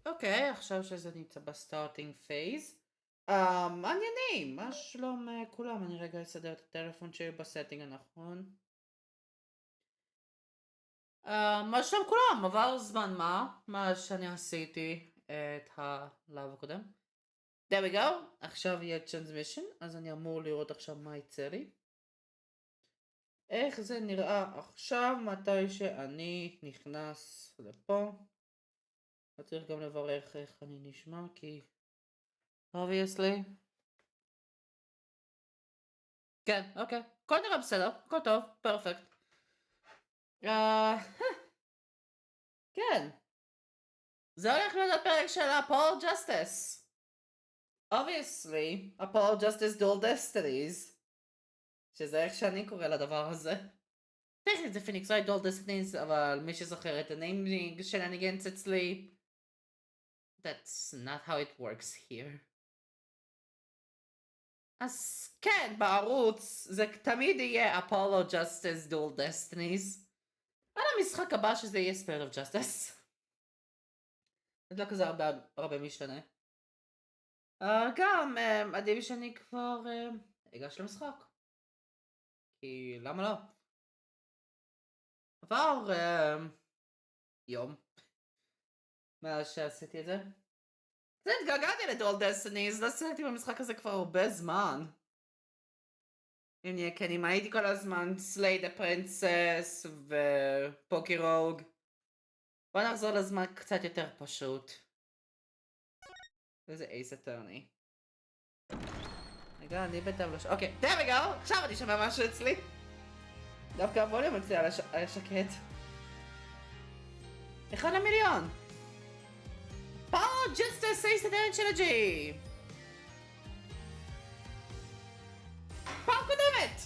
אוקיי, עכשיו שזה נמצא בסטארטינג פייז. מעניינים, מה שלום כולם? אני רגע אסדר את הטלפון שלי בסטינג הנכון. מה שלום כולם? עבר זמן מה שאני עשיתי את הלייב הקודם. There we go, עכשיו יהיה טרנסמישן, אז אני אמור לראות עכשיו מה יצא לי. איך זה נראה עכשיו מתי שאני נכנס לפה. לא צריך גם לברך איך אני נשמע כי obviously. כן, אוקיי, הכל נראה בסדר, הכל טוב, פרפקט. כן, זה הולך להיות הפרק של הפול ג'סטיס. obviously, הפול Justice-Dual Destinies, שזה איך שאני קורא לדבר הזה. טכנית זה פיניקס רייט Dual Destinies, אבל מי שזוכר את הניימינג של הניגנס אצלי, that's not how it works here. אז כן, בערוץ זה תמיד יהיה אפולו Justice Dual Destinies. על המשחק הבא שזה יהיה Spirit of Justice. זה לא כזה הרבה משתנה. גם עדיף שאני כבר אגש למשחק. כי למה לא? עבר יום מאז שעשיתי את זה. זה התגעגעתי לדול דסטיניז, לא שיחקתי במשחק הזה כבר הרבה זמן. אם נהיה כן, אם הייתי כל הזמן סלייד הפרינסס ופוקי רוג. בוא נחזור לזמן קצת יותר פשוט. וזה אייס אטרני. רגע, אני בטח לא ש... אוקיי, there we go! עכשיו אני שומע משהו אצלי. דווקא הווליום אצלי היה שקט. 1,000,000! Power Justice Ace Attorney Trilogy! פעם קודמת!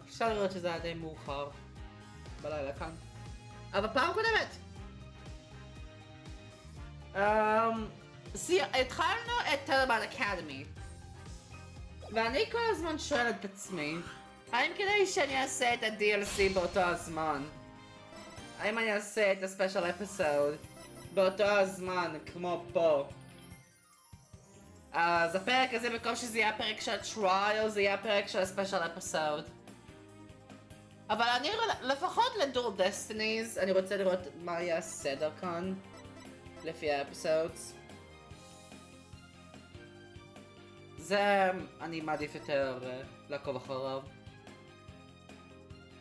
אפשר לראות שזה היה די מאוחר בלילה כאן. אבל פעם קודמת! התחלנו את טלבן אקדמי. ואני כל הזמן שואלת את עצמי, האם כדי שאני אעשה את ה-DLC באותו הזמן? האם אני אעשה את הספיישל אפיסוד באותו הזמן כמו פה? אז הפרק הזה במקום שזה יהיה הפרק של הטריאל זה יהיה הפרק של הספיישל אפיסוד. אבל אני לפחות לדול דסטיניז אני רוצה לראות מה יהיה הסדר כאן לפי האפיסודס. זה אני מעדיף יותר לעקוב אחריו.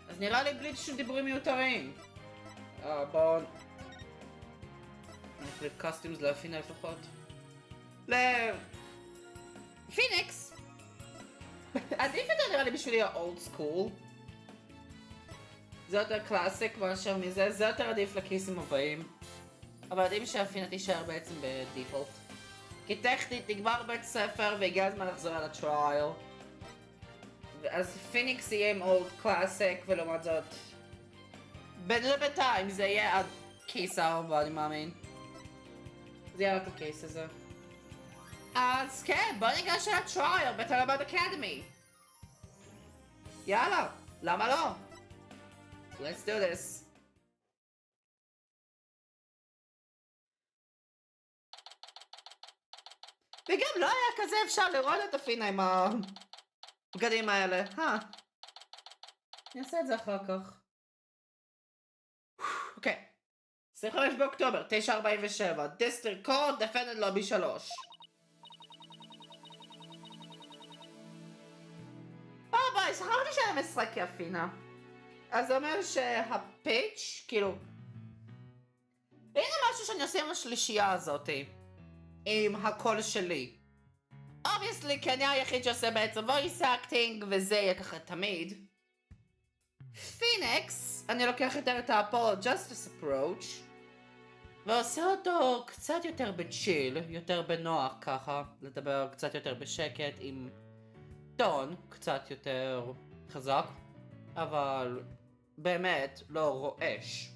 אז נראה לי בלי שום דיבורים מיותרים. בואו נחליט קוסטיומס להפינה לפחות. לפיניקס! עדיף יותר נראה לי בשבילי האולד סקול. זה יותר קלאסיק מאשר מזה, זה יותר עדיף לכיסים הבאים. אבל עדיף שהפינה תישאר בעצם בדיפולט. כי טכנית נגמר בית ספר והגיע הזמן לחזור על הטרייל. אז פיניקס יהיה עם אולד קלאסיק ולעומת זאת בינתיים זה יהיה עד קייס 4 אני מאמין. זה יהיה רק הקייס הזה. אז כן, בוא ניגש על הטרייל בטלבן אקדמי. יאללה, למה לא? Let's do this. וגם לא היה כזה אפשר לראות את הפינה עם הבגדים האלה. אני אעשה את זה אחר כך. אוקיי. 25 באוקטובר, 9:47, דיסטריקט קוד, דפנדנט לובי 3. ביי, שכחתי שאני משחק כהפינה. אז זה אומר שהפיץ' כאילו... הנה משהו שאני עושה עם השלישייה הזאתי. עם הקול שלי. obviously, כי אני היחיד שעושה בעצם voice acting, וזה יהיה ככה תמיד. פיניקס, אני לוקח יותר את ה-Apollo Justice Approach, ועושה אותו קצת יותר בצ'יל, יותר בנוח ככה, לדבר קצת יותר בשקט, עם טון קצת יותר חזק, אבל באמת לא רועש.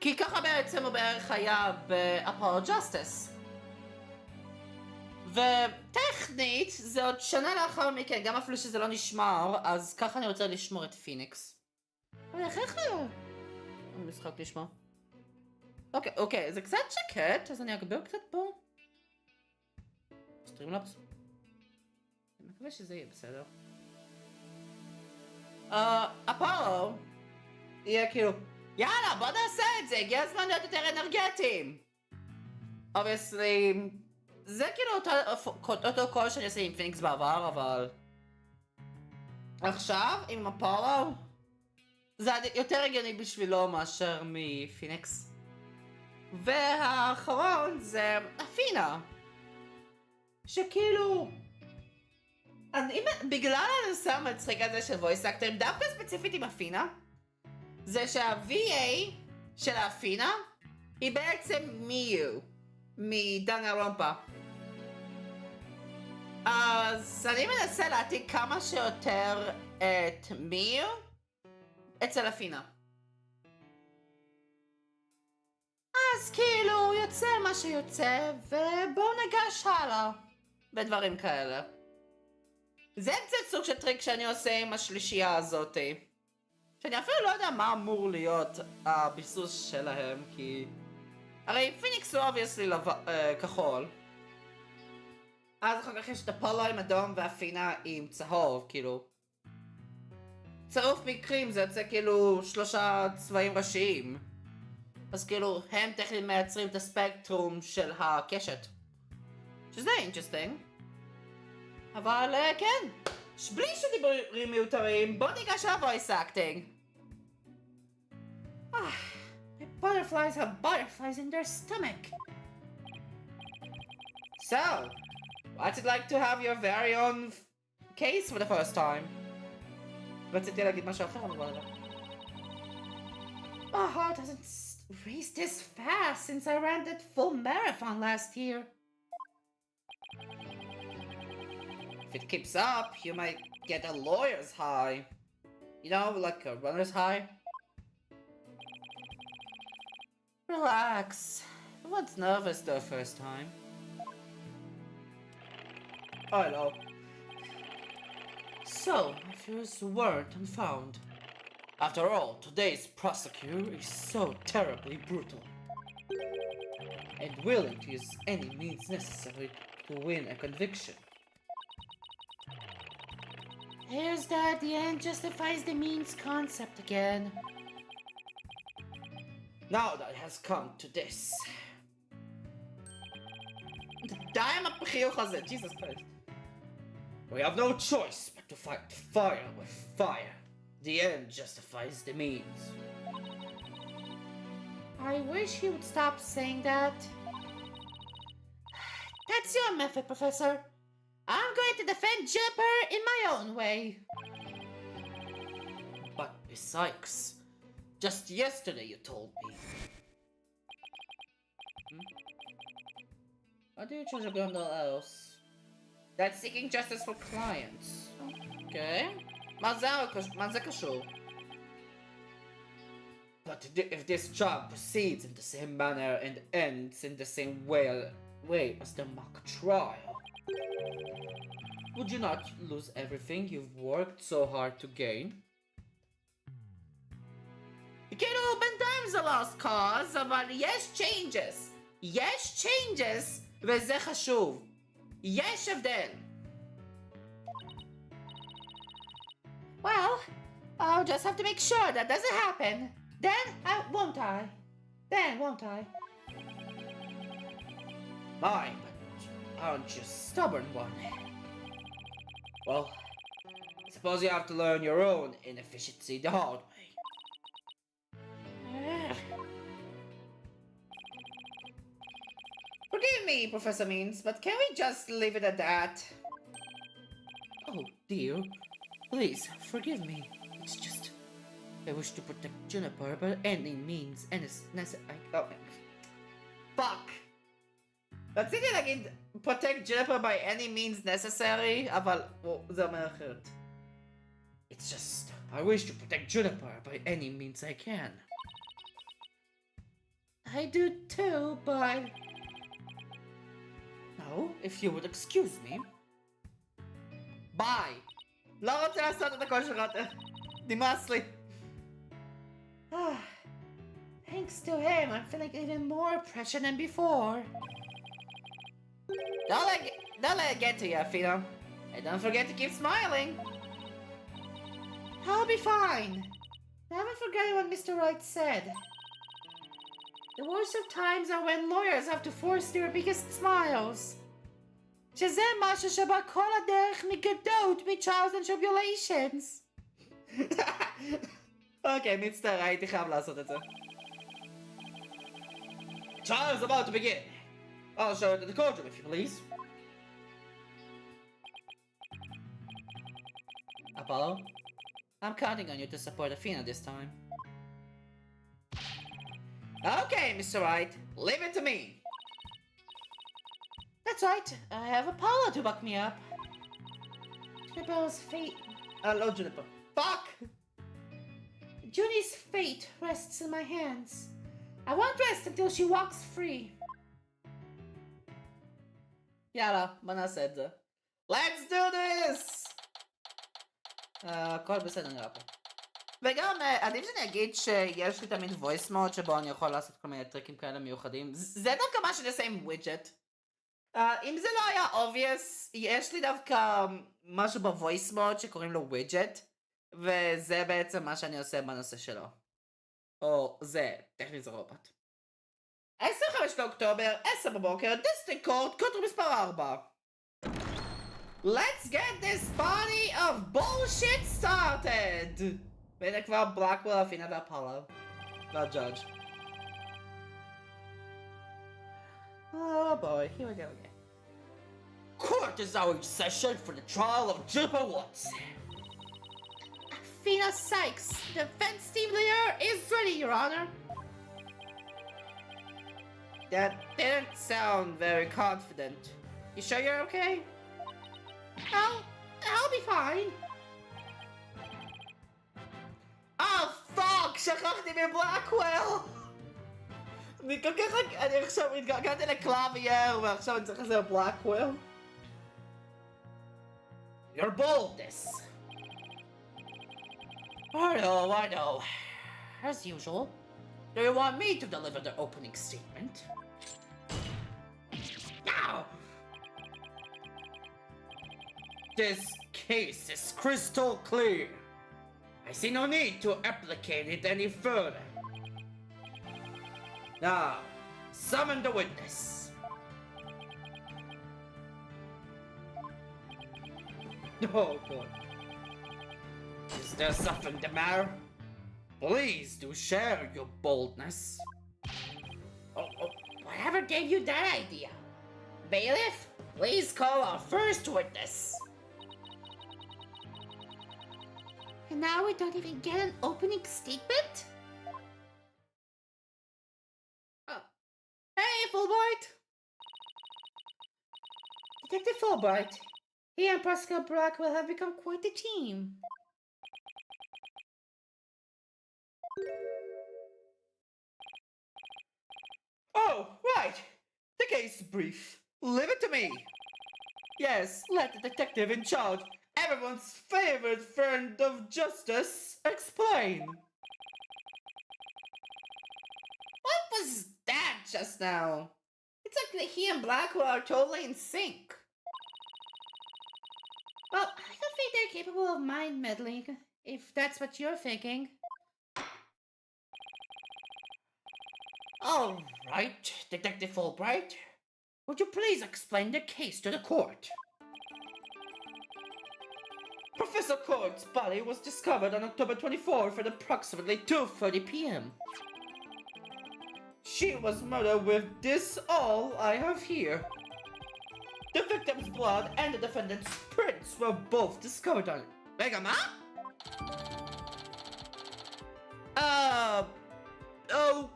כי ככה בעצם הוא בערך היה ב-Apollo Justice. וטכנית זה עוד שנה לאחר מכן, גם אפילו שזה לא נשמר, אז ככה אני רוצה לשמור את פיניקס. אבל איך לא? המשחק נשמע. אוקיי, זה קצת שקט, אז אני אגבר קצת פה. סטרימלאפס. אני מקווה שזה יהיה בסדר. אפולו יהיה כאילו, יאללה, בוא נעשה את זה, הגיע הזמן להיות יותר אנרגטיים. obviously, זה כאילו אותו קול שאני עושה עם פיניקס בעבר, אבל עכשיו עם אפולו זה יותר הגיוני בשבילו מאשר מפיניקס. והאחרון זה אפינה, שכאילו בגלל הנושא המצחיק הזה של voice actor, דווקא ספציפית עם אפינה, זה שה-VA של האפינה היא בעצם מיו מדנגרומפה. אז אני מנסה להעתיק כמה שיותר את מיו אצל אפינה. אז כאילו יוצא מה שיוצא, ובואו ניגש הלאה בדברים כאלה. זה קצת סוג של טריק שאני עושה עם השלישייה הזאת, שאני אפילו לא יודע מה אמור להיות הביסוס שלהם, כי הרי פיניקס הוא obviously כחול, אז אחר כך יש את אפולו עם אדום ואפינה עם צהוב, כאילו צירוף מקרים זה יוצא כאילו 3 צבעים ראשיים, אז כאילו הם טכנית מייצרים את הספקטרום של הקשת, שזה אינטרסטינג. אבל כן, בלי שדיבורים מיותרים, בוא ניגש ל-voice acting. Butterflies have butterflies in their stomach. So, what's it like to have your very own case for the first time? רציתי להגיד משהו אחר, אבל my heart hasn't raced this fast since I ran that full marathon last year. If it keeps up, you might get a lawyer's high. You know, like a runner's high. Relax. Everyone's nervous the first time. I know. So, my fears weren't unfounded. After all, today's prosecutor is so terribly brutal and willing to use any means necessary to win a conviction. Here's that the end justifies the means concept again. Now that it has come to this. Damn up the Jesus Christ. We have no choice but to fight fire with fire. The end justifies the means. I wish you would stop saying that. That's your method, Professor. I'm going to defend Juniper in my own way. But besides, just yesterday you told me. How do you choose a bundle else? That's seeking justice for clients. Okay. מה זה קשור? But if this job proceeds in the same manner and ends in the same way as the mock trial, would you not lose everything you've worked so hard to gain? כאילו בינתיים זה lost cause, אבל יש changes. יש changes, וזה חשוב. יש הבדל. Well, I'll just have to make sure that doesn't happen. Then, won't I? Fine, but aren't you a stubborn one? Well, I suppose you have to learn your own inefficiency the hard way. Forgive me, Professor Means, but can we just leave it at that? Oh, dear. Please, forgive me. It's just I wish to protect Juniper by any means necessary. Oh, fuck. רציתי להגיד protect Juniper by any means necessary, אבל זה אומר אחרת. It's just I wish to protect Juniper by any means I can. I do too, but no, if you would excuse me. Bye. לא רוצה לעשות את הכל שלך, נמאס לי. Thanks to him, I'm feeling even more pressure than before. Don't let it get to you, Athena. And don't forget to keep smiling. I'll be fine. Never forget what Mr. Wright said. The worst of times are when lawyers have to force their biggest smiles. שזה משהו שבא כל הדרך מגדות, מ-trials and tribulations. אוקיי, מצטער, הייתי חייב לעשות את זה. Trial is about to begin. I'll show it to the courtroom if you please. Apollo, I'm counting on you to support Athena this time. Okay, Mr. Wright, leave it to me. That's right, I have Apollo to back me up. Juniper's fate... Hello, Juniper. Fuck! Junie's fate rests in my hands. I won't rest until she walks free. יאללה, בוא נעשה את זה. Let's do this! הכל בסדר נראה פה. וגם עדיף שאני אגיד שיש לי תמיד voice mode שבו אני יכול לעשות כל מיני טריקים כאלה מיוחדים. זה דווקא מה שאני עושה עם widget. אם זה לא היה obvious, יש לי דווקא משהו ב-voice mode שקוראים לו widget, וזה בעצם מה שאני עושה בנושא שלו. או זה, טכנית זה רובוט. 25 לאוקטובר, 10 בבוקר, דיסטריקט קורט, קוטר מספר 4. Let's get this party of bullshit started! והנה כבר בלקוול, את'נה ואפולו. והג'אדג'. Oh boy, here we go again. Court is now in session for the trial of Juniper Woods. Athena Sykes, defense team leader, is ready, Your Honor. That didn't sound very confident. You sure you're okay? I'll be fine. Oh fuck! שכחתי מבלקוול! אני כל כך... אני עכשיו התגעגעתי לקלאבייר ועכשיו אני צריך לזה בלקוול. Your boldness. I know. As usual. Do you want me to deliver the opening statement? Now! This case is crystal clear. I see no need to applicate it any further. Now, summon the witness. Oh boy. Is there something the matter? Please do share your boldness. Whatever gave you that idea? Bailiff, please call our first witness. And now we don't even get an opening statement? Oh. Hey, Fulbright! Detective Fulbright, he and Pascal Blackwell have become quite a team. Oh, right! The case brief. Leave it to me. Yes, let the detective in charge, everyone's favorite friend of justice, explain. What was that just now? It's like he and Blackwell are totally in sync. Well, I don't think they're capable of mind meddling, if that's what you're thinking. All right, Detective Fulbright. Would you please explain the case to the court? Professor Court's body was discovered on October 24th at approximately 2:30 p.m. She was murdered with this all I have here. The victim's blood and the defendant's prints were both discovered on it. Mega Ma? Okay?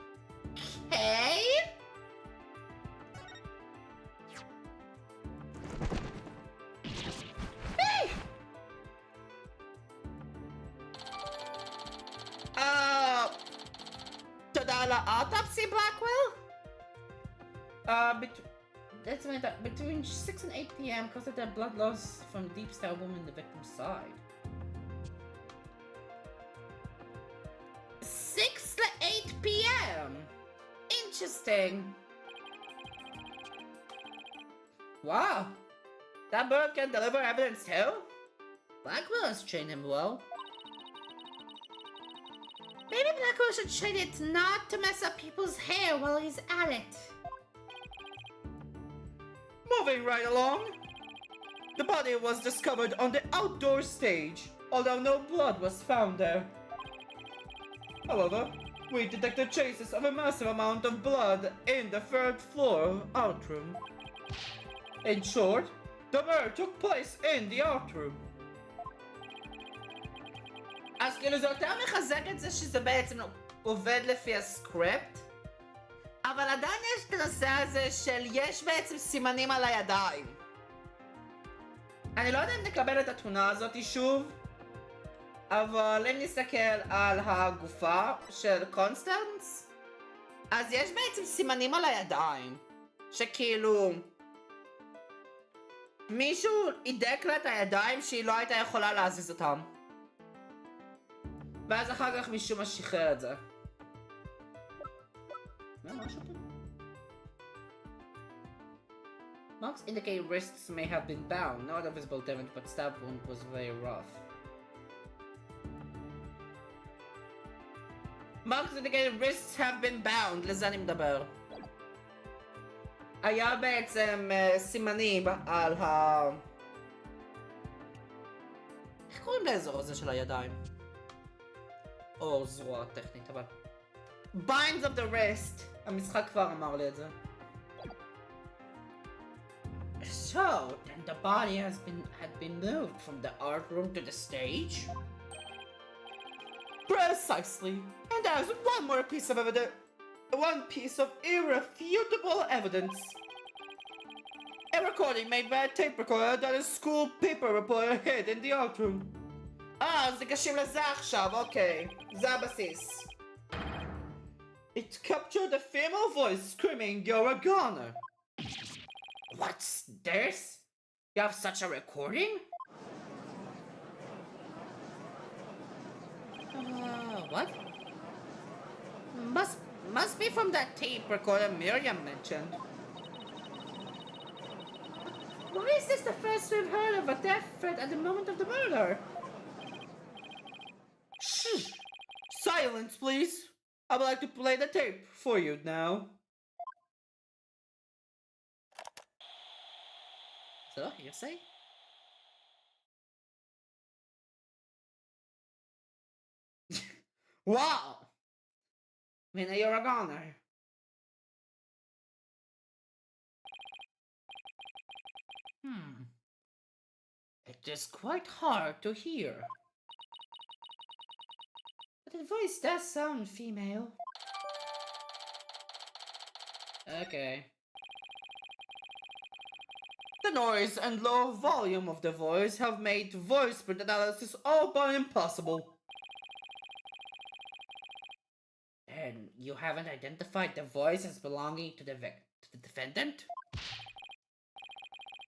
Hey! Tadala autopsy, Blackwell? That's between 6 and 8 p.m. because of the blood loss from deep stab wound in the victim's side. 6 to 8 p.m. interesting. Wow. That bird can deliver evidence too? Blackwell has trained him well. Maybe Blackwell should train it not to mess up people's hair while he's at it. Moving right along. The body was discovered on the outdoor stage, although no blood was found there. However, we detected traces of a massive amount of blood in the third floor art room. In short, the murder took place in the art room. אז כאילו זה יותר מחזק את זה שזה בעצם עובד לפי הסקריפט, אבל עדיין יש את הנושא הזה של יש בעצם סימנים על הידיים. אני לא יודע אם נקבל את התמונה הזאת שוב, אבל אם נסתכל על הגופה של קונסטנס, אז יש בעצם סימנים על הידיים, שכאילו מישהו הידק לה את הידיים שהיא לא הייתה יכולה להזיז אותם. ואז אחר כך מישהו משחרר את זה. Marks indicate wrists may have been bound, not a visible damage, but stab wound was very rough. Marks indicate wrists have been bound, לזה אני מדבר. היה בעצם סימנים על ה... איך קוראים לאזור הזה של הידיים? או זרוע טכנית, אבל... Binds of the wrist! המשחק כבר אמר לי את זה. So, then the body had been moved from the art room to the stage? Precisely. And there's one more piece of evidence. One piece of irrefutable evidence. A recording made by a tape recorder that a school paper reporter hid in the art room. זה קשור לזה עכשיו, אוקיי. זה הבסיס. It captured a female voice screaming, "You're a goner." What's this? You have such a recording? What? Must be from that tape recorder Miriam mentioned. Why is this the first we've heard of a death threat at the moment of the murder? Shh! Silence, please. I would like to play the tape for you now. So, hearsay? Wow! Mina, you're a goner. It is quite hard to hear. But the voice does sound female. Okay. The noise and low volume of the voice have made voice print analysis all but impossible. And you haven't identified the voice as belonging to the defendant?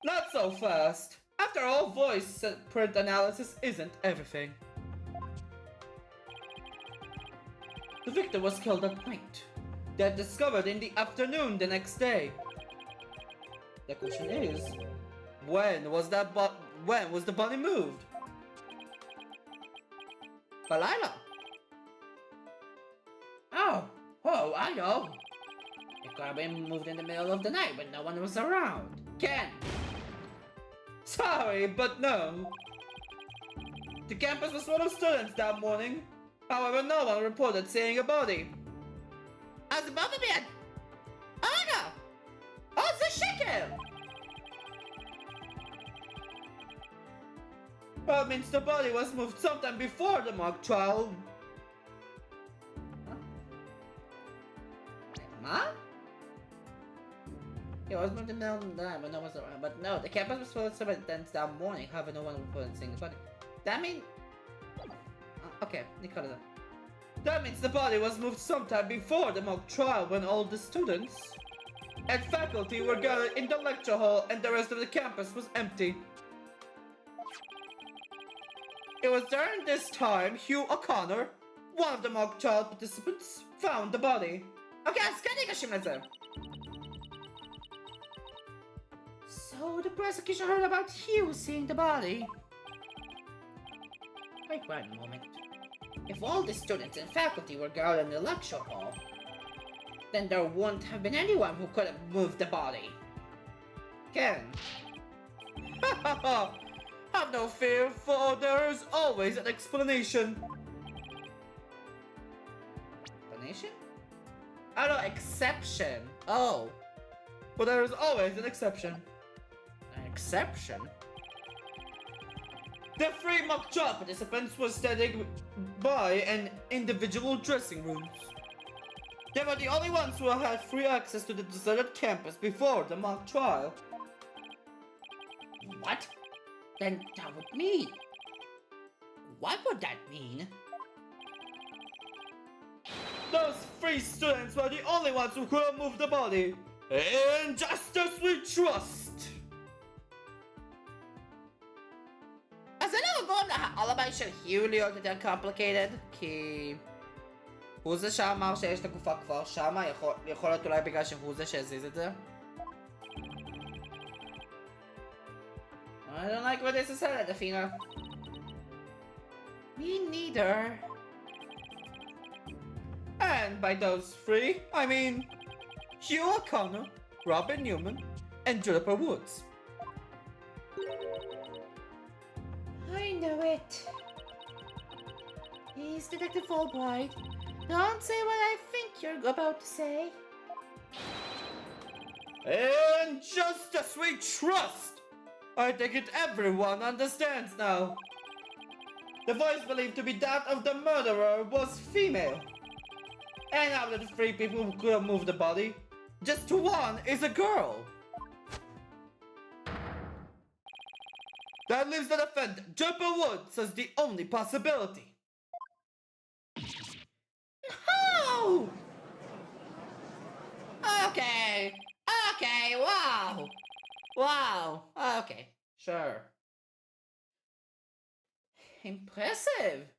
Not so fast. After all, voice print analysis isn't everything. The victim was killed at night. Then discovered in the afternoon the next day. The question is, when was the body moved? Balila. Oh, I know. It could have been moved in the middle of the night when no one was around. Ken. Sorry, but no. The campus was full of students that morning. However, no one reported seeing a body. As the body being... Oh no! Oh, it's a chicken! Well, it means the body was moved sometime before the mock trial. Huh? It was moved in the middle of the night when no one was around. But no, the campus was full of students that morning. However, no one reported seeing the body. That means... Okay, you cut it up. That means the body was moved sometime before the mock trial when all the students and faculty were gathered in the lecture hall and the rest of the campus was empty. It was during this time Hugh O'Connor, one of the mock trial participants, found the body. אוקיי, אז כן ניגשים לזה. So the prosecution heard about you seeing the body. Wait one moment. If all the students and faculty were gathered in the lecture hall, then there wouldn't have been anyone who could have moved the body. Ken. Have no fear, for there is always an explanation. Explanation? Oh no, exception. Oh. But there is always an exception. An exception? The three mock trial participants were standing by in individual dressing rooms. They were the only ones who had free access to the deserted campus before the mock trial. What? Then that would mean... What would that mean? Those three students were the only ones who could have moved the body. In justice we trust. אז זה לא גורם להעלמי של היו להיות יותר complicated? כי... הוא זה שאמר שיש את הגופה כבר שמה, יכול להיות אולי בגלל שהוא זה שהזיז את זה? I don't like what this is said, Athena. Me neither. And by those three, I mean Hugh O'Connor, Robin Newman, and Juniper Woods. I know it. He's Detective Fulbright. Don't say what I think you're about to say. In justice we trust! I think it everyone understands now. The voice believed to be that of the murderer was female. And out of the three people who could have moved the body, just one is a girl. That leaves the defendant, Juniper Woods, as the only possibility. No! Okay. Okay, wow. Wow. Okay, sure. Impressive.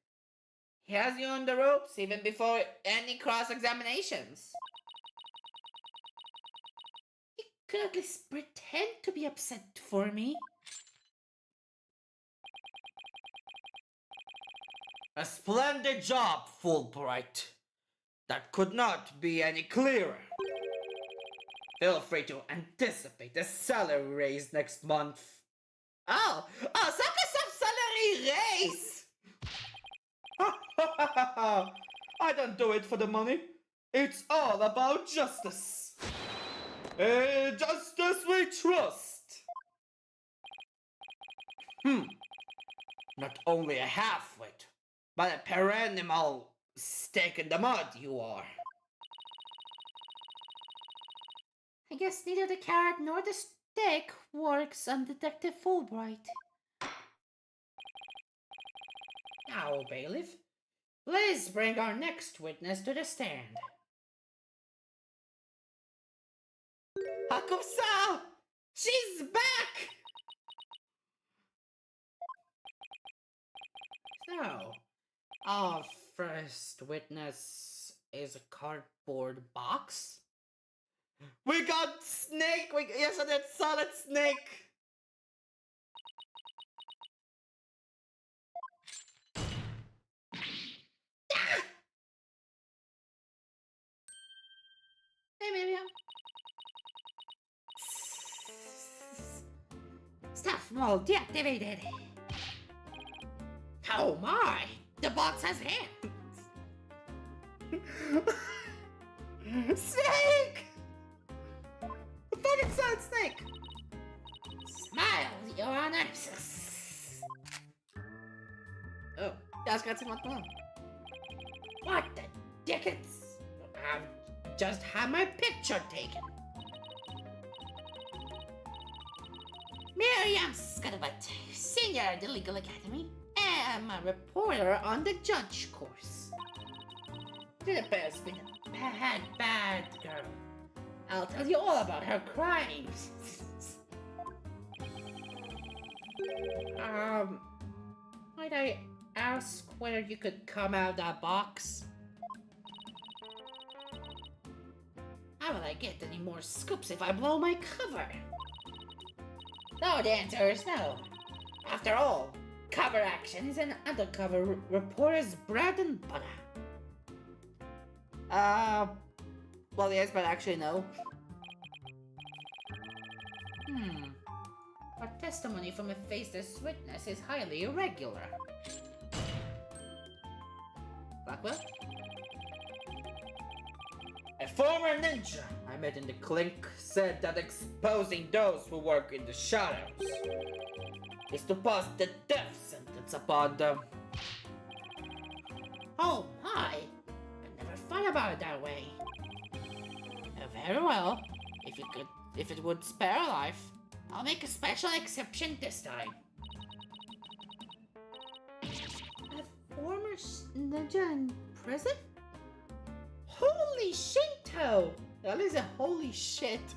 He has you on the ropes even before any cross-examinations. He could at least pretend to be upset for me. A splendid job, Fulbright. That could not be any clearer. Feel free to anticipate the salary raise next month. Oh, suck some salary raise! I don't do it for the money. It's all about justice. Justice we trust. Not only a half-wit, but a perennial stake in the mud you are. I guess neither the carrot nor the stick works on Detective Fulbright. Now, bailiff, please bring our next witness to the stand. Akupsa! She's back! So, our first witness is a cardboard box? We got snake! Yes, that solid snake! Hey, baby. Stuff mode deactivated. Oh my! The box has hands! Snake! The fucking solid snake! Smile, Your Honor! Oh, that's got some on. What the dickens? I've just had my picture taken. Miriam Scuttlebutt, senior at the Legal Academy. I'm a reporter on the judge course. Juniper's been a bad girl. I'll tell you all about her crimes. Might I ask whether you could come out of that box? How will I get any more scoops if I blow my cover? No, the answer is no. After all, cover action is an undercover reporter's bread and butter. Well, yes, but actually no. Our testimony from a faceless witness is highly irregular. Blackwell? A former ninja I met in the clink said that exposing those who work in the shadows is to pass the death sentence upon them. Oh my! I never thought about it that way. Very well. If it would spare a life, I'll make a special exception this time. A former ninja in prison? Holy Shinto! That is a holy shit.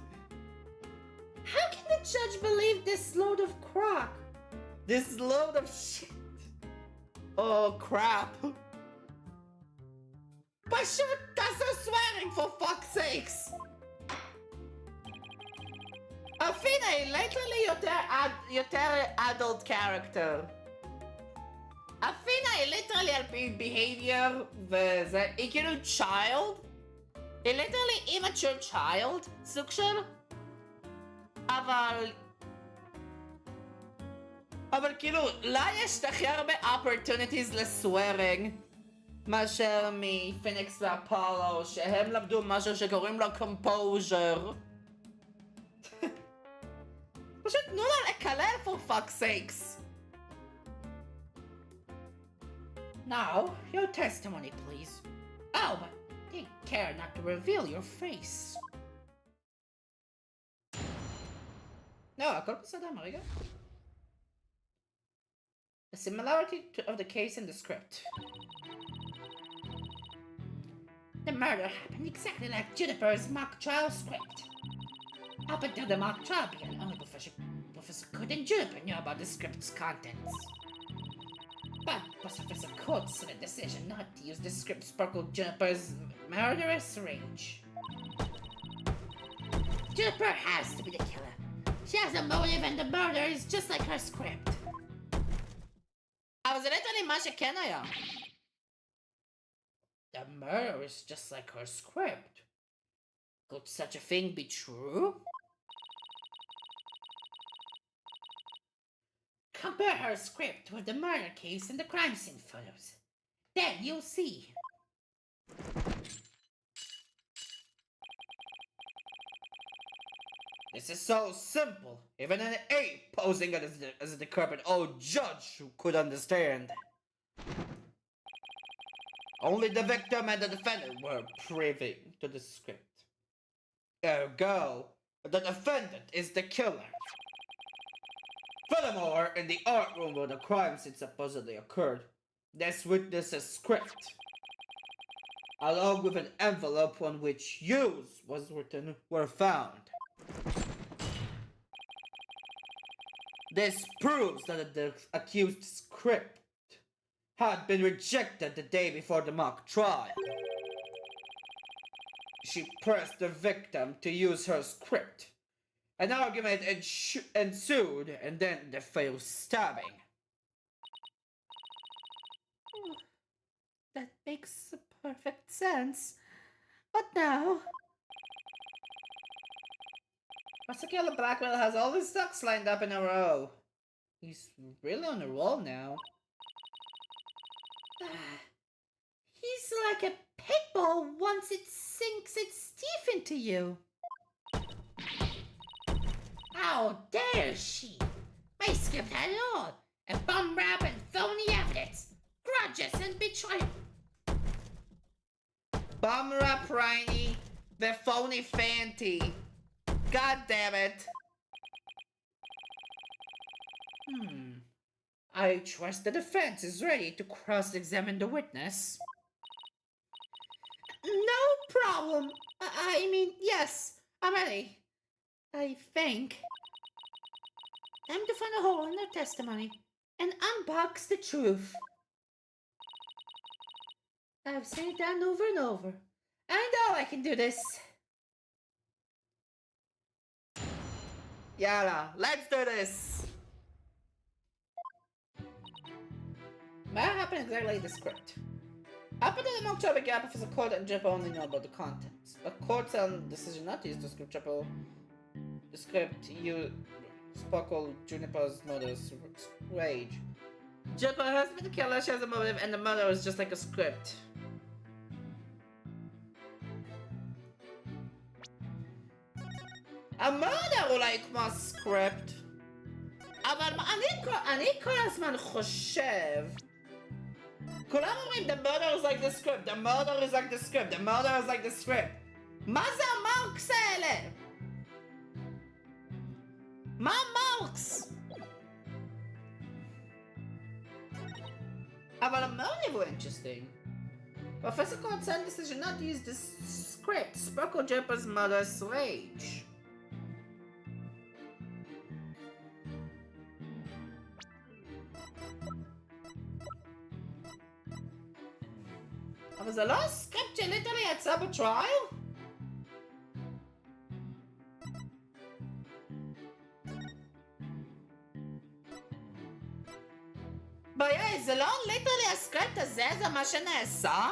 How can the judge believe this load of crap? This load of shit. Oh crap. But shoot, that's no swearing for fuck's sakes! Αφήνα literally יותר adult character. Αφήνα literally על behavior וזה, היא כאילו child. היא literally immature child, סוג של. אבל כאילו, לה יש הכי הרבה opportunities לסוורינג מאשר מפיניקס ואפולו, שהם למדו משהו שקוראים לו composure. פשוט תנו לה לקלל for fuck's sakes. Now, your testimony, please. Oh, but take care not to reveal your face. No, הכל בסדר, מה רגע? A similarity of the case in the script. The murder happened exactly like Juniper's mock trial script. Up until the mock trial began, only Professor Court and Juniper knew about the script's contents. But Professor Court said a decision not to use the script sparkled Juniper's murderous rage. Juniper has to be the killer. She has a motive and the murder is just like her script. I was literally מה שכן היה. The murder is just like her script. Could such a thing be true? Compare her script with the murder case and the crime scene photos. Then you'll see. This is so simple. Even an ape posing as a decrepit old judge who could understand. Only the victim and the defendant were privy to the script. Ergo, the defendant is the killer. Furthermore, in the art room where the crime scene supposedly occurred, this witness's script, along with an envelope on which "use" was written, were found. This proves that the accused's script had been rejected the day before the mock trial. She pressed the victim to use her script. An argument ensued, and then the failed stabbing. That makes perfect sense. But now... Prosecutor Blackwell has all his ducks lined up in a row. He's really on a roll now. He's like a pit bull once it sinks its teeth into you. How dare she? My script had it all. A bum rap and phony evidence. Grudges and betrayal. Bum rap, Rainy. The phony fanty. God damn it. I trust the defense is ready to cross-examine the witness. No problem. I mean, yes, I'm ready. I think. Time to find a hole in their testimony and unbox the truth. I've seen it done over and over. I know I can do this. Yalla, let's do this! What happened exactly in the script? Up until the mock trial began, Professor Court and Jeppo only know about the contents. But Court's decision not to use the script, you sparkle Juniper's mother's rage. Jeppo has been the killer, she has a motive, and the murder is just like a script. המורדר אולי כמו סקריפט, אבל אני כל הזמן חושב, כולם אומרים the murder is like the script, the murder is like the script, the murder is like the script. מה זה המרקס האלה? מה המרקס? אבל המורדר הוא interesting. Professor Court said decision not to use the script, sparkle Jepper's mother's rage. אבל זה לא הסקריפט שליטרלי יצא בטרייל? ביי, זה לא ליטרלי הסקריפט הזה, זה מה שנעשה?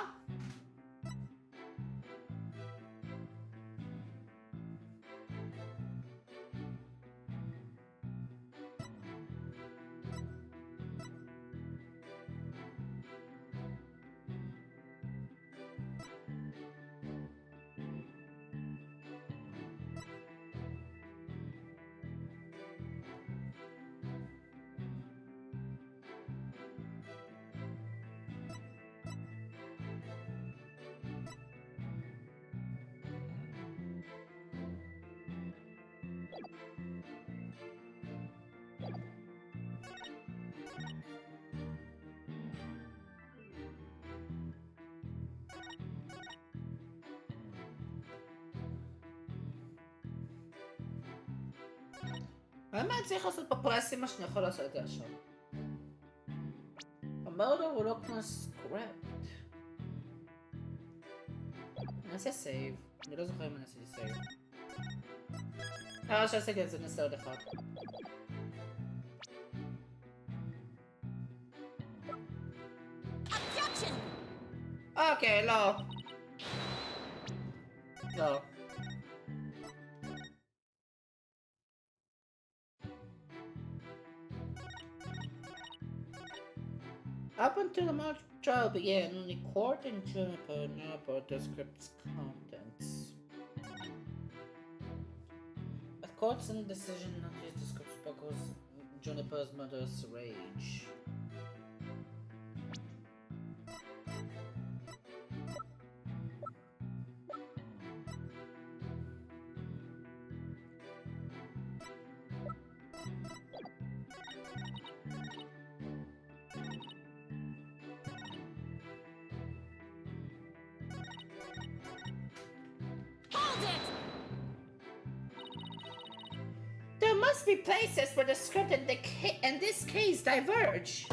למה אני צריך לעשות בפרסים שאני יכול לעשות את זה עכשיו? המורדר הוא לא כמו סקריפט. אני אעשה סייב. אני לא זוכר אם אני עשיתי סייב. שעשיתי את זה נעשה עוד אחד. אוקיי, לא. לא. Up until the mock trial began, only Court and Juniper knew about the script's contents. But Court's decision not to use the script sparkles Juniper's mother's rage. There must be places where the script and this case diverge.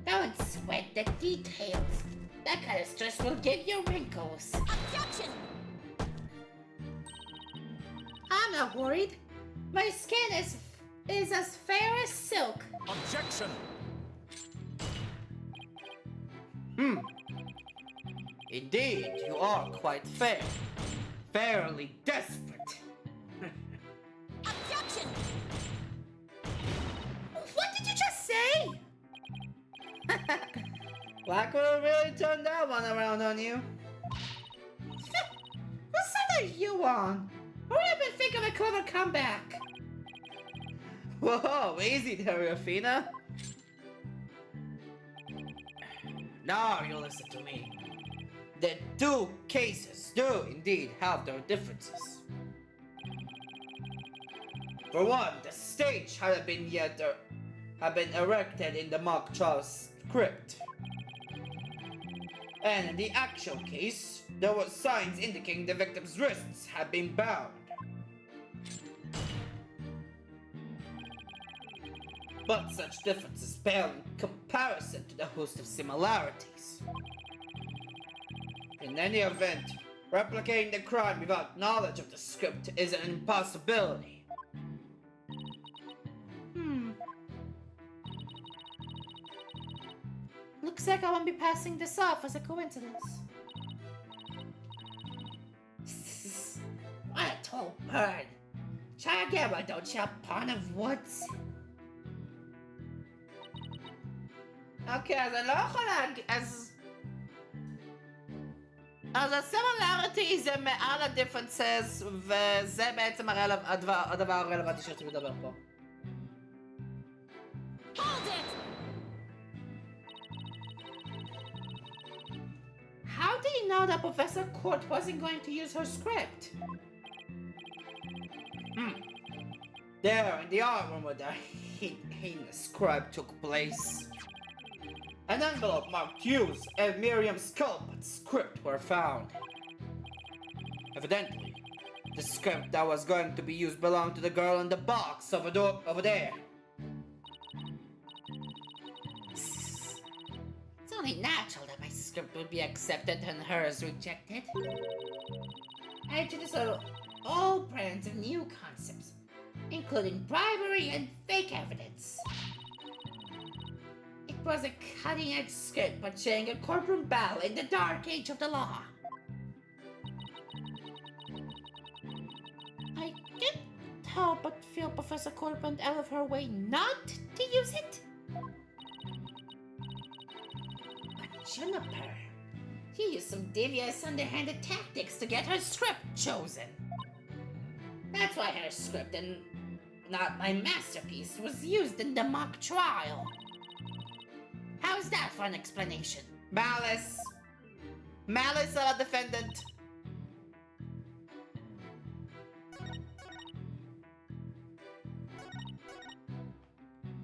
Don't sweat the details. That kind of stress will give you wrinkles. Objection! I'm not worried. My skin is as fair as silk. Objection! Indeed, you are quite fair. Fairly desperate. Objection! What did you just say? Blackwood really turned that one around on you. What side are you on? Hurry up and think of a clever comeback. Whoa, easy there, Rafina. Now you listen to me. The two cases do indeed have their differences. For one, the stage hadn't been yet erected in the mock trial script. And in the actual case, there were signs indicating the victim's wrists had been bound. But such differences pale in comparison to the host of similarities. In any event, Replicating the crime without knowledge of the script is an impossibility. Looks like I won't be passing this off as a coincidence. What a tall bird. Try again, why don't you, pawn of woods? אוקיי, אז אני לא יכולה... אז ה-similarity זה מעל ה-differences, וזה בעצם הדבר הרלוונטי שרציתי לדבר פה. Hold it! How did you know that Professor Court wasn't going to use her script? There, in the art room where the heinous scribe took place. An envelope marked Hughes and Miriam's culprit script were found. Evidently, the script that was going to be used belonged to the girl in the box over there. It's only natural that my script would be accepted and hers rejected. I introduced all brands of new concepts, including bribery and fake evidence. It was a cutting-edge script portraying a courtroom battle in the dark age of the law. I can't help but feel Professor Court went out of her way not to use it. But Juniper, she used some devious, underhanded tactics to get her script chosen. That's why her script and not my masterpiece was used in the mock trial. How's that for an explanation? Malice! Malice of a defendant!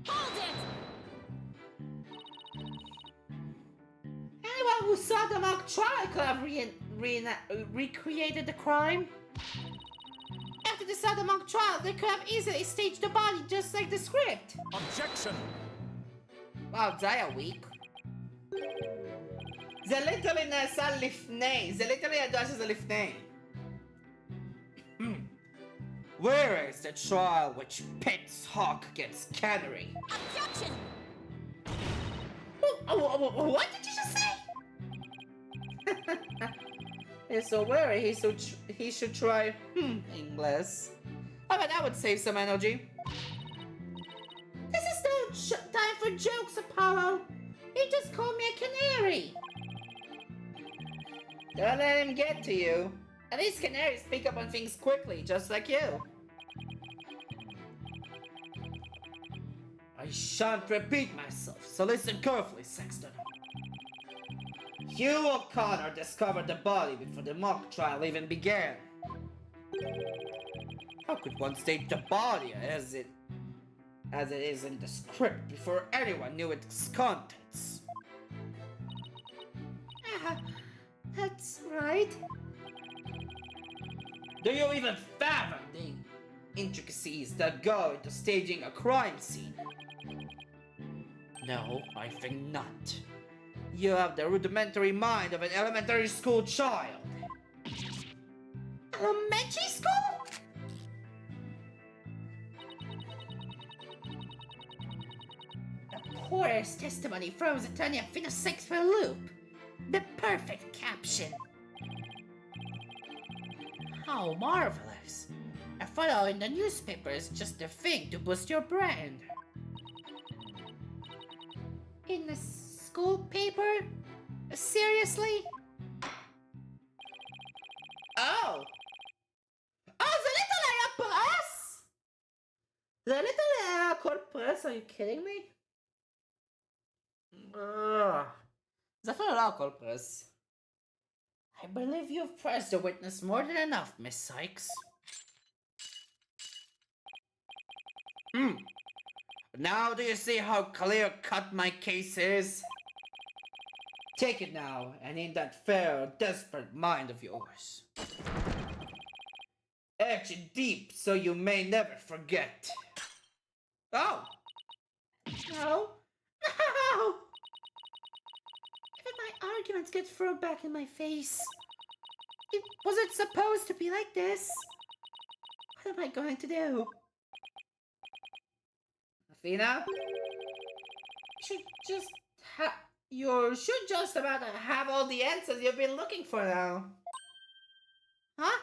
Hold it! Anyone who saw the mock trial could have recreated the crime. After they saw the mock trial, they could have easily staged the body just like the script. Objection! וואו, זה היה וויק. זה ליטרלי נעשה לפני, זה ליטרלי ידוע שזה לפני. Where is the trial which pits Hawk against Cannery? Objection! What did you just say? He's so wary, he should try, English. I bet that would save some energy. This is no time for jokes, Apollo. He just called me a canary. Don't let him get to you. At least canaries pick up on things quickly, just like you. I shan't repeat myself, so listen carefully, Sexton. Hugh O'Connor discovered the body before the mock trial even began. How could one stage the body as it is in the script before anyone knew its contents? That's right. Do you even fathom the intricacies that go into staging a crime scene? No, I think not. You have the rudimentary mind of an elementary school child. Elementary school? The Porter's testimony throws Attorney Finnesex for a loop. The perfect caption. How marvelous. A photo in the newspaper is just a thing to boost your brand. In the school paper? Seriously? Oh! Oh, the little היה press! The little היה הכל press, are you kidding me? זה אפילו לא הכל press. I believe you've pressed the witness more than enough, Miss Sykes. Now do you see how clear-cut my case is? Take it now, and in that fair, desperate mind of yours. Etch it deep so you may never forget. Oh! No. No! Even my arguments get thrown back in my face. It wasn't supposed to be like this. What am I going to do? Athena? You should just about have all the answers you've been looking for now. Huh?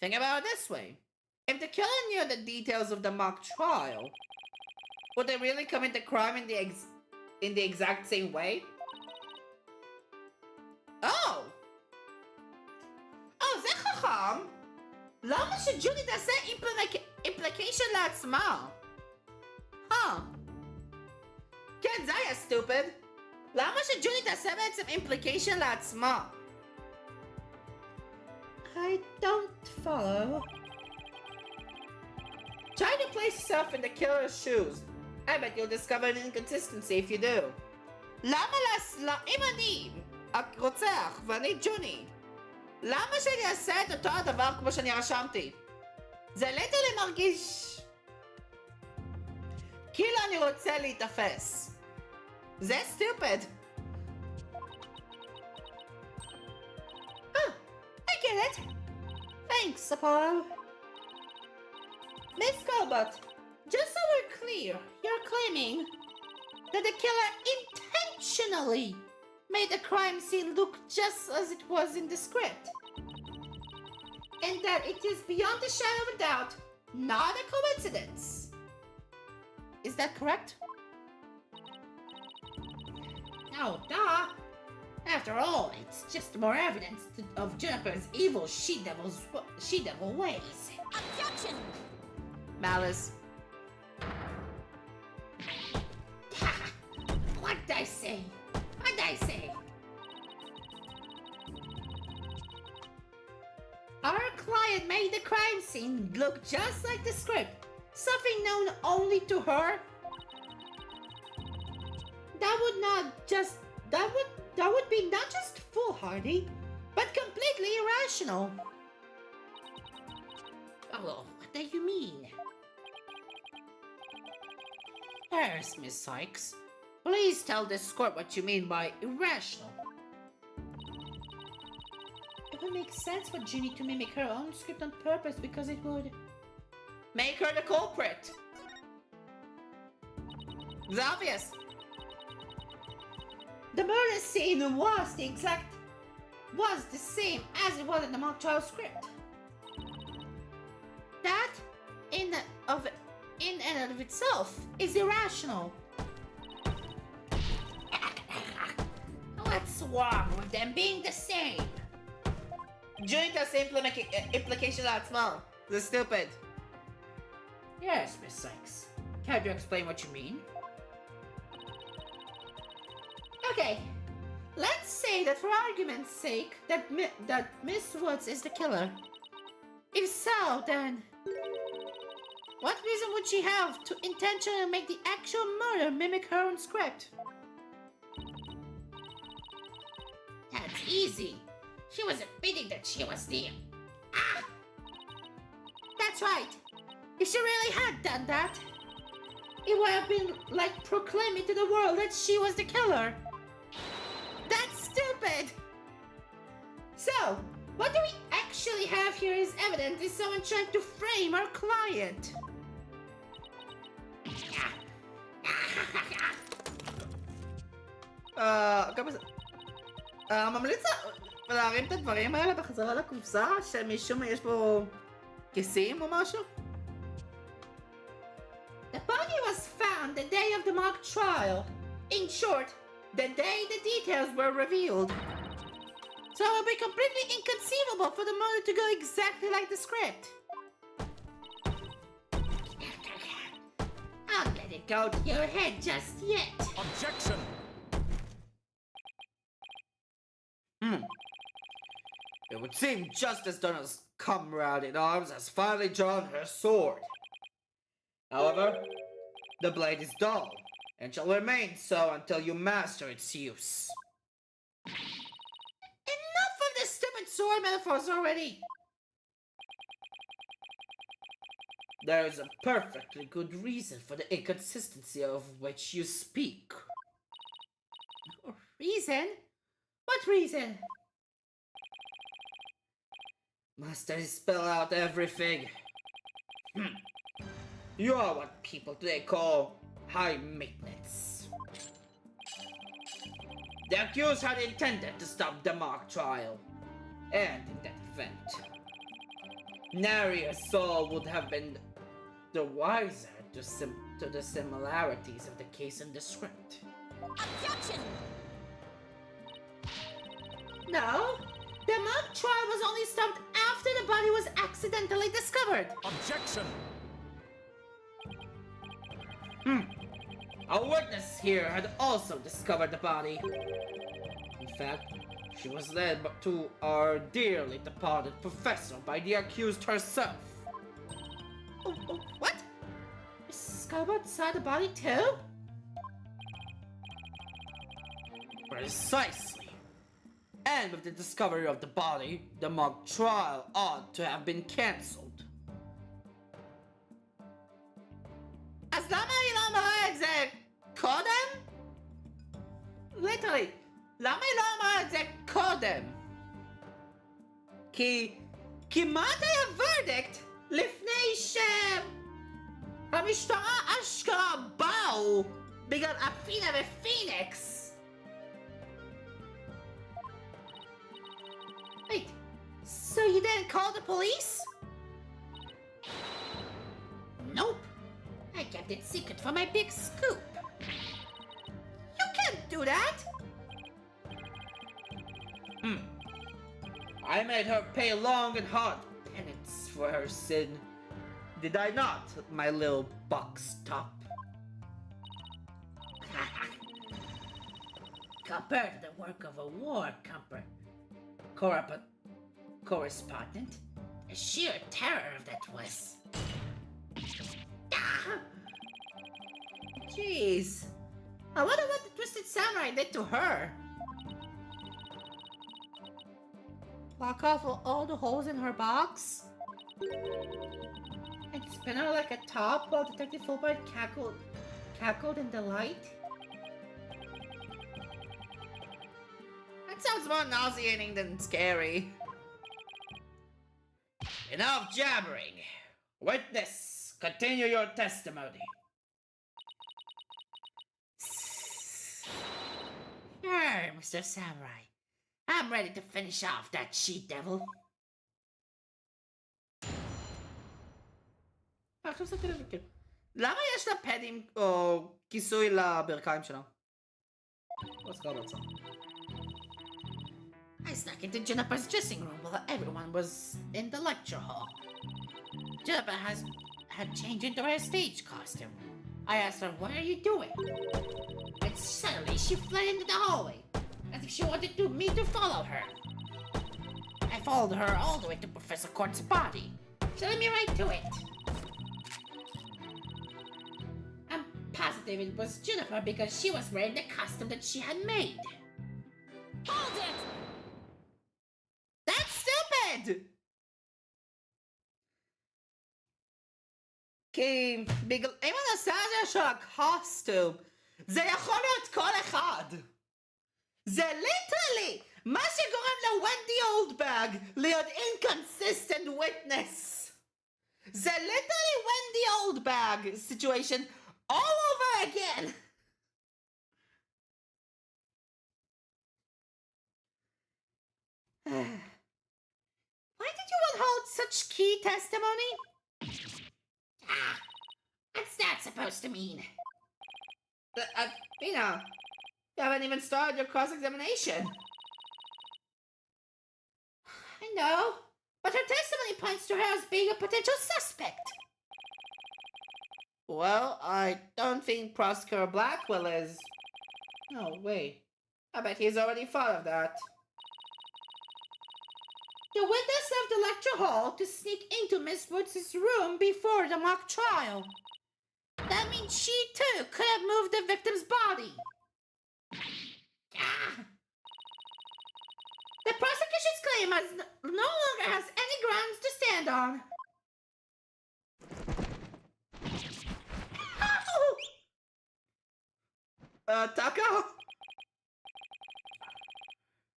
Think about it this way. If the killer knew the details of the mock trial, would they really commit the crime in the exact same way? Oh! זה חכם! למה שג'וני תעשה implication לעצמה? כן, זה היה stupid. למה שג'וני תעשה בעצם implication לעצמה? I don't follow. Try to place yourself in the killer's shoes. I bet you'll discover an inconsistency if you do. למה אם אני הרוצח ואני ג'וני, למה שאני אעשה את אותו הדבר כמו שאני רשמתי? זה ליטרלי מרגיש כאילו אני רוצה להיתפס. זה stupid. I get it. Thanks, Apollo. Miss Colbert, just so we're clear, you're claiming that the killer intentionally made the crime scene look just as it was in the script. And that it is beyond a shadow of a doubt, not a coincidence. Is that correct? No, duh. After all, it's just more evidence of Juniper's evil she-devil ways. Objection! Malice. What'd I say? What'd I say? Our client made the crime scene look just like the script. Something known only to her. That would be not just foolhardy, but completely irrational. Oh, what do you mean? Yes, Miss Sykes. Please tell this court what you mean by irrational. It would make sense for Ginny to mimic her own script on purpose because it would make her the culprit. It's obvious. The murder scene was the same as it was in the mock trial script. That, in and of itself, is irrational. What's wrong with them being the same? During the same implication לעצמו. They're stupid. Yes, Miss Sykes. Can you explain what you mean? Okay, let's say that for argument's sake that Miss Woods is the killer. If so, then what reason would she have to intentionally make the actual murder mimic her own script? That's easy. She was admitting that she was the... That's right. If she really had done that, it would have been like proclaiming to the world that she was the killer. That's stupid! So, what do we actually have here as evidence is someone trying to frame our client. ממליץ להרים את הדברים האלה בחזרה לקופסה שמשום מה יש בו כיסים או משהו? The body was found the day of the mock trial. In short, the day the details were revealed. So it would be completely inconceivable for the murder to go exactly like the script. I'll let it go to your head just yet. Objection! It would seem Justice Donner's comrade in arms has finally drawn her sword. However, the blade is dull, and shall remain so until you master its use. Enough of this stupid sword metaphors already! There is a perfectly good reason for the inconsistency of which you speak. Reason? What reason? Must I spell out everything? You are what people today call high maintenance. The accused had intended to stop the mock trial, and in that event, nary a soul would have been the wiser to the similarities of the case and the script. Objection! No, the mock trial was only stopped after the body was accidentally discovered. Objection! A witness here had also discovered the body. In fact, she was led to our dearly departed professor by the accused herself. What? Mrs. Scarborough saw the body too? Precisely. And with the discovery of the body, the mock trial ought to have been cancelled. As lama ilama exec kodem? Literally, lama ilama exec kodem. כי מה היה הוורדיקט לפני שהמשטרה אשכרה באו בגלל אפינה ופיניקס? Wait, so you didn't call the police? Nope. I kept it secret for my big scoop. You can't do that! I made her pay long and hard penance for her sin. Did I not, my little box top? Compared to the work of a war correspondent, the sheer terror of that was. Jeez. I wonder what the Twisted Samurai did to her. Block off all the holes in her box? And spin her like a top while Detective Fulbright cackled in delight? That sounds more nauseating than scary. Enough jabbering. Witness, continue your testimony. Sure, Mr. Samurai. I'm ready to finish off that she-devil. עכשיו שמתי לב וכן. למה יש לה פדים או כיסוי לברכיים שלה? I snuck into Juniper's dressing room while everyone was in the lecture hall. Juniper had changed into her stage costume. I asked her, "What are you doing?" And suddenly she fled into the hallway, as if she wanted me to follow her. I followed her all the way to Professor Court's body. She led me right to it. I'm positive it was Juniper because she was wearing the costume that she had made. Hold it! That's stupid! כי אם הנושא הזה של הקוסטום, זה יכול להיות כל אחד. זה ליטרלי מה שגורם לוונדי אולדברג להיות inconsistent witness. זה ליטרלי ונדי אולדברג situation all over again. Why did you withhold such key testimony? What's that supposed to mean? You haven't even started your cross-examination. I know, but her testimony points to her as being a potential suspect. Well, I don't think Prosecutor Blackwell is. No, wait. I bet he's already thought of that. The witness left the lecture hall to sneak into Miss Woods' room before the mock trial. That means she too could have moved the victim's body. The prosecution's claim no longer has any grounds to stand on. Taka?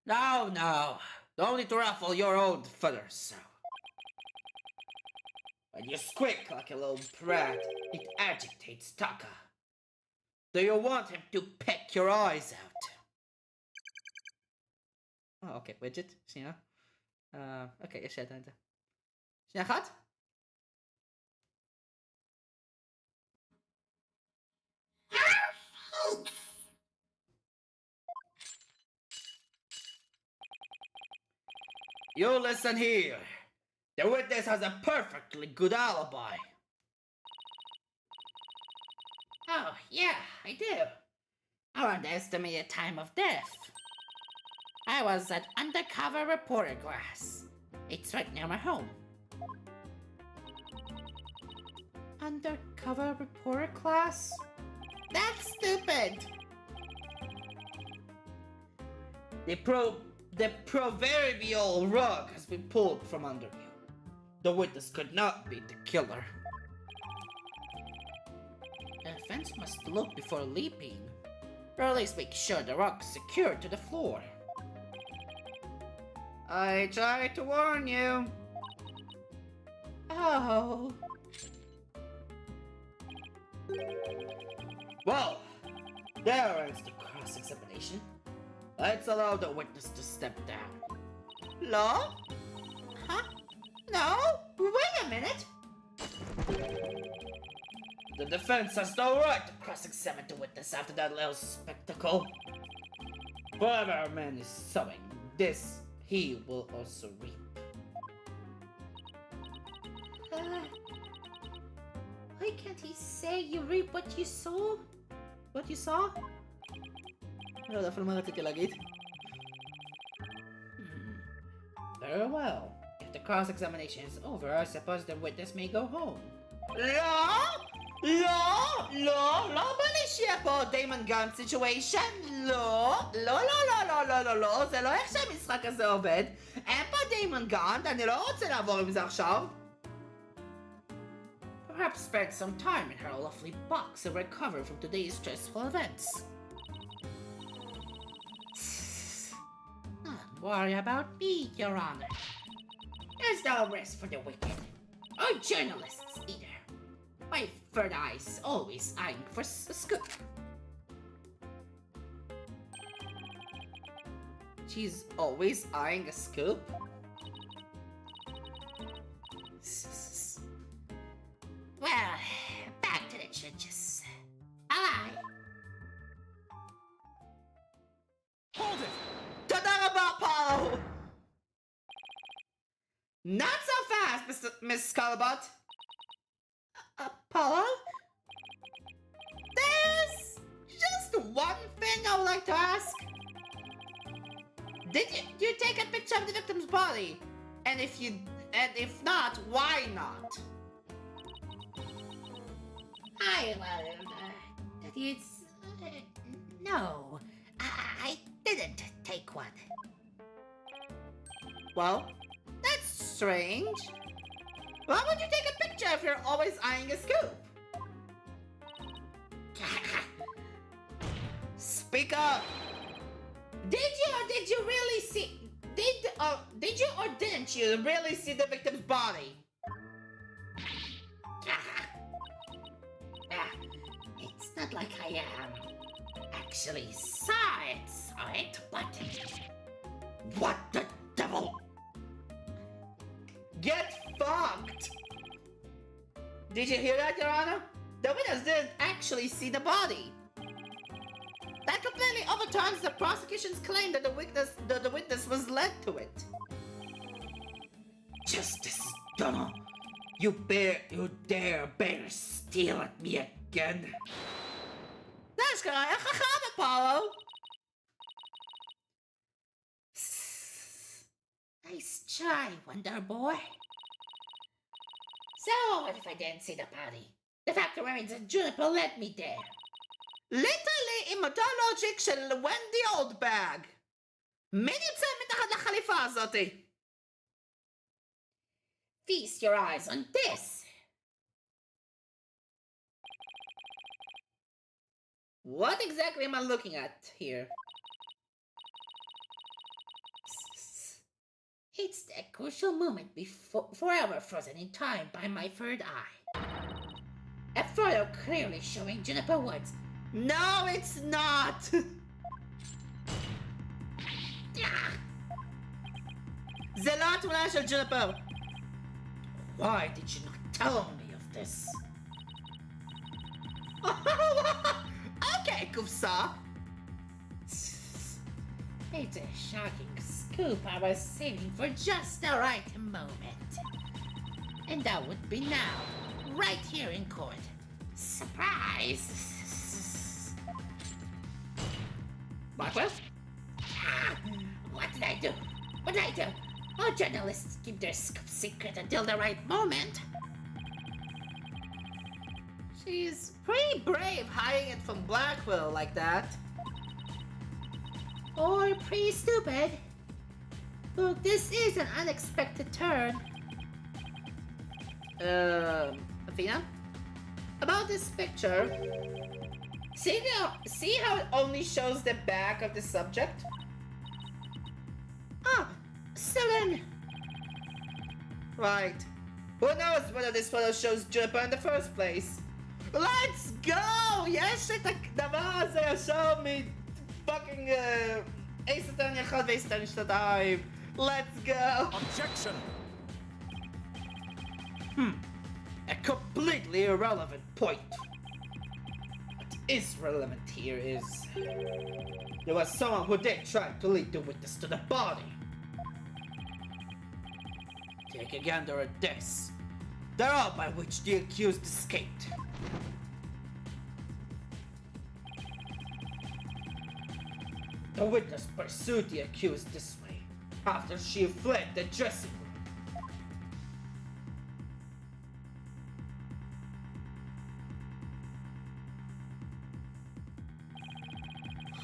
No. Don't need to ruffle your own feathers, so. and you squeak like a little brat. It agitates Taka. Do you want him to peck your eyes out? אוקיי, widget, שנייה. אוקיי, יש את זה. שנייה אחת. You listen here. The witness has a perfectly good alibi. Oh, yeah, I do. Around the estimated time of death. I was at undercover reporter class. It's right near my home. Undercover reporter class? That's stupid! The proverbial rug has been pulled from under you. The witness could not be the killer. The fence must look before leaping, or at least make sure the rug's secured to the floor. I tried to warn you. Oh. Well, there ends the cross-examination. Let's allow the witness to step down. Law? Huh? No? Wait a minute! The defense has no right to cross-examine the witness after that little spectacle. Whatever a man is sowing, this he will also reap. Why can't he say you reap what you saw? What you saw? לא יודע אפילו מה רציתי להגיד. Very well. If the cross-examination is over, I suppose the witness may go home. לא בא לי שיהיה פה דיימון גן סיטואשן, לא, זה לא איך שהמשחק הזה עובד. אין פה דיימון גן, אני לא רוצה לעבור עם זה עכשיו. Perhaps spend some time in her lovely box and recover from today's stressful events. Don't worry about me, Your Honor. There's no rest for the wicked, or journalists either. My third eye's always eyeing for a scoop. She's always eyeing a scoop? Well, back to the churches. Bye. Hold it! תודה רבה, פאו! Not so fast, Miss Scullbot. Apollo? There's just one thing I would like to ask. Did you take a picture of the victim's body? And if not, why not? No, I didn't take one. Well, that's strange. Why would you take a picture if you're always eyeing a scoop? Speak up! Did you really see... Did you or didn't you really see the victim's body? It's not like I actually saw it, but... What the devil? Get fucked! Did you hear that, Your Honor? The witness didn't actually see the body. That completely overturns the prosecution's claim that the witness was led to it. Justice-Dual, you dare bear steal at me again? That's gonna be Apollo. Nice try, Wonder Boy. So, what if I didn't see the body? The fact remains that Juniper led me there. Literally עם אותו לוג'יק של ונדי אולדבג. מי נמצא מתחת לחליפה הזאתי? Feast your eyes on this. What exactly am I looking at here? It's the crucial moment before forever frozen in time by my third eye. A photo clearly showing Juniper Woods. No, it's not! זה לא התמונה של ג'וניפר! Why did you not tell me of this? אוקיי, קופסה! It's a shocking scoop I was saving for just the right moment. And that would be now, right here in court. Surprise! Blackwell? What did I do? What did I do? All journalists keep their scoop secret until the right moment. She's pretty brave hiding it from Blackwell like that. Or pretty stupid. Look, this is an unexpected turn. Athena? About this picture. See how it only shows the back of the subject? Ah, so then... Right. Who knows whether this photo shows Juniper in the first place? Let's go! יש את הדבר הזה ישר מפאקינג אייס אטרני 1 ואייס אטרני 2. Let's go! Objection! A completely irrelevant point. What is relevant here is... there was someone who did try to lead the witness to the body. Take a gander at this. The route by which the accused escaped. The witness pursued the accused this way, after she fled the dressing room.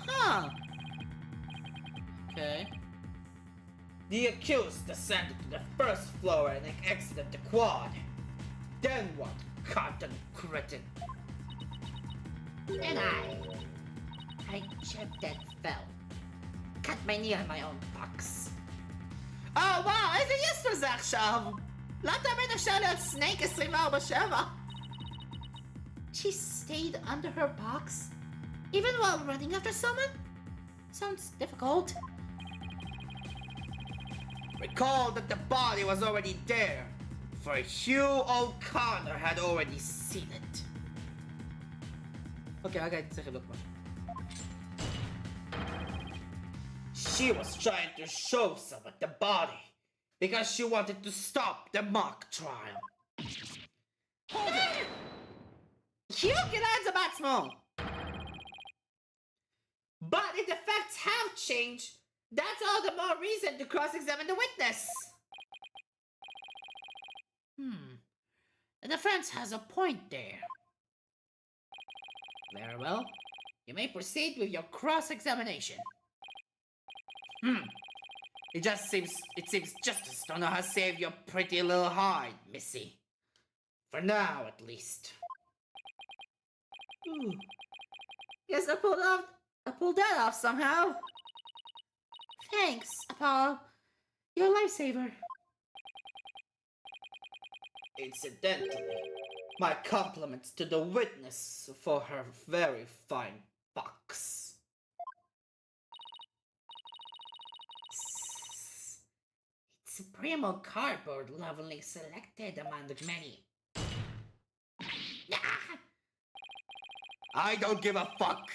Huh. Okay. The accused descended to the first floor and exited the quad. Then what? Content cretin. And I tripped and fell. Cut my knee on my own box. Oh wow, איזה יסטר זה עכשיו? לא תמיד אפשר להיות סנייק 24/7. She stayed under her box? Even while running after someone? Sounds difficult. Recall that the body was already there, for Hugh O'Connor had already seen it. Okay, צריך לבדוק משהו. She was trying to show someone the body, because she wanted to stop the mock trial. Hugh גלעד זה בעצמו! But if the facts have changed, that's all the more reason to cross-examine the witness. The defense has a point there. Very well. You may proceed with your cross-examination. It seems justice don't know how to save your pretty little hide, Missy. For now, at least. Ooh. Yes, I pulled that off somehow. Thanks, Apollo. You're a lifesaver. Incidentally, my compliments to the witness for her very fine box. It's primo cardboard lovingly selected among the many. I don't give a fuck.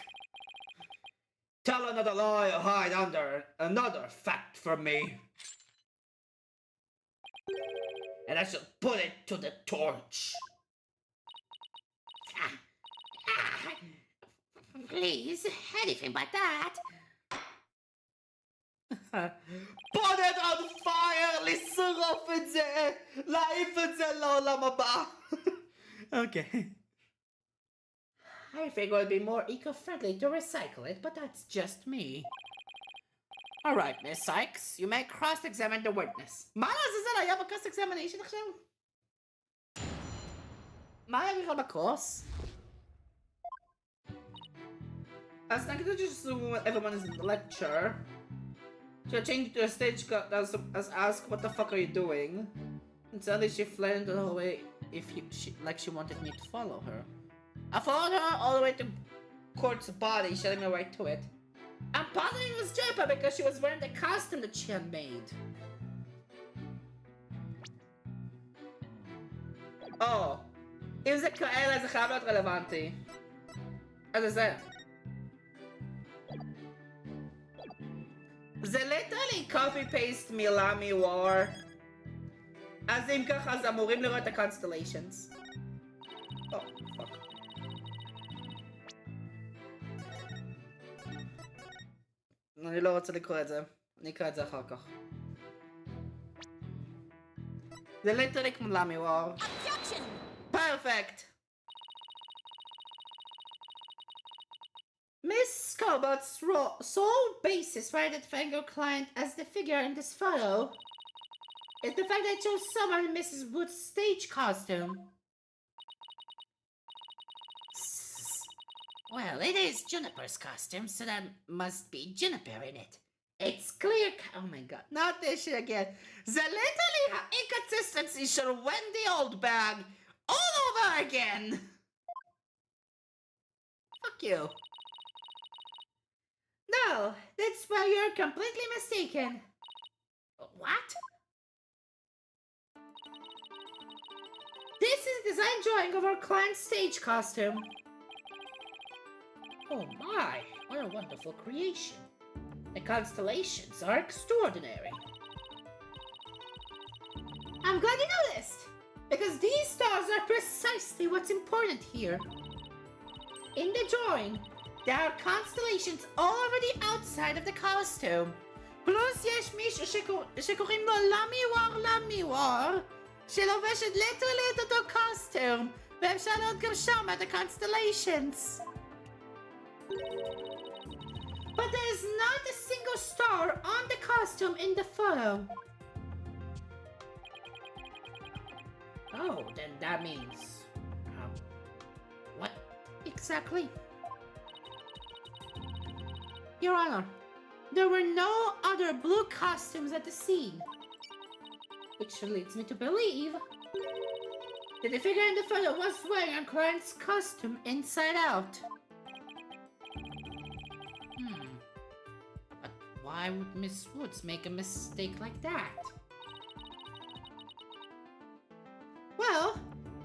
Tell another lie or hide under another fact from me. And I shall put it to the torch. Please, anything but that. Put it on fire! לשרוף את זה! להעיף את זה לעולם הבא! Okay. I figure it'd be more eco-friendly to recycle it, but that's just me. Alright, Miss Sykes, you may cross-examine the witness. מה לעזאזל היה בקרוס-examination עכשיו? מה היה בכלל בקרוס? אז נגיד just everyone is in the lecture. She changed to a stage as asked, "What the fuck are you doing?" And suddenly she fled into the hallway like she wanted me to follow her. I followed her all the way to Court's body, shutting me right to it. I'm positive it was Jumper because she was wearing the costume that she had made. Oh, אם זה כאלה זה חייב להיות רלוונטי. אז זה. זה literally copy paste מילה מוואר. אז אם ככה אז אמורים לראות את ה-constellations. Oh, fuck. אני לא רוצה לקרוא את זה. אני אקרא את זה אחר כך. זה literally כמו מילה מוואר. Perfect! Miss Scott's sole basis for identifying your client as the figure in this photo is the fact that it shows someone in Mrs. Wood's stage costume. Well, it is Juniper's costume, so that must be Juniper in it. It's clear. Oh my god. Not this shit again. The literally inconsistency should win the old bag all over again. Fuck you. No, that's why you're completely mistaken. What? This is a design drawing of our client's stage costume. Oh my, what a wonderful creation. The constellations are extraordinary. I'm glad you noticed, because these stars are precisely what's important here. In the drawing, there are constellations all over the outside of the costume. פלוס יש מישהו שקוראים לו למיוור, שלובשת literally את אותו קוסטום, ואפשר לראות גם שם את ה-constellations. But there is not a single star on the costume in the photo. Oh, then that means... what exactly? Your Honor, there were no other blue costumes at the scene. Which leads me to believe that the figure in the photo was wearing a client's costume inside out. But why would Miss Woods make a mistake like that? Well,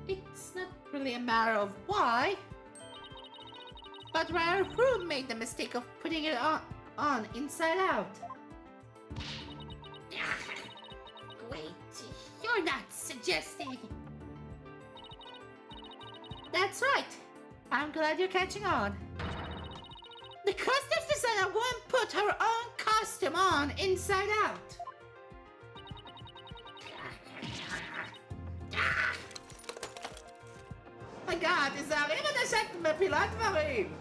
it's not really a matter of why, but rather who made the mistake of putting it on inside out. Wait, you're not suggesting... That's right. I'm glad you're catching on. The costume designer won't put her own costume on inside out. my god, תיזהרי מדי שאת מפילה דברים!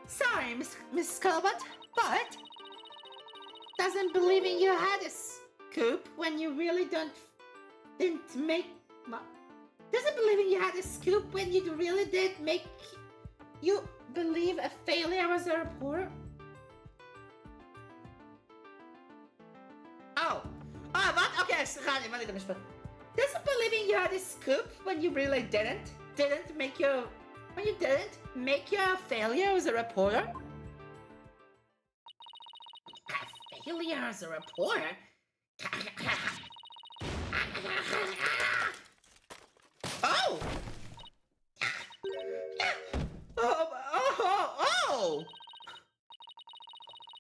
Sorry, Miss Colbert, but... doesn't believing you had a scoop when you really didn't make... doesn't believing you had a scoop when you really did make... you believe a failure was a reporter? Oh, what? Okay, סליחה, אני הבנתי את המשפט. Doesn't believing you had a scoop when you really didn't make you... when you didn't make you a failure as a reporter? A failure as a reporter? Oh! Oh!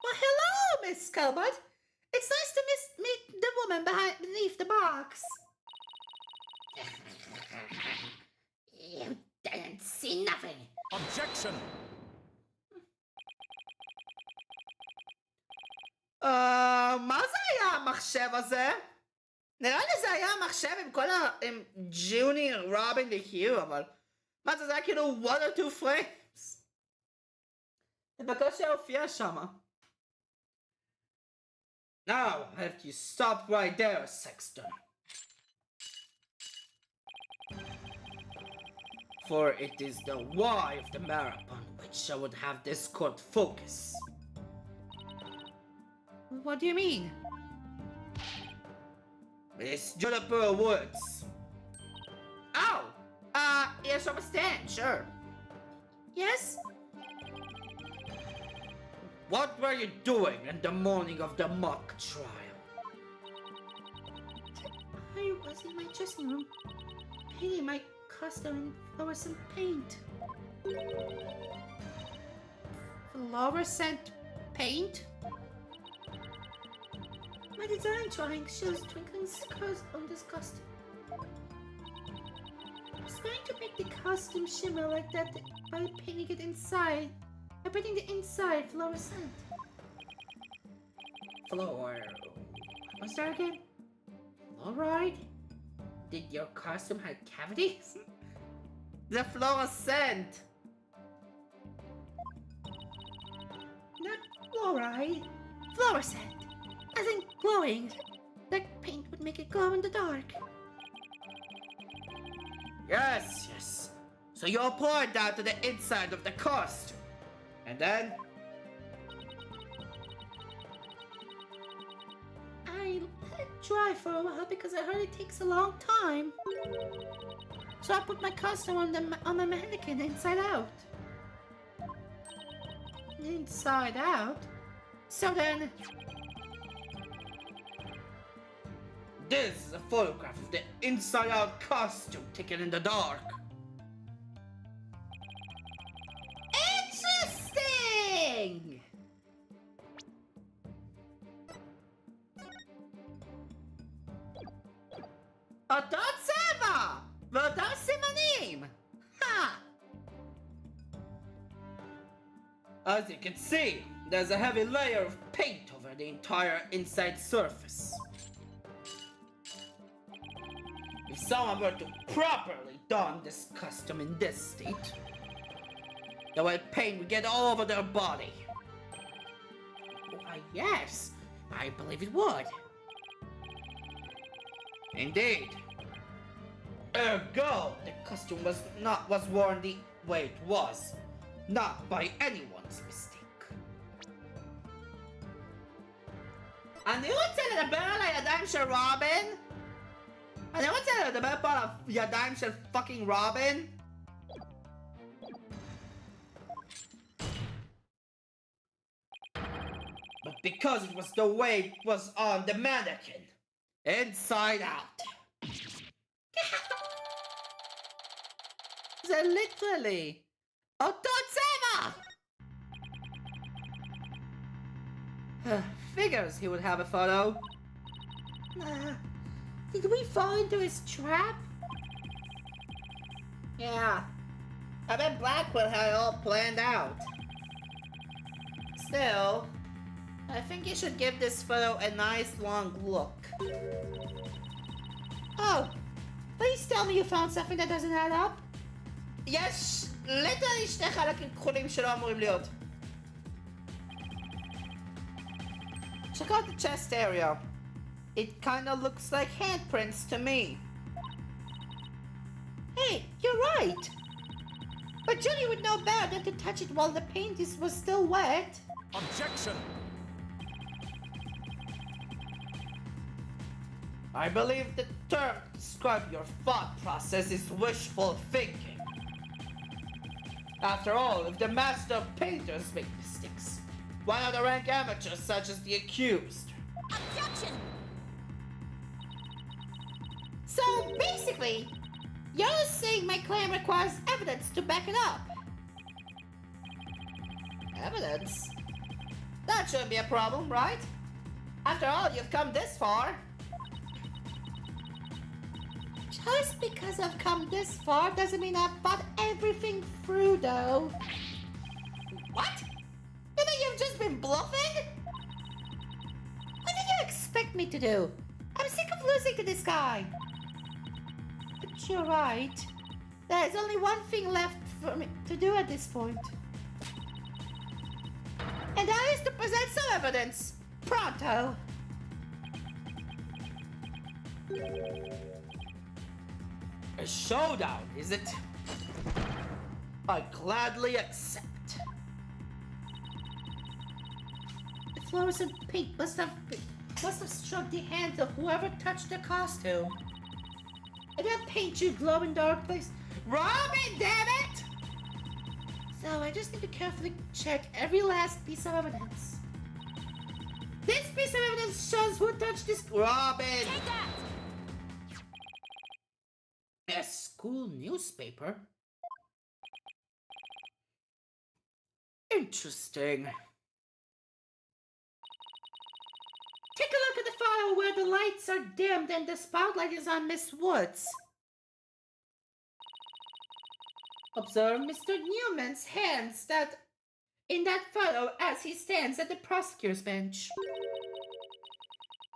Well, hello, Miss Colbert. It's nice to meet the woman beneath the box. You didn't see nothing. Objection! מה זה היה המחשב הזה? נראה לי זה היה המחשב עם כל עם ג'וני, רובין והיו, אבל... מה זה, זה היה כאילו 1 or 2 frames? זה בקושי הופיע שמה. Now, have you stop right there, Sexton. For it is the why of the marathon which I would have this court focus. What do you mean? It's Juniper Woods. Oh! Yes, I understand, sure. Yes? What were you doing in the morning of the mock trial? I was in my dressing room, painting my costume in fluorescent paint. Fluorescent paint? My design drawing shows twinkling stars on this costume. I was going to make the costume shimmer like that by painting it inside, by painting the inside fluorescent. What's that again? Fluoride? Did your costume have cavities? The fluorescent! Not fluoride, fluorescent. As in glowing. That paint would make it glow in the dark. Yes, yes. So you applied that to the inside of the costume. And then? I let it dry for a while because I heard it takes a long time. So I put my costume on the mannequin inside out. Inside out? So then... This is a photograph of the inside-out costume taken in the dark. Interesting! Ototseva! Vodosimanim! Ha! As you can see, there's a heavy layer of paint over the entire inside surface. If someone were to properly don this costume in this state, the white paint would get all over their body. Why, yes, I believe it would. Indeed. Ergo, the costume was worn the way it was, not by anyone's mistake. אני רוצה לדבר על הידיים של רובין? אני רוצה לדבר פה על הידיים של פאקינג רובין? But because it was the way it was on the mannequin, inside out. זה literally אותו צבע! Figures he would have a photo. Did we fall into his trap? Yeah. I bet Blackwell had it all planned out. Still, I think you should give this photo a nice long look. Oh, please tell me you found something that doesn't add up. יש literally שני חלקים כחולים שלא אמורים להיות. Check out the chest area. It kinda looks like handprints to me. Hey, you're right. But Julie would know better than to touch it while the paint was still wet. Objection! I believe the term to describe your thought process is wishful thinking. After all, if the master painters make mistakes, why not the rank amateurs such as the accused? Objection! So basically, you're saying my claim requires evidence to back it up. Evidence? That shouldn't be a problem, right? After all, you've come this far. Just because I've come this far doesn't mean I've thought everything through, though. What? You think you've just been bluffing? What did you expect me to do? I'm sick of losing to this guy. But you're right. There's only one thing left for me to do at this point. And that is to present some evidence. Pronto. A showdown, is it? I gladly accept. fluorescent paint must have struck the hand of whoever touched the costume. And that paint you glow in dark place. Robin, damn it! So I just need to carefully check every last piece of evidence. This piece of evidence shows who touched this. Robin! Take that! A school newspaper? Interesting. Take a look at the file where the lights are dimmed and the spotlight is on Miss Woods. Observe Mr. Newman's hands in that photo as he stands at the prosecutor's bench.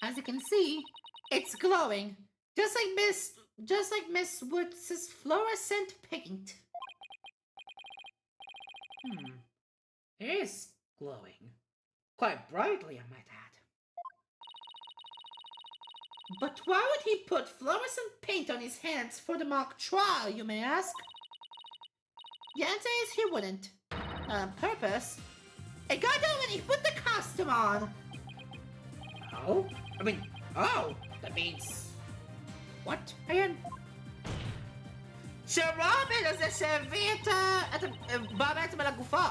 As you can see, it's glowing, just like Miss Woods' fluorescent paint. It is glowing. Quite brightly, I might add. But why would he put fluorescent paint on his hands for the mock trial, you may ask? The answer is he wouldn't. On purpose. It got done when he put the costume on. Oh? That means... What? Again? שרובן הזה שהביא בעצם על הגופה.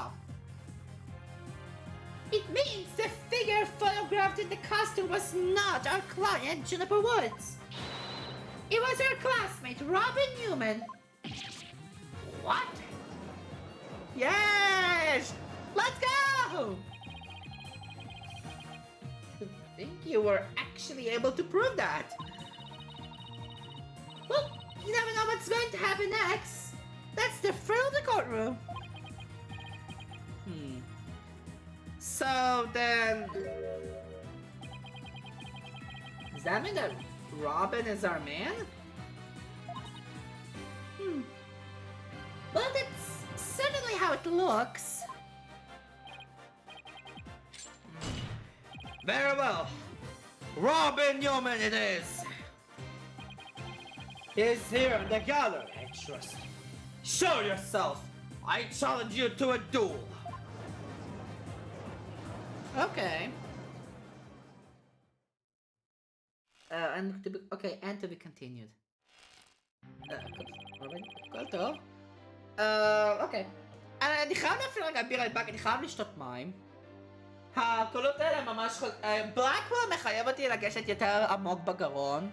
It means the figure photographed in the costume was not our client, Juniper Woods. It was her classmate, Robin Newman. What? Yes! Let's go! I think you were actually able to prove that. Well, you never know what's going to happen next. That's the thrill of the courtroom. So then... Does that mean that Robin is our man? Well, that's certainly how it looks. Very well. Robin Newman it is. He's here in the gallery, I trust. Show yourself. I challenge you to a duel. Okay. And to be continued. אוקיי. אני חייב להפעיל רגע בירה בק, אני חייב לשתות מים. הקולות האלה ממש... בלאקוול מחייב אותי לגשת יותר עמוק בגרון.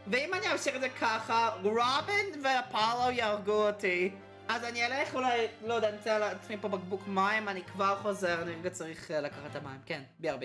ואם אני אמשיך את זה ככה, רובין ואפולו יהרגו אותי. אז אני אלך אולי, לא יודע, נמצא לעצמי פה בקבוק מים, אני כבר חוזר, אני רגע צריך לקחת את המים. כן, BRB.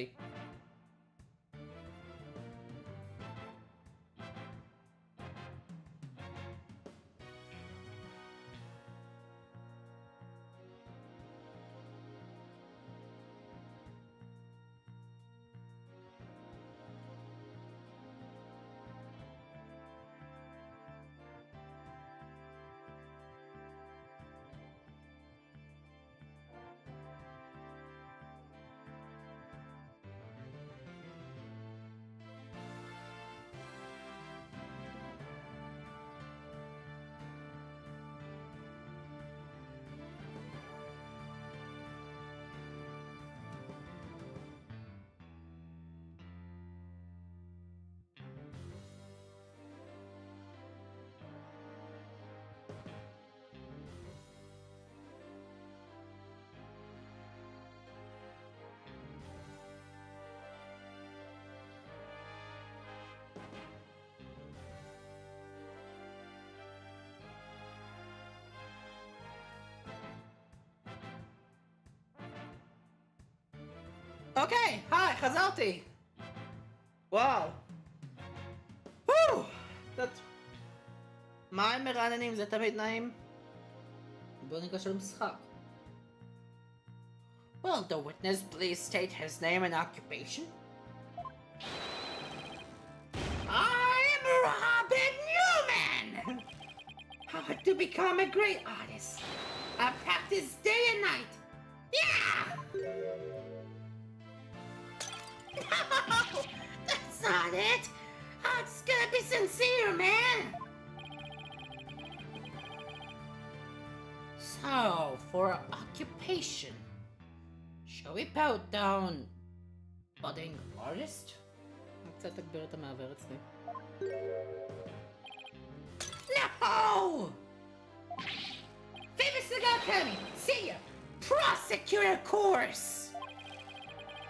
אוקיי, היי, חזרתי! וואו. מים מרעננים זה תמיד נעים. בואו ניגש למשחק. Will the witness please state his name and occupation? I'm Robin Newman! How to become a great artist. I practice day and night. Yeah! No! That's not it! It's gonna be sincere, man! So, for occupation, shall we bow down budding artist? קצת תגביר את המעבר אצלי. No! Famous Cigar Academy, see ya! Prosecutor course!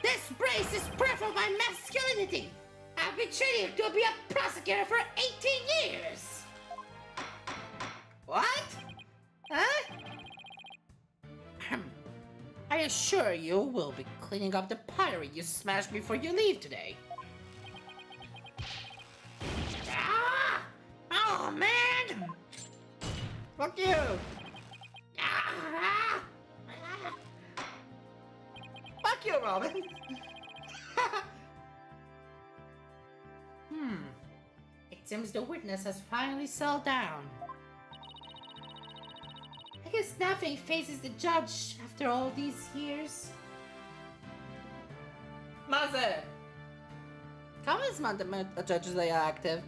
This brace is proof of my masculinity! I've been training to be a prosecutor for 18 years! What? Huh? I assure you we'll be cleaning up the pottery you smashed before you leave today. Ah! Oh, man! Fuck you! Ah! Fuck you, Robin! It seems the witness has finally settled down. I guess nothing faces the judge after all these years. מה זה? כמה זמן הג'אדג' הזה היה אקטיב?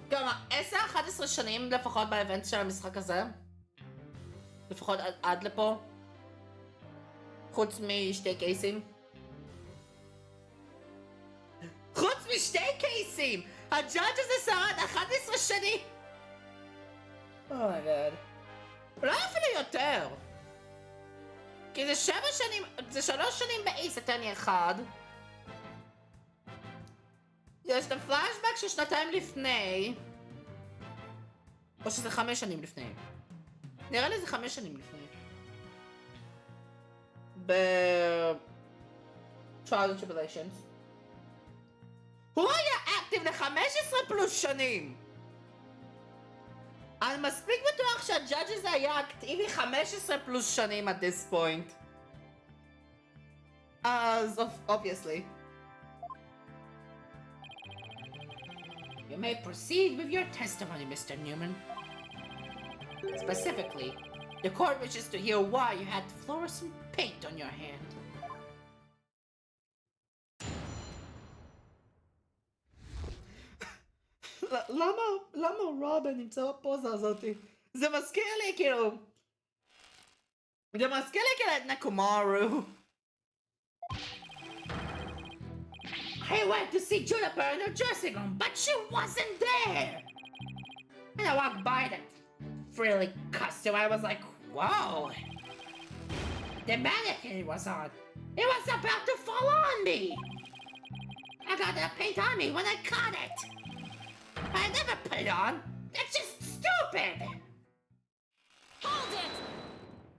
כמה? 10-11 שנים לפחות באיבנט של המשחק הזה? לפחות עד לפה? חוץ משתי קייסים? חוץ משתי קייסים! הג'אדג' הזה שרד 11 שנים! אומייגאד. אולי אפילו יותר. כי זה 7 שנים, זה 3 שנים באייס אטרני אחד. יש את הפלאשבק של 2 לפני. או שזה 5 שנים לפני. נראה לי זה 5 שנים לפני. Trials and Tribulations. הוא היה אקטיב ל-15 פלוס שנים! אני מספיק בטוח שהג'אדג' הזה היה אקטיבי 15 פלוס שנים at this point. אז, obviously. You may proceed with your testimony, Mr. Newman. Specifically, the court wishes to hear why you had fluorescent paint on your hand. למה רובין נמצא בפוזה הזאתי? זה מזכיר לי כאילו... זה מזכיר לי כאילו את נקומרו. I went to see Juniper in her dressing room, but she wasn't there! And I walked by that frilly costume, I was like, whoa! The mannequin it was on, it was about to fall on me! I got the paint on me when I caught it! I never put it on, that's just stupid! Hold it!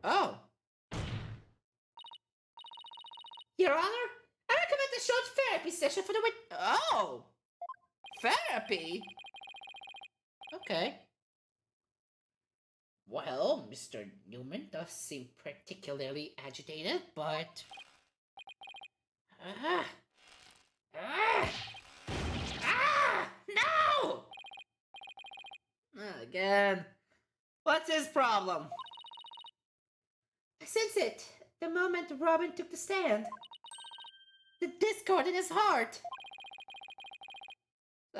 Oh. Your Honor, I recommend a short therapy session for the Oh! Therapy? Okay. Well, Mr. Newman does seem particularly agitated, but... No! Again. What's his problem? I sense it the moment Robin took the stand. The discord in his heart.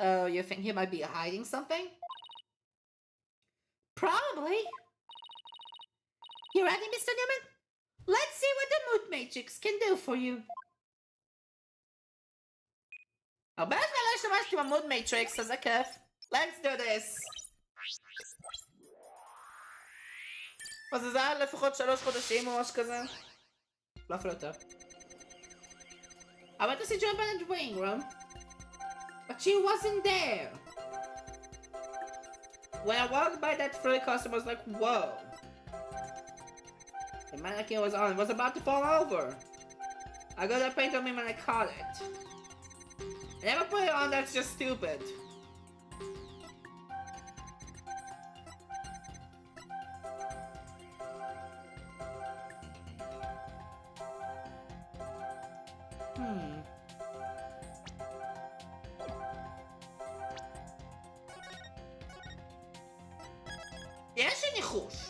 Oh, you think he might be hiding something? Probably. You ready, Mr. Newman? Let's see what the mood matrix can do for you. הרבה זמן לא השתמשתי במוד מייטריקס, אז זה כיף. Let's do this. אז זה היה לפחות 3 חודשים או משהו כזה. לא אפילו יותר. I went to see Juniper in the waiting room, but she wasn't there. When I walked by that frilly costume, I was like, whoa. The mannequin was on, it was about to fall over. I got that paint on me when I caught it. I never put it on, that's just stupid. יש לי ניחוש.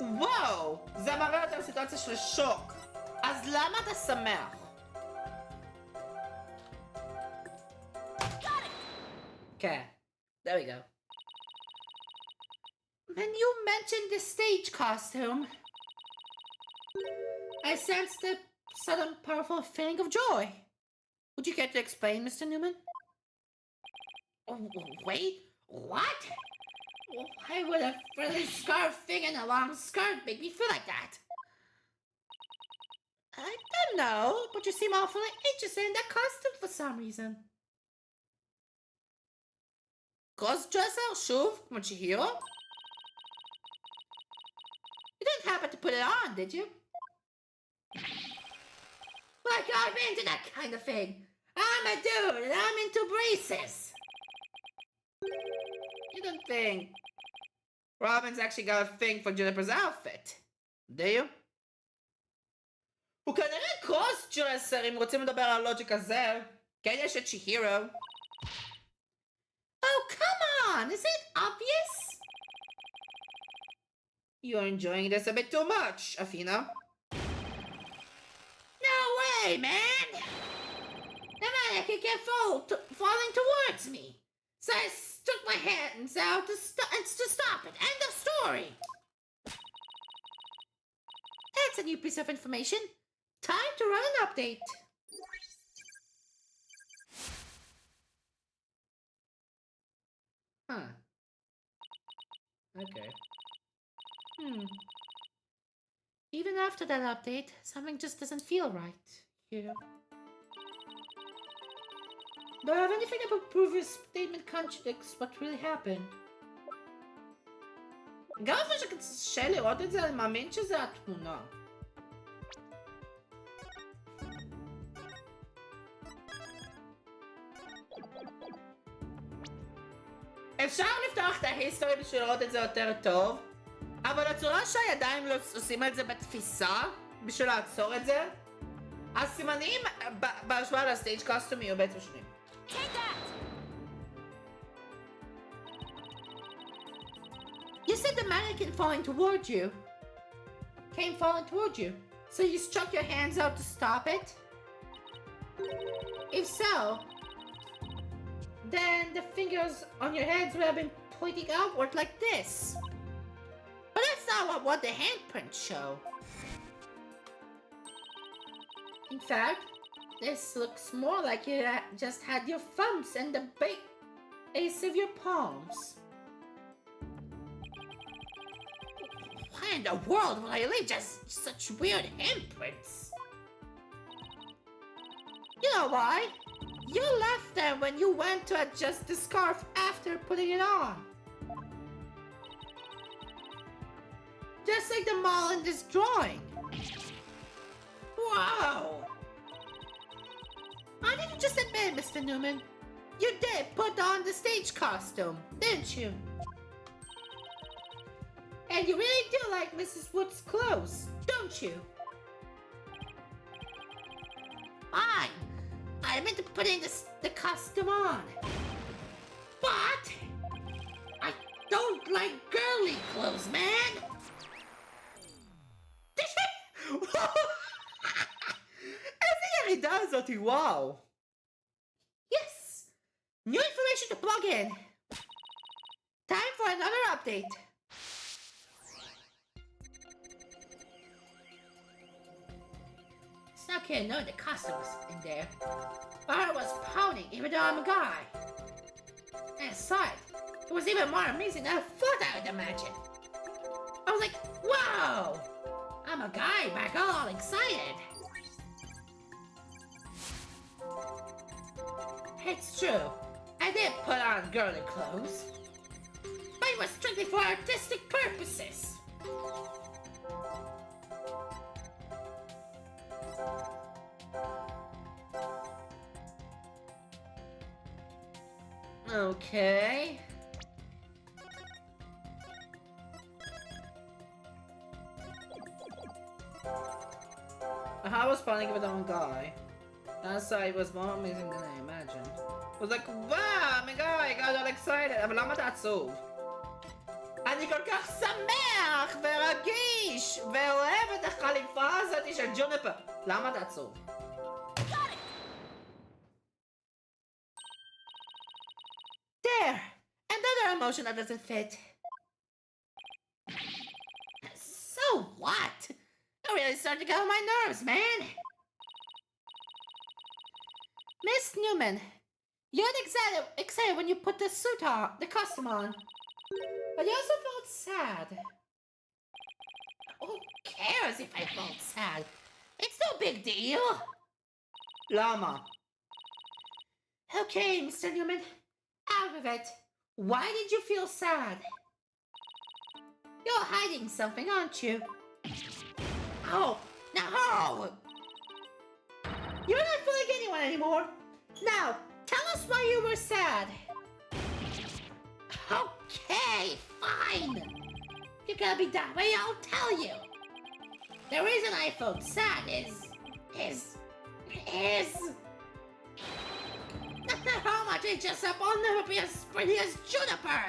וואו, זה מראה אותה לסיטואציה של שוק. אז למה אתה שמח? כן, there we go. When you mentioned the stage costume, I sensed a sudden powerful feeling of joy. Would you care to explain, Mr. Newman? Oh, wait, what? Why would a frilly scarf thing and a long skirt make me feel like that? I don't know, but you seem awfully interested in that costume for some reason. Cross-dresser, שוב, כמו Chihiro? You didn't happen to put it on, did you? Like, I'm into that kind of thing. I'm a dude, and I'm into braces. You don't think Robin's actually got a thing for Juniper's outfit, do you? הוא כנראה קרוס-דרסר אם רוצים לדבר על הלוג'יק הזה. כן, יש את Chihiro. Oh, come on! Is it obvious? You're enjoying this a bit too much, Athena. No way, man! The mannequin kept falling towards me. So I stuck my hands out to stop it. End of story. That's a new piece of information. Time to run an update. Huh. Okay. Even after that update, something just doesn't feel right here. Do I have anything that would prove his statement contradicts what really happened? גם אחרי שקשה לראות את זה, אני מאמין שזה התמונה. אפשר לפתוח את ההיסטורי בשביל לראות את זה יותר טוב, אבל הצורה שהידיים עושים את זה בתפיסה, בשביל לעצור את זה, הסימנים בהשוואה לסטייג' קוסטום יהיו בעצם שונים. Take that! You said the mannequin came falling toward you, so you struck your hands out to stop it? If so, then the fingers on your hands would have been pointing outward like this. But that's not what the handprints show. In fact, this looks more like you just had your thumbs and the base of your palms. Why in the world would I leave just such weird handprints? You know why? You left them when you went to adjust the scarf after putting it on. Just like the mall in this drawing. Wow! Why didn't you just admit, Mr. Newman? You did put on the stage costume, didn't you? And you really do like Mrs. Wood's clothes, don't you? Fine. I meant to put in the costume on. But I don't like girly clothes, man. איזה ירידה הזאת, וואו. Yes. New information to plug in. Time for another update. It's not okay to know the costume was in there. My heart was pounding even though I'm a guy. And aside, it was even more amazing than I thought I would imagine. I was like, wow! I'm a guy back all excited. It's true. I did put on girly clothes. But it was strictly for artistic purposes. Okay. I was planning with one guy. Outside it was more amazing than I imagined. I was like, wow, my guy, I got all excited. אבל למה אתה עצוב? אני כל כך שמח ורגיש ואוהב את החליפה הזאת של ג'וניפר. למה אתה עצוב? There! Another emotion that doesn't fit. Oh, what? You're really starting to get on my nerves, man. Miss Newman, you got excited when you put the suit on, the costume on. But you also felt sad. Who cares if I felt sad? It's no big deal. למה? Okay, Mr. Newman, out of it. Why did you feel sad? You're hiding something, aren't you? Oh, no! You're not fooling anyone anymore. Now, tell us why you were sad. Okay, fine. If you're gonna be that way, I'll tell you. The reason I felt sad is... no matter how much I dress up, I'll never be as pretty as Juniper.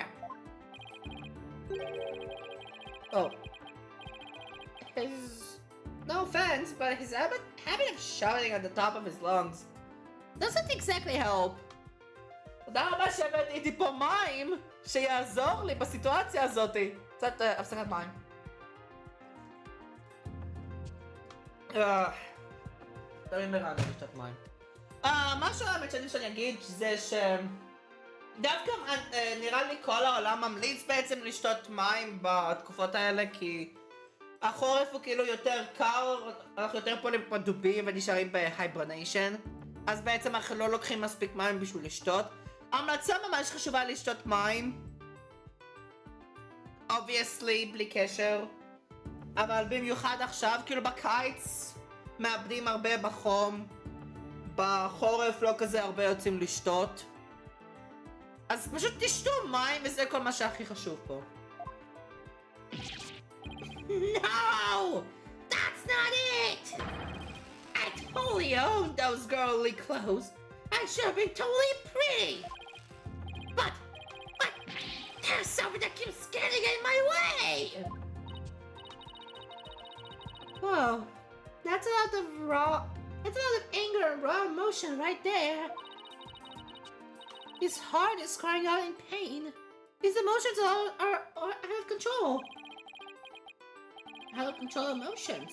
Oh. No offense, but his habit of shouting at the top of his lungs doesn't exactly help. תודה רבה שהבאתי איתי פה מים שיעזור לי בסיטואציה הזאת. קצת הפסקת מים. תמיד מרענן לשתות מים. משהו האמת שאני אגיד זה דווקא נראה לי כל העולם ממליץ בעצם לשתות מים בתקופות האלה, כי החורף הוא כאילו יותר קר, אנחנו יותר פועלים כמו דובים ונשארים בהייברניישן, אז בעצם אנחנו לא לוקחים מספיק מים בשביל לשתות. המלצה ממש חשובה לשתות מים, obviously בלי קשר, אבל במיוחד עכשיו, כאילו בקיץ מאבדים הרבה בחום, בחורף לא כזה הרבה יוצאים לשתות, אז פשוט תשתו מים וזה כל מה שהכי חשוב פה. No! That's not it! I totally owned those girly clothes. I should have been totally pretty. But there's something that keeps getting in my way. Whoa, that's a lot of anger and raw emotion right there. His heart is crying out in pain. His emotions are out of control. Out of control emotions.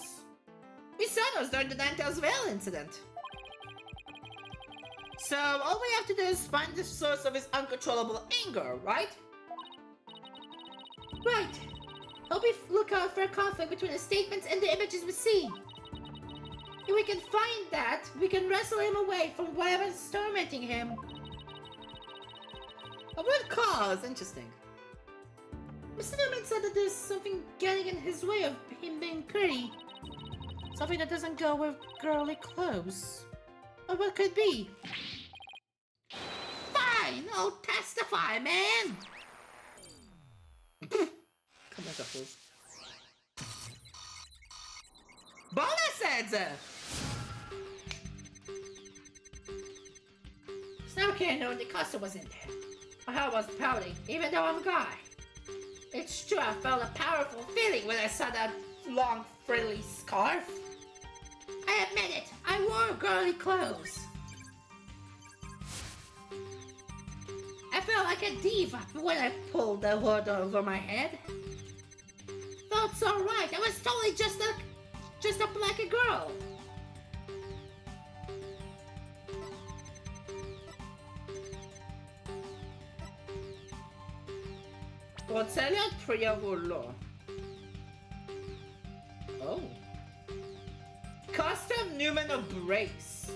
We saw those during the Ninetales Vale incident. So all we have to do is find the source of his uncontrollable anger, right? Right. Hope we look out for a conflict between the statements and the images we see. If we can find that, we can wrestle him away from whatever's tormenting him. A root cause, interesting. Mr. Newman said that there's something getting in his way of him being pretty. Something that doesn't go with girly clothes. Or what could it be? Fine, I'll testify, man! Come back up, please. Bonus! It's not okay to know the costume was in there. My heart was pounding, even though I'm a guy. It's true, I felt a powerful feeling when I saw that long, frilly scarf. I admit it, I wore girly clothes. I felt like a diva when I pulled the hood over my head. Felt so right, I was totally just up like a girl. רוצה להיות פרייה או לא? Oh. Custom Newman of Grace.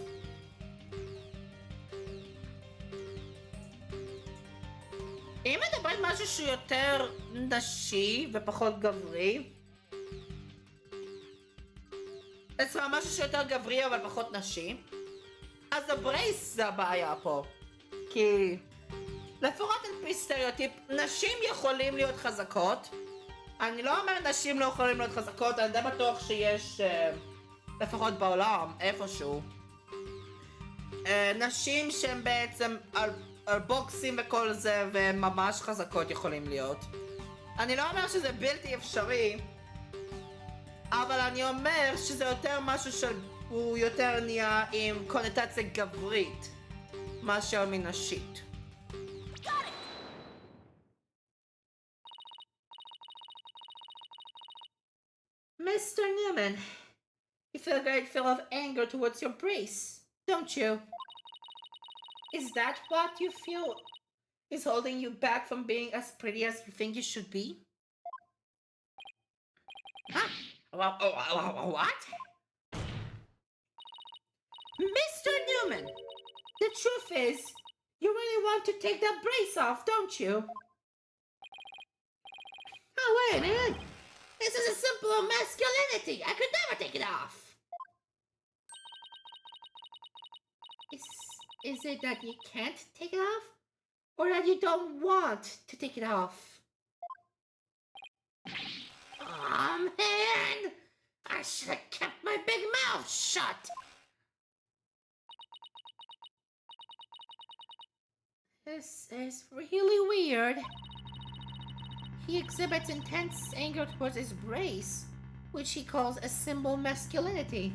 אם מדברים משהו שהוא יותר נשי ופחות גברי, אצלך משהו שיותר גברי אבל פחות נשי, אז הברייס זה הבעיה פה. כי לפחות על פי סטריאוטיפ, נשים יכולים להיות חזקות. אני לא אומר נשים לא יכולים להיות חזקות, אני די בטוח שיש, לפחות בעולם, איפשהו, נשים שהן בעצם על בוקסים וכל זה, והן ממש חזקות יכולים להיות. אני לא אומר שזה בלתי אפשרי, אבל אני אומר שזה יותר משהו שהוא יותר נהיה עם קונוטציה גברית, מאשר מנשית. Mr. Newman, you feel a great feel of anger towards your brace, don't you? Is that what you feel is holding you back from being as pretty as you think you should be? Huh? What? Mr. Newman, the truth is, you really want to take that brace off, don't you? Oh, wait a minute. This is a symbol of masculinity. I could never take it off. Is it that you can't take it off? Or that you don't want to take it off? Oh, man! I should have kept my big mouth shut! This is really weird. He exhibits intense anger towards his brace, which he calls a symbol of masculinity.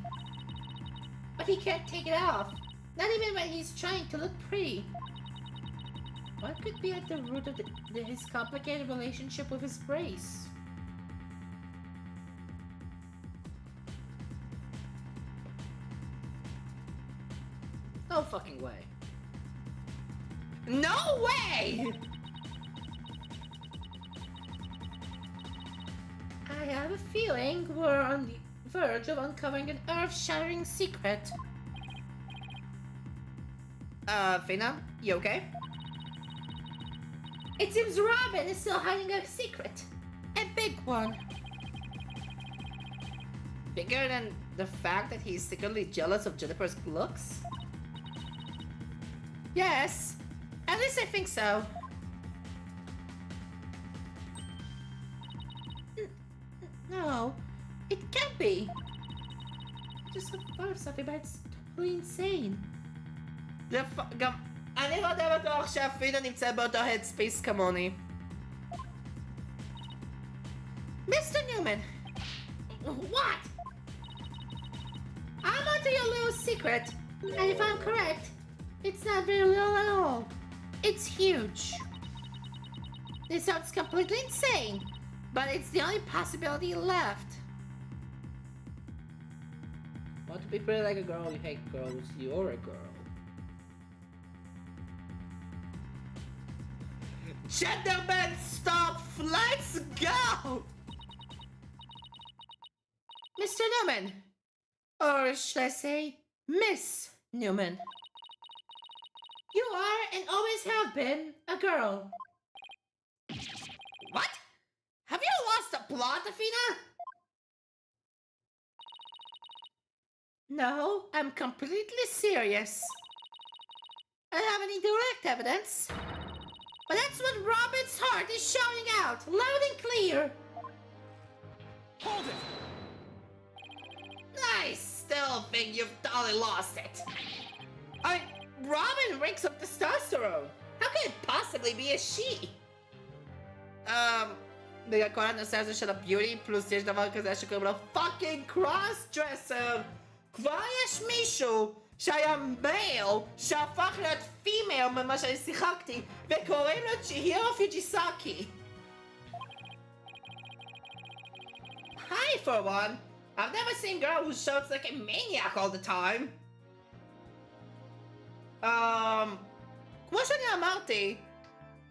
But he can't take it off, not even when he's trying to look pretty. What could be at the root of his complicated relationship with his brace? No fucking way. No way! I have a feeling we're on the verge of uncovering an earth-shattering secret. Fina, you okay? It seems Robin is still hiding a secret. A big one. Bigger than the fact that he's secretly jealous of Jennifer's looks? Yes, at least I think so. No, it can't be. I just thought of something, but it's totally insane. גם אני לא די בטוח שאפינה נמצא באותו headspace כמוני. Mr. Newman! What? I'm onto your little secret, and if I'm correct, it's not very little at all. It's huge. This sounds completely insane, but it's the only possibility left. Want to be pretty like a girl, you hate girls, you're a girl. Gentlemen, stop! Let's go! Mr. Newman! Or should I say, Miss Newman? You are and always have been a girl. What? Have you lost the plot, Athena? No, I'm completely serious. I don't have any direct evidence, but that's what Robin's heart is showing out, loud and clear. Hold it! I still think you've totally lost it. Robin reeks of testosterone. How can it possibly be a she? בגלל כל הנושא הזה של הביוטי, פלוס יש דבר כזה שקוראים לו פאקינג קרוס-דרסר. כבר יש מישהו שהיה מייל שהפך להיות פימייל ממה שאני שיחקתי, וקוראים לו צ'יהירו פיג'יסאקי. I, for one, I've never seen a girl who shouts like a maniac all the time. כמו שאני אמרתי,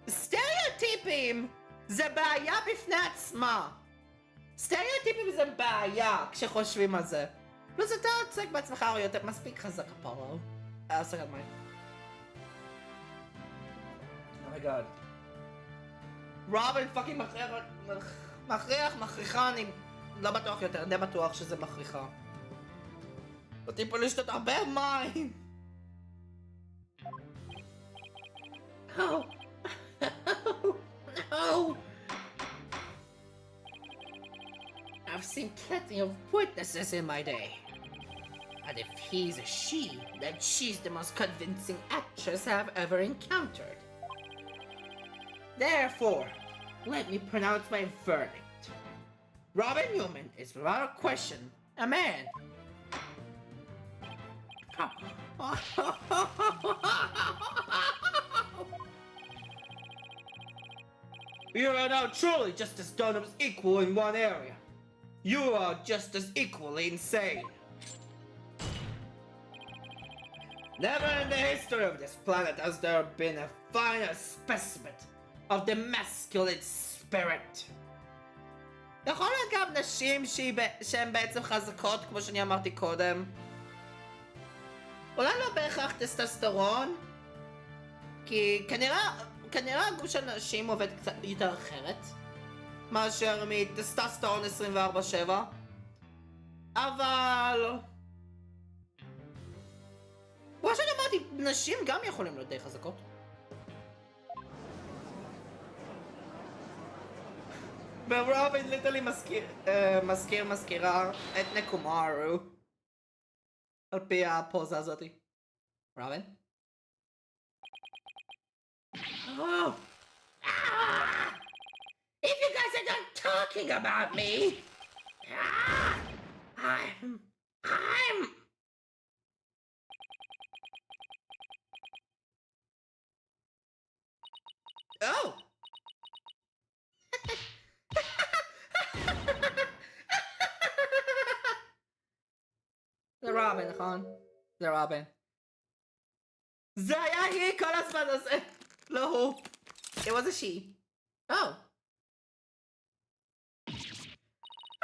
סטריאוטיפים זה בעיה בפני עצמה. סטריאוטיפים זה בעיה כשחושבים על זה. פלוס אתה צועק בעצמך הרבה יותר מספיק חזק הפעם. סגרת מים. אומייגאד. רובין פאקינג מכריחה, אני לא בטוח יותר, די בטוח שזה מכריחה. אותי פה לשתות הרבה מים. Oh, no. I've seen plenty of witnesses in my day. And if he's a she, then she's the most convincing actress I've ever encountered. Therefore, let me pronounce my verdict. Robin Newman is without a question a man. You are now truly Justice Dunham's equal in one area. You are just as equally insane. Never in the history of this planet has there been a finer specimen of the masculine spirit. יכול להיות גם נשים שהן בעצם חזקות, כמו שאני אמרתי קודם. אולי לא בהכרח טסטסטרון, כי כנראה הגוף של נשים עובד קצת יותר אחרת מאשר מטסטסטרון 24/7. אבל... כמו שאני אמרתי, נשים גם יכולים להיות די חזקות. ורובין ליטרלי מזכירה את נקומארו על פי הפוזה הזאתי. רובין? Oh. Ah! If you guys are done talking about me, I'm... Oh! זה רובין, נכון? זה רובין. זה היה היא כל הזמן הזה. לא הוא. It was a she. Oh.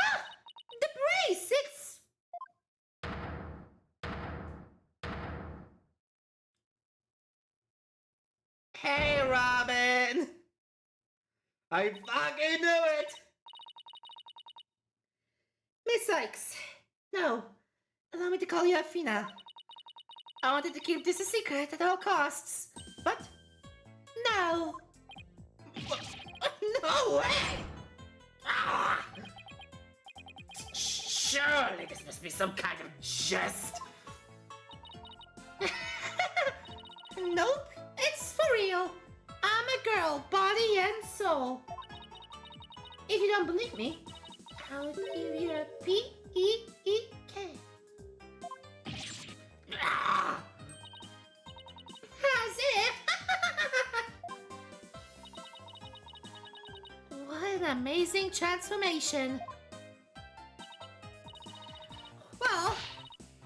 Ah! The brace! It's... Hey, Robin! I fucking knew it! Miss Sykes. No. Allow me to call you Afina. I wanted to keep this a secret at all costs. But... no. No way! Ah! Surely this must be some kind of jest. Nope, it's for real. I'm a girl, body and soul. If you don't believe me, I'll give you a P-E-E-K. Ah! As if. What an amazing transformation. Well,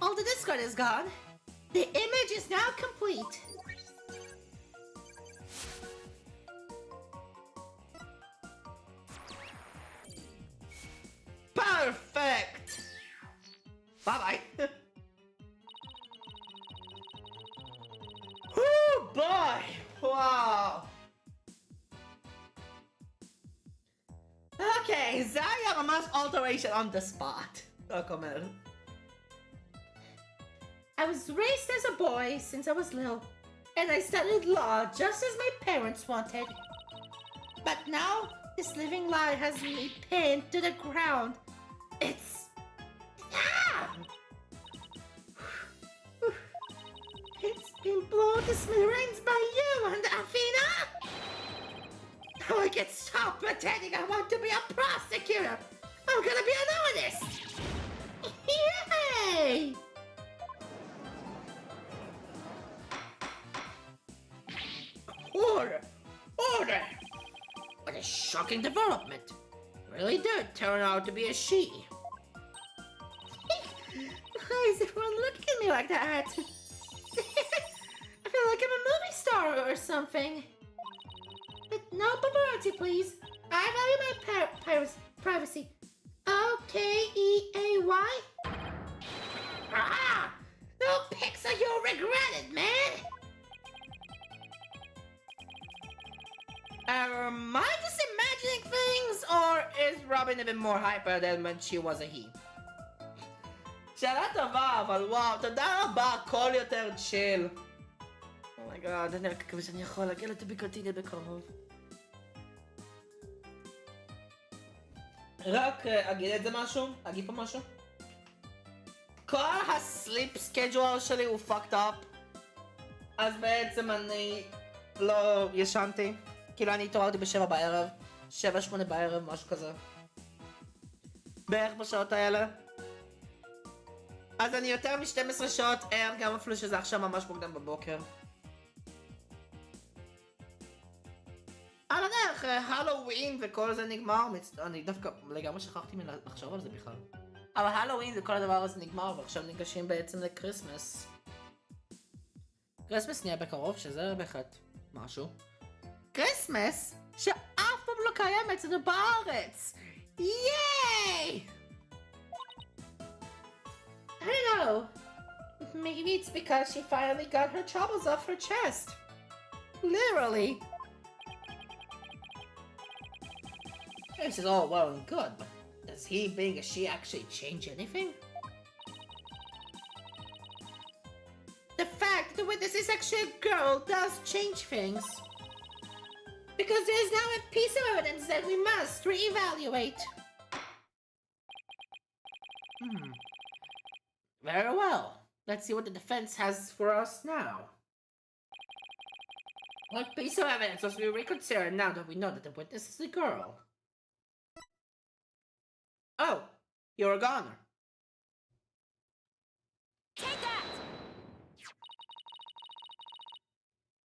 all the discord is gone. The image is now complete. Perfect! Bye-bye. Oh boy! Wow! Okay, זה היה ממש alteration on the spot. רק אומר. I was raised as a boy since I was little, and I studied law just as my parents wanted. But now, this living lie has me pinned to the ground. It's... Ah! It's been blown to smithereens by you and Afina! Now I can stop pretending I want to be a prosecutor! I'm gonna be an honest! Yay! Order! Order! What a shocking development! Really did turn out to be a she. Why is everyone looking at me like that? I feel like I'm a movie star or something. But no paparazzi, please. I value my privacy. O-K-E-A-Y? Ah! No pics or you'll regret it, man! Am I just imagining things, or is Robin even more hyper than when she was a he? שאלה טובה, אבל וואו, תודה רבה, הכל יותר צ'יל. אומייגאד, אני רק מקווה שאני יכול להגיע לטוביקוטיני בקרוב. רק אגיד את זה משהו? אגיד פה משהו? כל הסליפ סקייג'ואל שלי הוא fucked up. אז בעצם אני לא ישנתי. כאילו אני התעוררתי ב7 בערב, 7-8 בערב, משהו כזה. בערך בשעות האלה. אז אני יותר מ12 שעות ער, גם אפילו שזה עכשיו ממש מוקדם בבוקר. על הדרך, אחרי הלואוין וכל זה נגמר, אני דווקא לגמרי שכחתי מלחשוב על זה בכלל. אבל הלואוין וכל הדבר הזה נגמר, ועכשיו ניגשים בעצם לקריסמס. קריסמס נהיה בקרוב, שזה בהחלט משהו. קריסמס שאף פעם לא קיים אצלנו בארץ! ייי! I don't know. Maybe it's because she finally got her troubles off her chest. Literally! This is all well and good, but does he being a she actually change anything? The fact that witness is actually a girl does change things. Because there is now a piece of evidence that we must reevaluate. Very well. Let's see what the defense has for us now. What piece of evidence must we reconsider now that we know that the witness is a girl? Oh, you're a goner. Take that!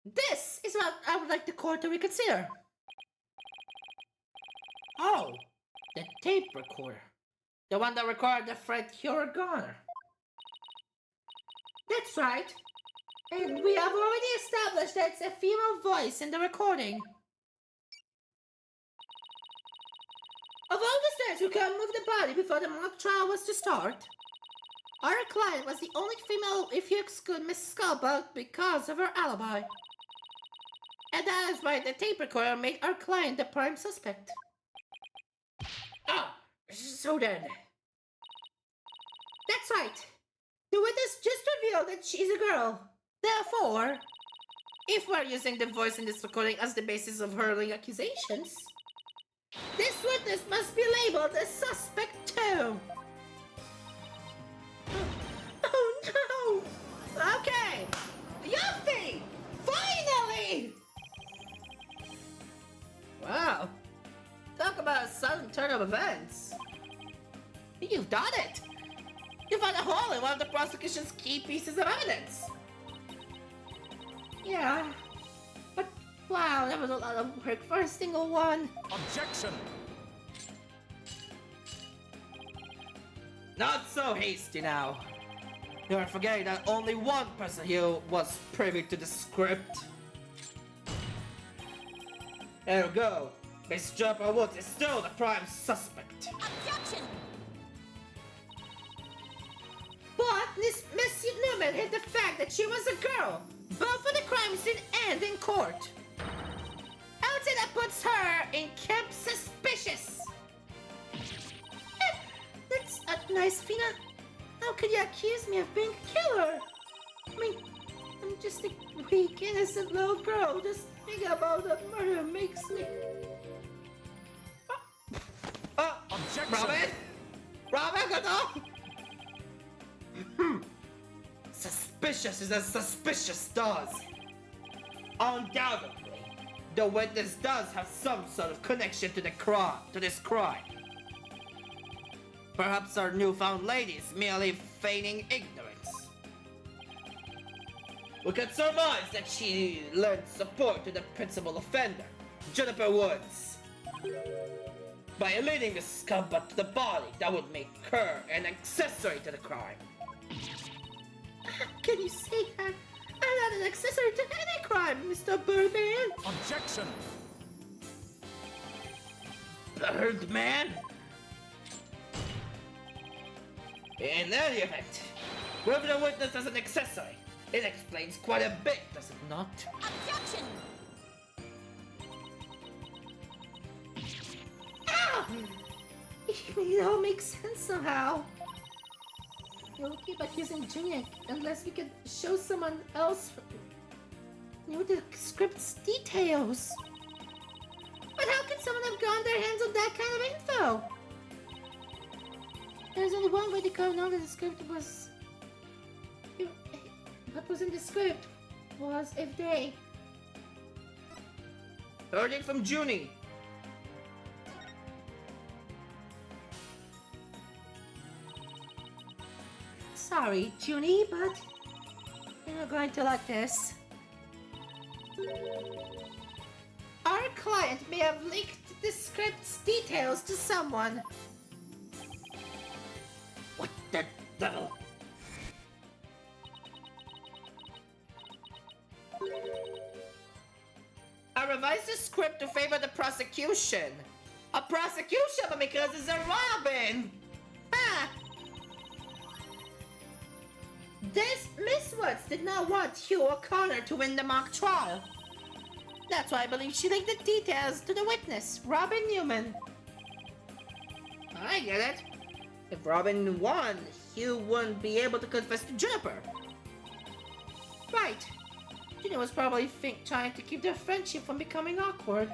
This is what I would like the court to reconsider. Oh, the tape recorder. The one that recorded the threat you're a goner. That's right. And we have already established that it's a female voice in the recording. Of all the students who could move the body before the mock trial was to start, our client was the only female if you exclude Miss Skullbug because of her alibi. And that is why the tape recorder made our client the prime suspect. Oh, so then. That's right. The witness just revealed that she's a girl. Therefore, If we're using the voice in this recording as the basis of hurling accusations, this witness must be labeled a suspect too. Oh no! okay, Yuffie! Finally! Wow, talk about a sudden turn of events. You've done it! You found a hole in one of the prosecution's key pieces of evidence. Yeah, but wow, that was a lot of work for a single one. Objection! Not so hasty now. You're forgetting that only one person here was privy to the script. There we go. Miss Jumper Woods is still the prime suspect. Objection! But Miss Newman hid the fact that she was a girl, both for the crime scene and in court. I would say that puts her in camp suspicious. That's nice, Fina. How could you accuse me of being a killer? I mean, I'm just a weak, innocent little girl. Just thinking about that murder makes me... Objection! Robin? Robin, get up! Suspicious is as suspicious does. Undoubtedly, the witness does have some sort of connection to the crime, to this crime. Perhaps our newfound lady is merely feigning ignorance. We can surmise that she lent support to the principal offender, Juniper Woods. By leading the scumbag to the body, that would make her an accessory to the crime. How can you say that? I'm not an accessory to any crime, Mr. Birdman. Objection! Birdman? In any event, with the witness as an accessory, it explains quite a bit, does it not? Objection! Ah! It all makes sense somehow. We'll keep accusing Junior unless we can show someone else knew the script's details. But how can someone have gotten their hands on that kind of info? There's only one way to go know that the script was... What was in the script was if they... Heard it from Junie. Sorry, Junie, but you're not going to like this. Our client may have leaked the script's details to someone. What the devil? I revised the script to favor the prosecution. A prosecution but because it's a Robin! Ah! This Miss Woods did not want Hugh O'Connor to win the mock trial. That's why I believe she leaked the details to the witness, Robin Newman. I get it. If Robin won, Hugh wouldn't be able to confess to Juniper. Right. Ginny was probably trying to keep their friendship from becoming awkward.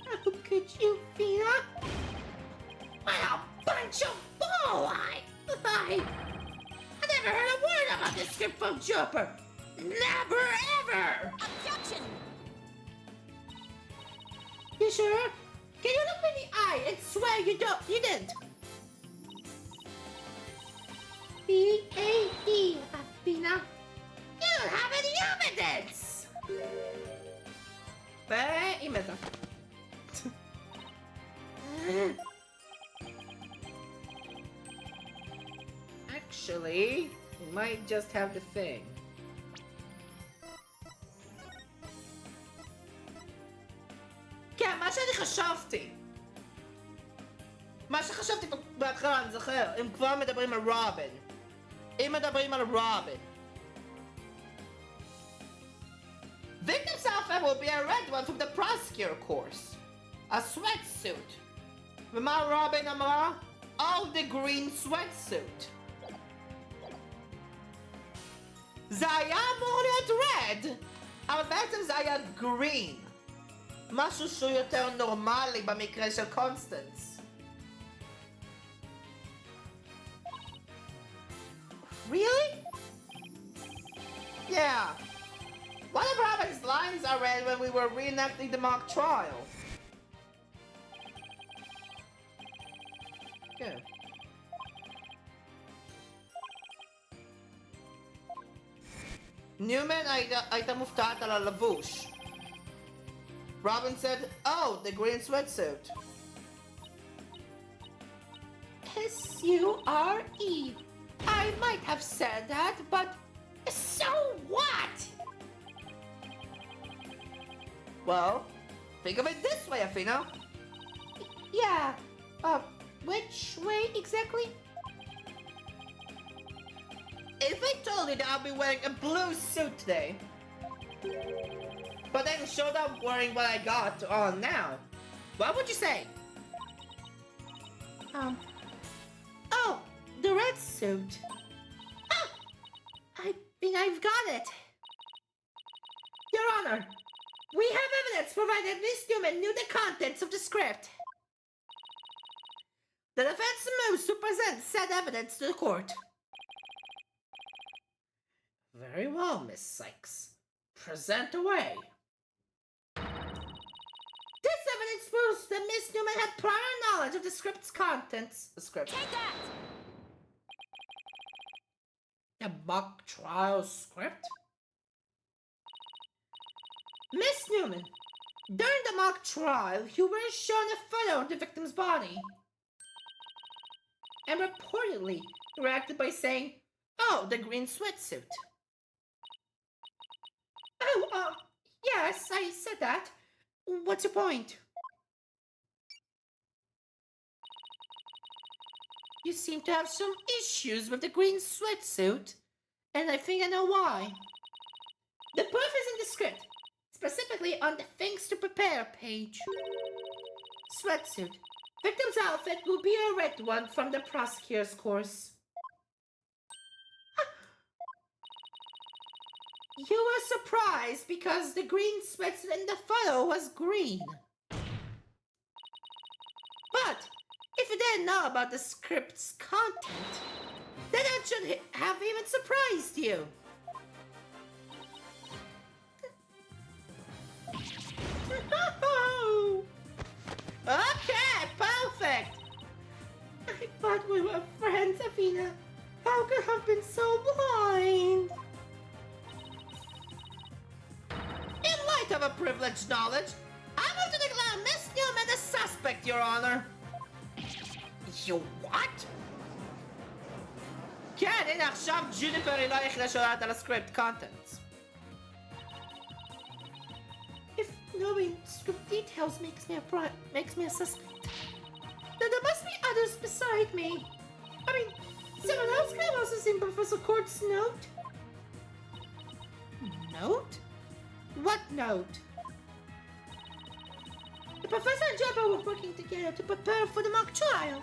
How could you, Fina? Well, bunch of bull! I never heard a word about this script from Juniper. Never ever! Objection! You sure? Can you look me in the eye and swear you didn't? B-A-E, Fina. You don't have any evidence! Imetan. Actually, we might just have the thing. כן, מה שחשבתי בהתחלה, אני זוכר, הם כבר מדברים על רובין. אם מדברים על רובין. Victim's outfit will be a red one from the prosecutor course. A sweatsuit. ומה רובין אמרה? Oh, the green sweatsuit. זה היה אמור להיות red, אבל בעצם זה היה green. משהו שהוא יותר נורמלי במקרה של קונסטנס. Really? Yeah. One of Robin's lines I read when we were reenacting the mock trial. Yeah. Newman הייתה מופתעת על הלבוש. Robin said, oh, the green sweatsuit. S-U-R-E. I might have said that, but So what? Well, think of it this way, Athena. yeah. Which way exactly? If I told you that I'll be wearing a blue suit today, but then showed up wearing what I got on now, what would you say? Oh, the red suit. Ah! I think I've got it. Your Honor, we have evidence provided Miss Newman knew the contents of the script. The defense moves to present said evidence to the court. Very well, Miss Sykes. Present away. This evidence proves that Miss Newman had prior knowledge of the script's contents. The script. Take that! A mock trial script? Miss Newman, during the mock trial, you were shown a photo of the victim's body. And reportedly reacted by saying, Oh, the green sweatsuit. oh, yes, I said that. What's your point? You seem to have some issues with the green sweatsuit, and I think I know why. The proof is in the script, specifically on the things to prepare page. Sweatsuit. Victim's outfit will be a red one from the prosecutor's course. You were surprised because the green sweatsuit in the photo was green. But if you didn't know about the script's content, then it should have even surprised you. Okay, perfect. I thought we were friends, Athena. How could I have been so blind? a privileged knowledge. I move to declare Miss Newman a suspect, Your Honor. You what? כן, הנה עכשיו ג'וניפר היא לא היחידה שולטת על הסקריפט contents. If knowing script details makes me a suspect, then there must be others beside me. I mean, someone else could have also seen Professor Court's note. Note? What note? The professor and Jabba were working together to prepare for the mock trial,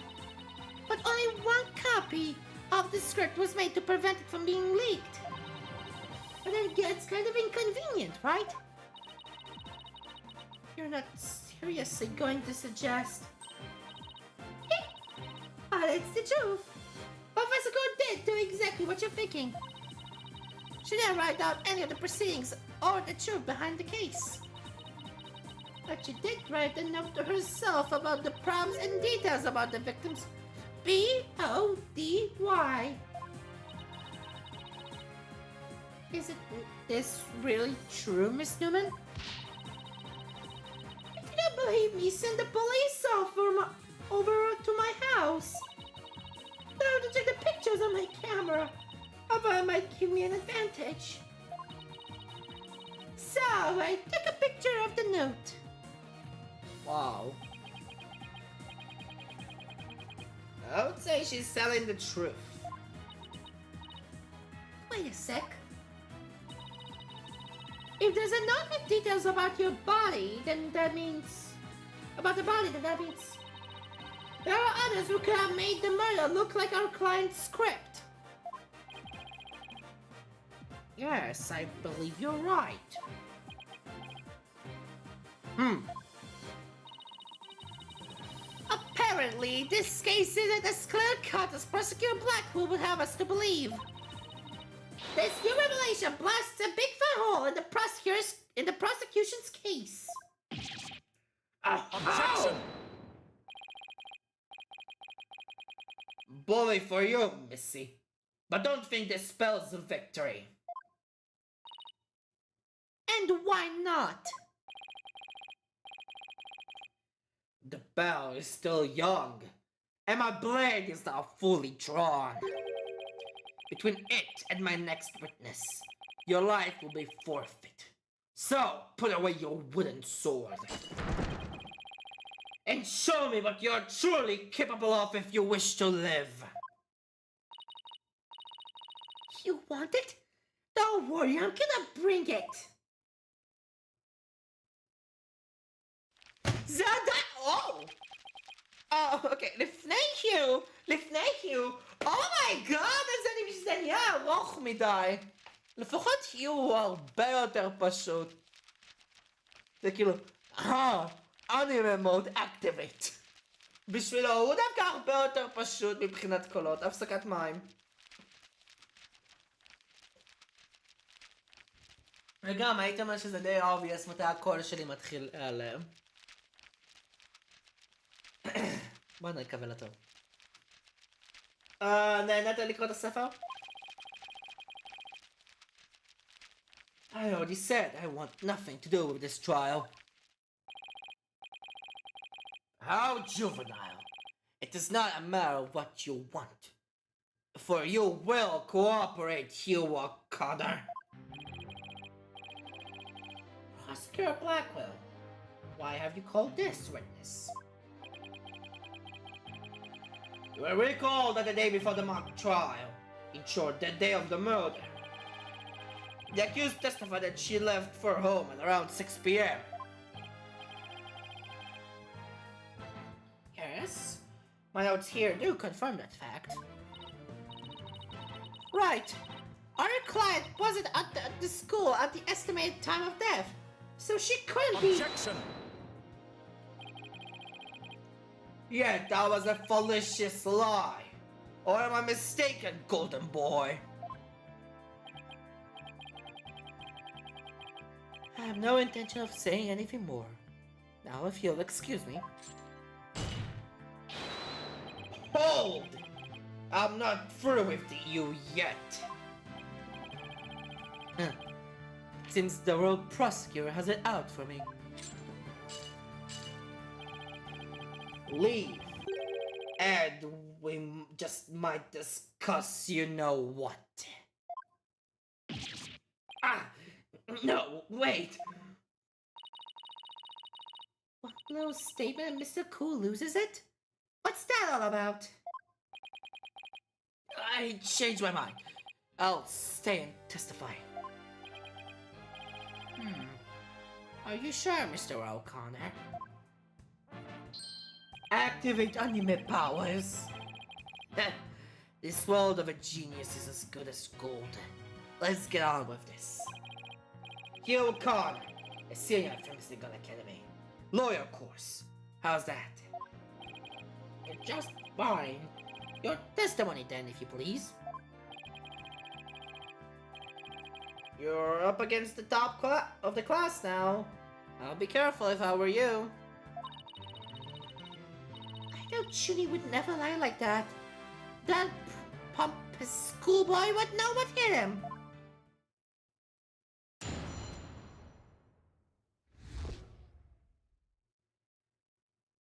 but only one copy of the script was made to prevent it from being leaked. But then it gets kind of inconvenient, right? You're not seriously going to suggest... But it's the truth. Professor Court did do exactly what you're thinking. She didn't write out any of the proceedings or the truth behind the case. But she did write a note to herself about the problems and details about the victims. B-O-D-Y. Is this really true, Miss Newman? If you don't believe me, send the police over to my house. Now to check the pictures on my camera. It might give me an advantage. So, I took a picture of the note. Wow. I would say she's telling the truth. Wait a sec. If there's a note with details about your body, then that means... About the body, then that means... There are others who could have made the murder look like our client's script. Yes, I believe you're right. Apparently, this case isn't as clear-cut as Prosecutor Blackwell would have us to believe. This new revelation blasts a big fat hole in the prosecution's case. Objection! Bully for you, Missy. But don't think this spells victory. And why not? The bow is still young, and my blade is not fully drawn. Between it and my next witness, your life will be forfeit. So, put away your wooden sword. And show me what you're truly capable of if you wish to live. You want it? Don't worry, I'm gonna bring it. Zada! Oh! Oh, okay. לפני הוא. אומייגאד, איזה אני מזדניה ארוך מדי. לפחות הוא הרבה יותר פשוט. זה כאילו, אנימה מוד אקטיבייט. בשבילו הוא דווקא הרבה יותר פשוט מבחינת קולות. הפסקת מים. וגם הייתי אומר שזה די obvious מתי הקול שלי מתחיל להיעלם. בוא נקווה לטוב. נהנית לקרוא את הספר? I already said I want nothing to do with this trial. How juvenile. It is not a matter of what you want. For you will cooperate, Hugh O'Connor. Prosecutor Blackwell, why have you called this witness? You will recall that the day before the mock trial, in short, the day of the murder, the accused testified that she left for home at around 6 p.m. Yes, my notes here do confirm that fact. Right. Our client wasn't at the school at the estimated time of death, so she couldn't be... Objection! Yet that was a fallacious lie. Or am I mistaken, golden boy? I have no intention of saying anything more. Now, if you'll excuse me. Hold! I'm not through with you yet. Seems the rogue prosecutor has it out for me. Leave. And we just might discuss you know what. Ah! No, wait! What little statement and Mr. Cool loses it? What's that all about? I changed my mind. I'll stay and testify. Are you sure, Mr. O'Connor? Activate anime powers. This world of a genius is as good as gold. Let's get on with this. Hugh O'Connor, a senior from the Gun Academy. Lawyer course. How's that? Just fine. Your testimony then, if you please. You're up against the top of the class now. I'll be careful if I were you. I know Junie would never lie like that. That pompous schoolboy would know what hit him.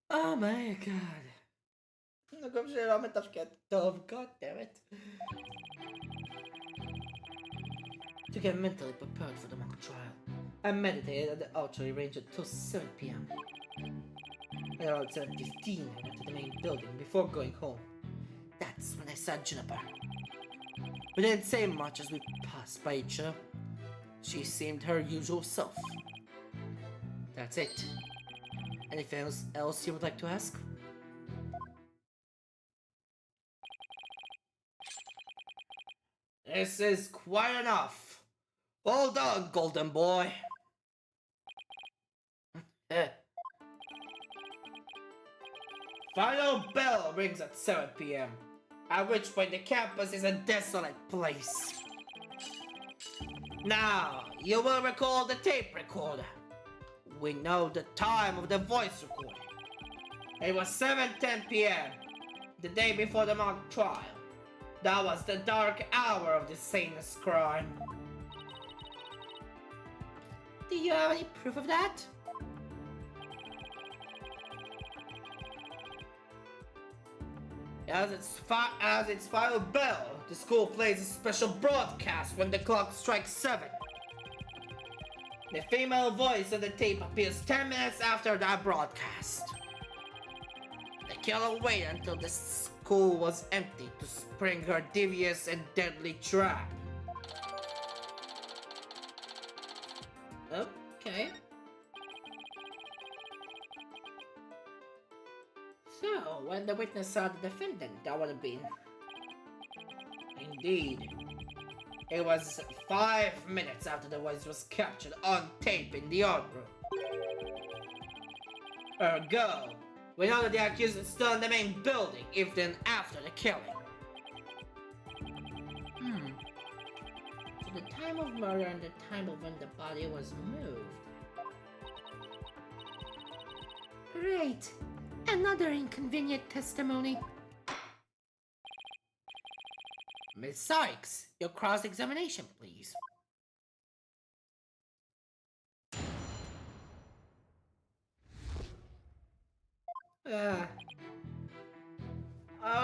Oh my god. נקום שלא מתפקד טוב, god damn it. To get mentally prepared for the mock trial, I meditated at the archery range until 7 p.m. At around 7:15, I went to the main building before going home. That's when I saw Juniper. We didn't say much as we passed by each other. She seemed her usual self. That's it. Anything else you would like to ask? This is quite enough. Hold on, golden boy. Final bell rings at 7 p.m. At which point the campus is a desolate place. Now, you will recall the tape recorder. We know the time of the voice recording. It was 7:10 p.m. the day before the mock trial. That was the dark hour of this heinous crime. Do you have any proof of that? As its final bell, the school plays a special broadcast when the clock strikes 7. The female voice of the tape appears 10 minutes after that broadcast. The killer waited until the school was empty to spring her devious and deadly trap. Okay. So, when the witness saw the defendant, that would have been... Indeed. It was 5 minutes after the voice was captured on tape in the art room. Ergo, we know that the accused is still in the main building, if then after the killing. So the time of murder and the time of when the body was moved. Great! Another inconvenient testimony. Miss Sykes, your cross-examination, please.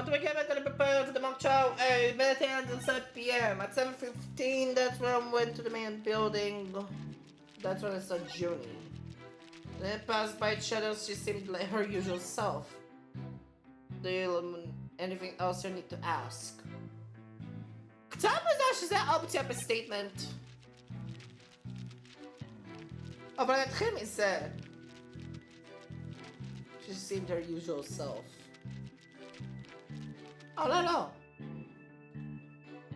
Do we get mentally prepared for the mock trial? Meditate until 7 p.m. At 7:15, that's when I went to the main building. That's when I saw Junie. Then passed by shadows, she seemed like her usual self. Do you anything else you need to ask? Kto że opcja bez statement? About him is said. She seemed her usual self. Oh no.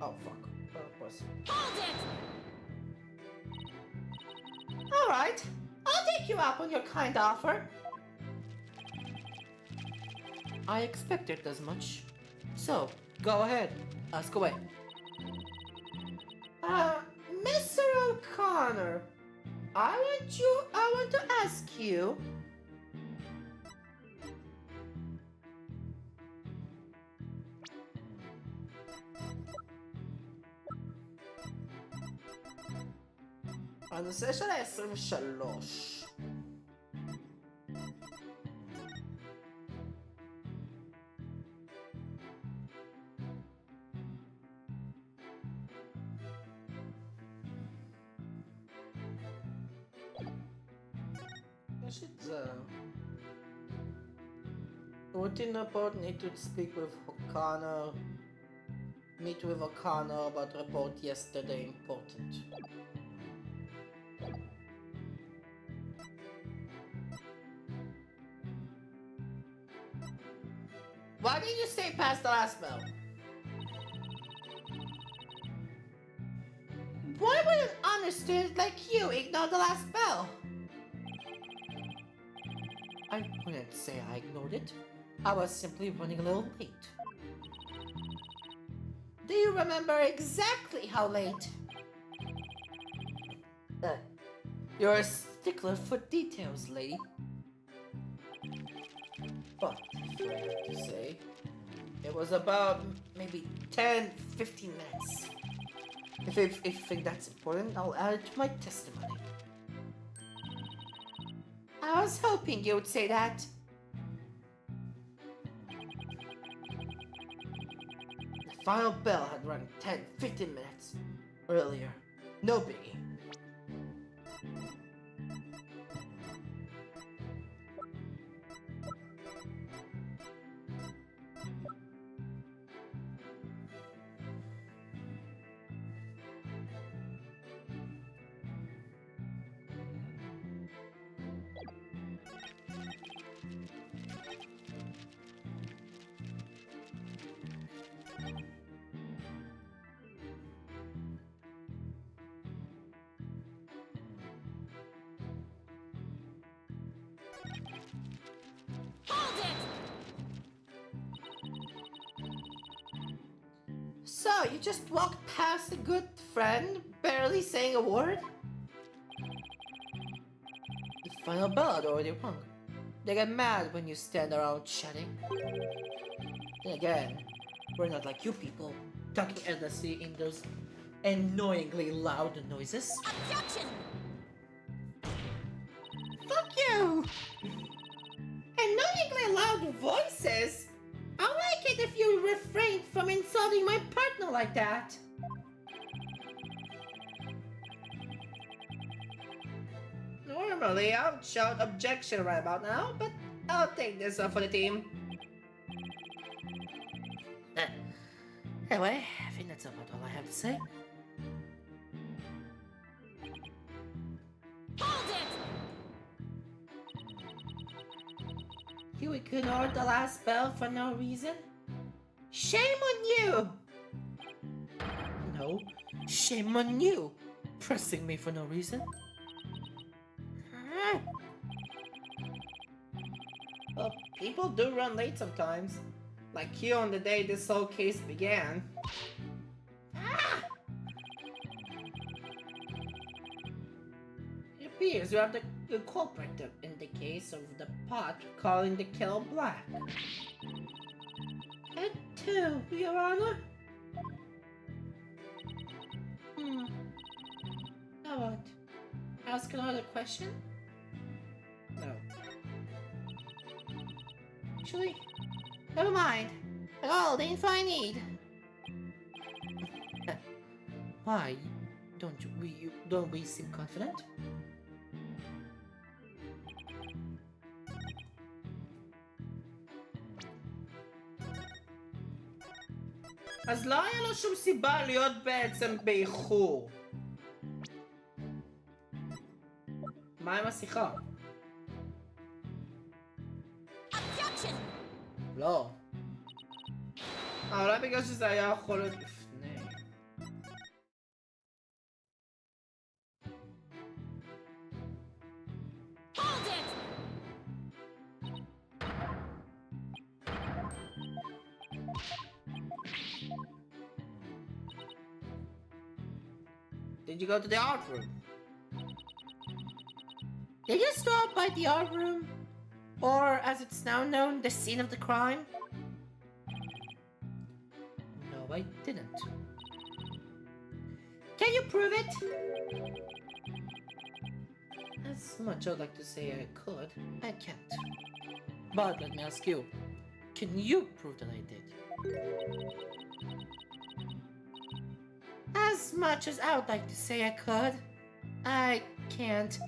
Oh fuck. Of course. Hold it! Alright, I'll take you up on your kind offer. I expected as much. So, go ahead. Ask away. Mr. O'Connor, I want to ask you. הנושא של ה-23. יש את זה. Routine report need to speak with O'Connor. Meet with O'Connor about report yesterday important. Why did you stay past the last bell? Why would an understanding like you ignore the last bell? I wouldn't say I ignored it. I was simply running a little late. Do you remember exactly how late? You're a stickler for details, lady. But if I have to say, it was about maybe 10-15 minutes. If you think that's important, I'll add it to my testimony. I was hoping you would say that. The final bell had rung 10-15 minutes earlier. No biggie. Hold it! So, you just walked past a good friend, barely saying a word? The final bell had already rung. They get mad when you stand around chatting. Then again, we're not like you people, talking endlessly in those annoyingly loud noises. Objection! Fuck you! Annoyingly loud voices? I like it if you refrain from insulting my partner like that. Normally, I would shout objection right about now, but I'll take this one for the team. Anyway, I think that's about all I have to say. Hold it! You ignored the last bell for no reason? Shame on you! No, shame on you, pressing me for no reason. Well, people do run late sometimes. Like you on the day this whole case began. It appears you are the culprit in the case of the pot calling the kettle black. It too, Your Honor. Now what? Ask another question? No. Actually, never mind. All the info I need. Why? Don't we seem confident? אז לא היה לו שום סיבה להיות בעצם באיחור. מה עם השיחה? Objection! לא. אולי בגלל שזה היה יכול להיות לפני. Hold it! Did you go to the art room? Did you stop by the art room? Or, as it's now known, the scene of the crime? No, I didn't. Can you prove it? As much I'd like to say I could, I can't. But let me ask you, can you prove that I did? As much as I would like to say I could, I can't.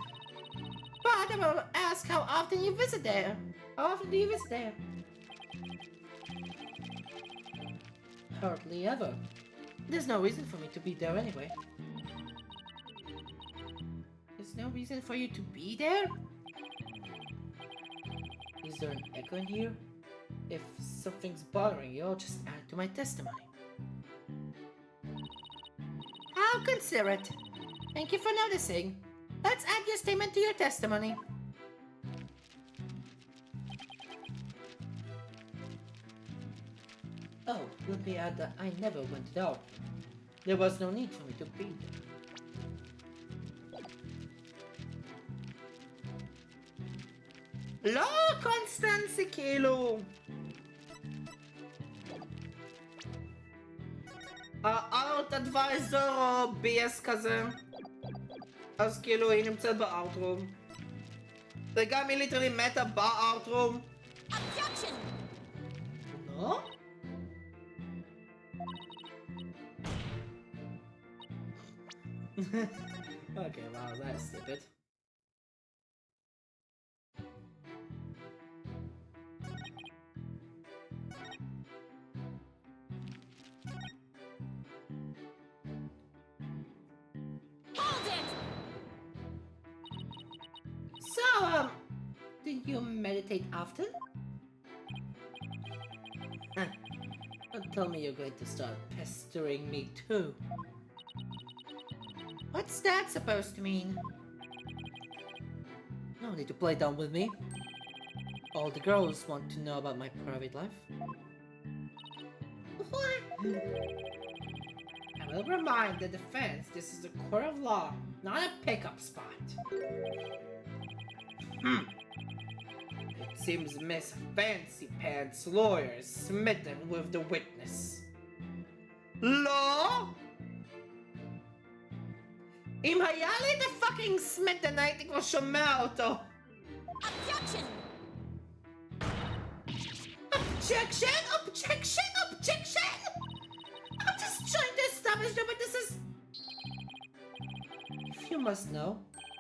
But I will ask how often you visit there. How often do you visit there? Hardly ever. There's no reason for me to be there anyway. There's no reason for you to be there? Is there an echo in here? If something's bothering you, I'll just add it to my testimony. I'll consider it. Thank you for noticing. Let's add your statement to your testimony. Oh, let me add that I never went out. There was no need for me to be there. La Constanzi Kilo! הארט אדוויזר או BS כזה. אז כאילו היא נמצאת בארטרום. וגם היא ליטרלי מתה בארטרום. Objection! No? Okay, wow, that's stupid. Hold it! So, do you meditate often? Don't tell me you're going to start pestering me too. What's that supposed to mean? No need to play dumb with me. All the girls want to know about my private life. What? I will remind the defense this is a court of law, not a pickup spot. It seems Miss Fancy Pants lawyer is smitten with the witness. לא? אם היה לי את הפאקינג סמטן הייתי כבר שומע אותו. Objection! Objection! Objection! Objection! I'm just trying to establish the witnesses. If you must know,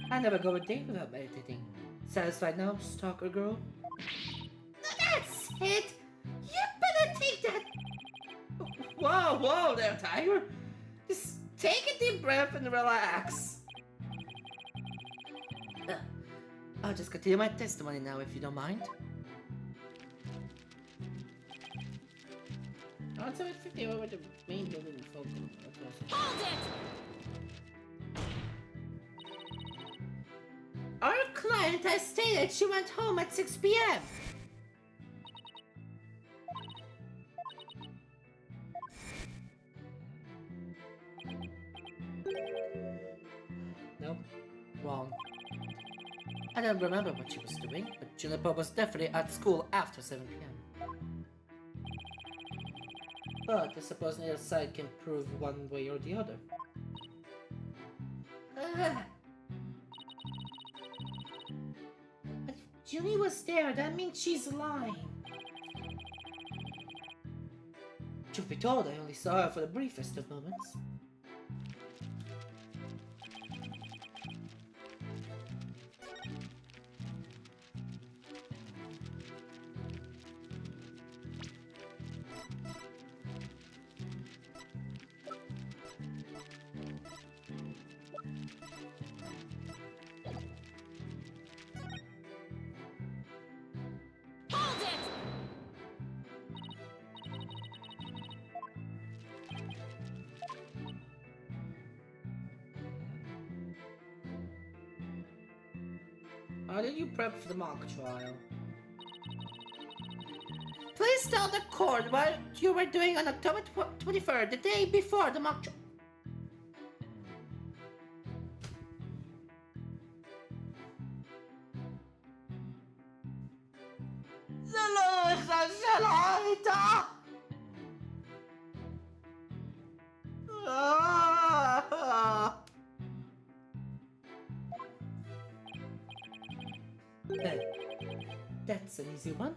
I never go a day without meditating. Satisfied now, stalker girl? That's it! You better take that! Whoa, whoa there, Tiger. Just take a deep breath and relax. I'll just continue my testimony now if you don't mind. On 750 over the main building folk. Hold it! Our client has stated she went home at 6 p.m. Nope. Wrong. I don't remember what she was doing, but Juniper was definitely at school after 7 p.m. But I suppose neither side can prove one way or the other. But if Junie was there, that means she's lying. Truth be told, I only saw her for the briefest of moments. Hold it! How did you prep for the mock trial? Please tell the court what you were doing on October 23rd, the day before the mock trial. That's an easy one.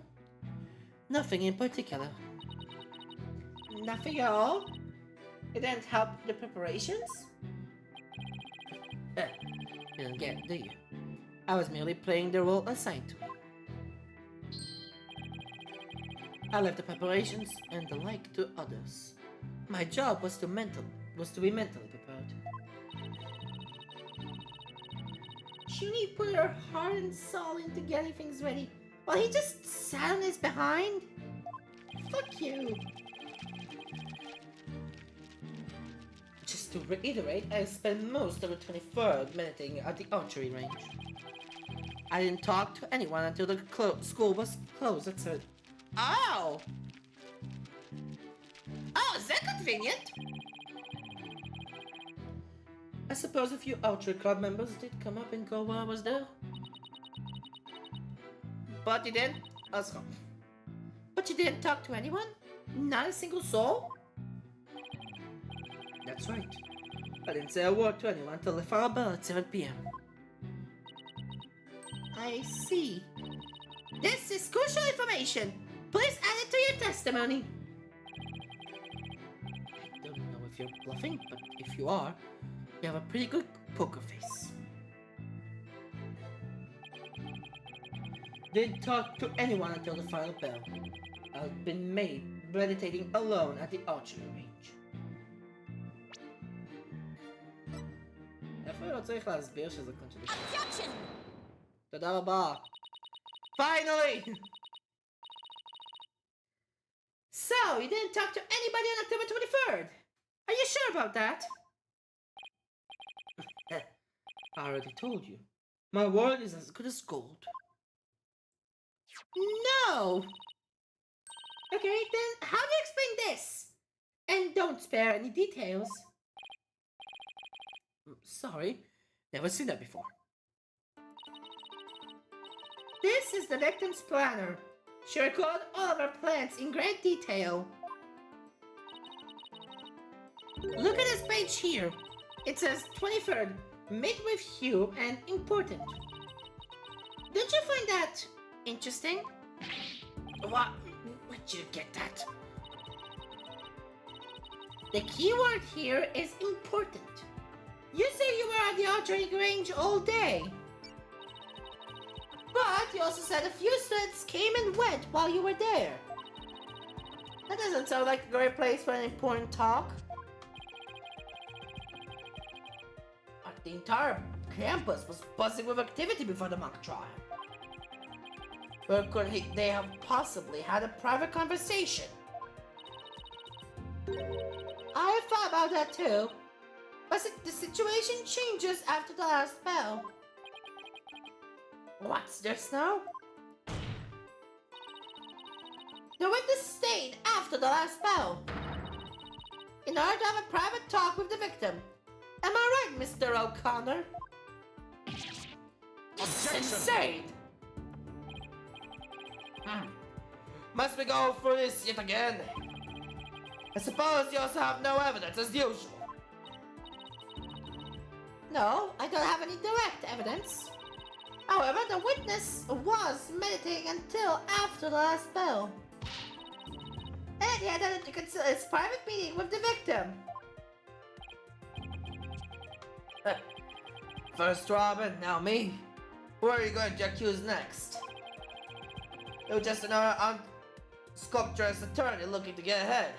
Nothing in particular. Nothing at all? It didn't help the preparations? You don't get it, do you? I was merely playing the role assigned to me. I left the preparations and the like to others. My job was to be mentally prepared. Junie put her heart and soul into getting things ready, while he just sat on his behind? Fuck you. Just to reiterate, I spent most of the 23rd meditating at the archery range. I didn't talk to anyone until the school was closed at 7. Ow! Oh, is that convenient? I suppose a few archery club members did come up and go while I was there. But you didn't? But you didn't talk to anyone? Not a single soul? That's right. I didn't say a word to anyone until the final bell at 7 p.m. I see. This is crucial information. Please add it to your testimony. I don't know if you're bluffing, but if you are, you have a pretty good poker face. Didn't talk to anyone until the final bell. I've been meditating alone at the archery range. איפה לא צריך להסביר שזה contradiction? Objection! תודה רבה. Finally! So, you didn't talk to anybody on October 23rd? Are you sure about that? I already told you. My word is as good as gold. No! Okay, then how do you explain this? And don't spare any details. Sorry, never seen that before. This is the victim's planner. She recorded all of her plans in great detail. Look at this page here. It says 23rd, meet with Hugh and important. Don't you find that interesting? What? Where'd you get that? The key word here is important. You say you were at the archery range all day. But you also said a few students came and went while you were there. That doesn't sound like a great place for an important talk. The entire campus was buzzing with activity before the mock trial. Where could they have possibly had a private conversation? I thought about that too. But the situation changes after the last bell. What's this now? The witness stayed after the last bell in order to have a private talk with the victim. Am I right, Mr. O'Connor? This is insane! Must we go through this yet again? I suppose you also have no evidence as usual. No, I don't have any direct evidence. However, the witness was meditating until after the last bell. And he had to consider his private meeting with the victim. First Robin, now me. Who are you going to accuse next? You're just another sculptor's attorney looking to get ahead.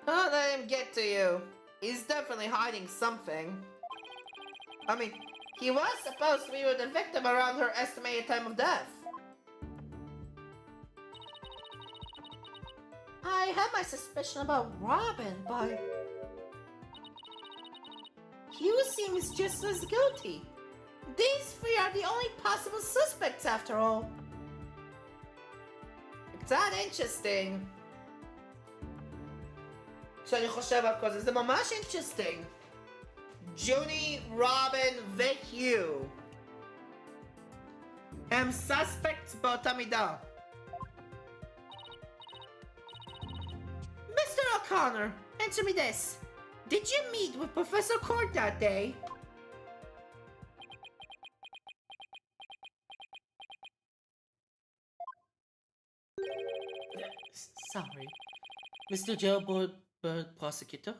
Don't let him get to you. He's definitely hiding something. I mean, he was supposed to be with the victim around her estimated time of death. I had my suspicion about Robin, but Hugh seems just as guilty. These three are the only possible suspects after all. קצת interesting. כשאני חושב על כל זה, זה ממש interesting. ג'וני, רובין והיו הם suspects באותה מידה. Mr. O'Connor, answer me this. Did you meet with Professor Court that day? Sorry. Mr. Jailbird Prosecutor?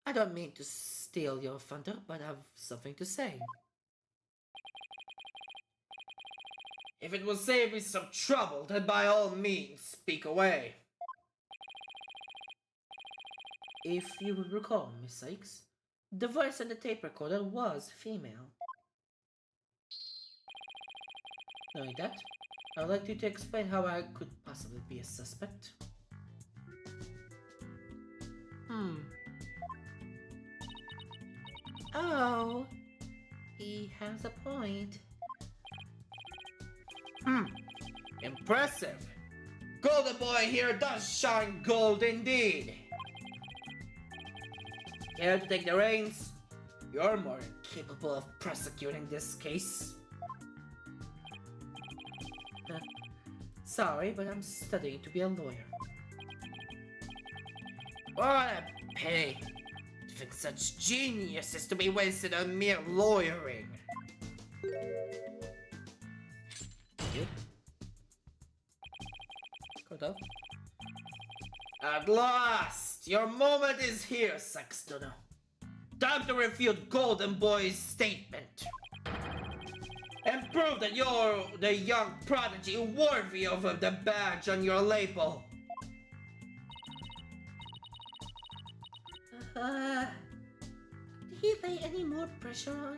I don't mean to steal your thunder, but I have something to say. If it will save me some trouble, then by all means, speak away. If you will recall, Miss Sykes, the voice on the tape recorder was female. Knowing that, I would like you to explain how I could possibly be a suspect. Oh, he has a point. Impressive. Golden Boy here does shine gold indeed. Care to take the reins? You're more than capable of prosecuting this case. Sorry, but I'm studying to be a lawyer. What a pity. To think such genius is to be wasted on mere lawyering. You? Could have. At last! Your moment is here, Sexton. Time to refute Golden Boy's statement. And prove that you're the young prodigy worthy of the badge on your label. Did he lay any more pressure on?